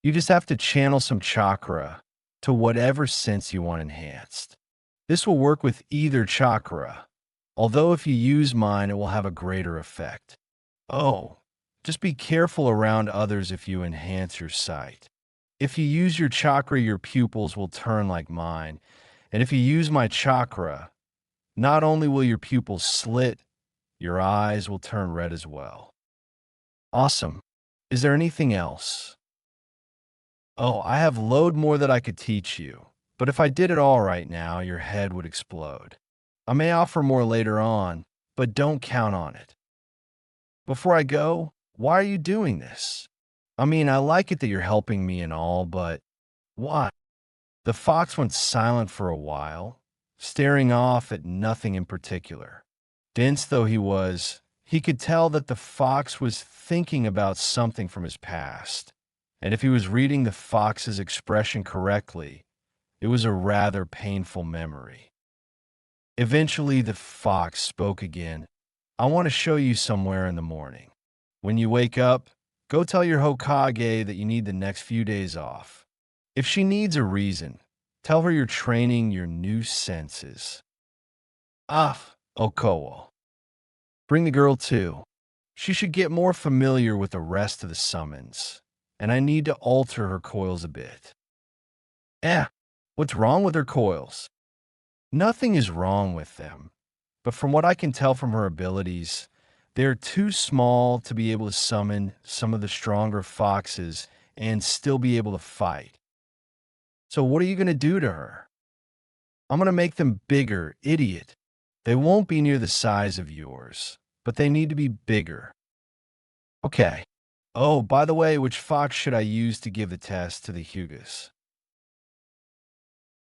You just have to channel some chakra to whatever sense you want enhanced. This will work with either chakra, although if you use mine, it will have a greater effect. Oh, just be careful around others if you enhance your sight. If you use your chakra, your pupils will turn like mine, and if you use my chakra, not only will your pupils slit, your eyes will turn red as well." "Awesome. Is there anything else?" "Oh, I have load more that I could teach you, but if I did it all right now, your head would explode. I may offer more later on, but don't count on it. Before I go, why are you doing this? I mean, I like it that you're helping me and all, but why?" The fox went silent for a while, staring off at nothing in particular. Dense though he was, he could tell that the fox was thinking about something from his past, and if he was reading the fox's expression correctly, it was a rather painful memory. Eventually, the fox spoke again. "I want to show you somewhere in the morning. When you wake up, go tell your Hokage that you need the next few days off. If she needs a reason, tell her you're training your new senses." "Ah, Okowo. Bring the girl too. She should get more familiar with the rest of the summons, and I need to alter her coils a bit." "Eh, what's wrong with her coils?" "Nothing is wrong with them, but from what I can tell from her abilities, they're too small to be able to summon some of the stronger foxes and still be able to fight. So what are you going to do to her?" "I'm going to make them bigger, idiot. They won't be near the size of yours, but they need to be bigger." "Okay. Oh, by the way, which fox should I use to give the test to the Hyugas?"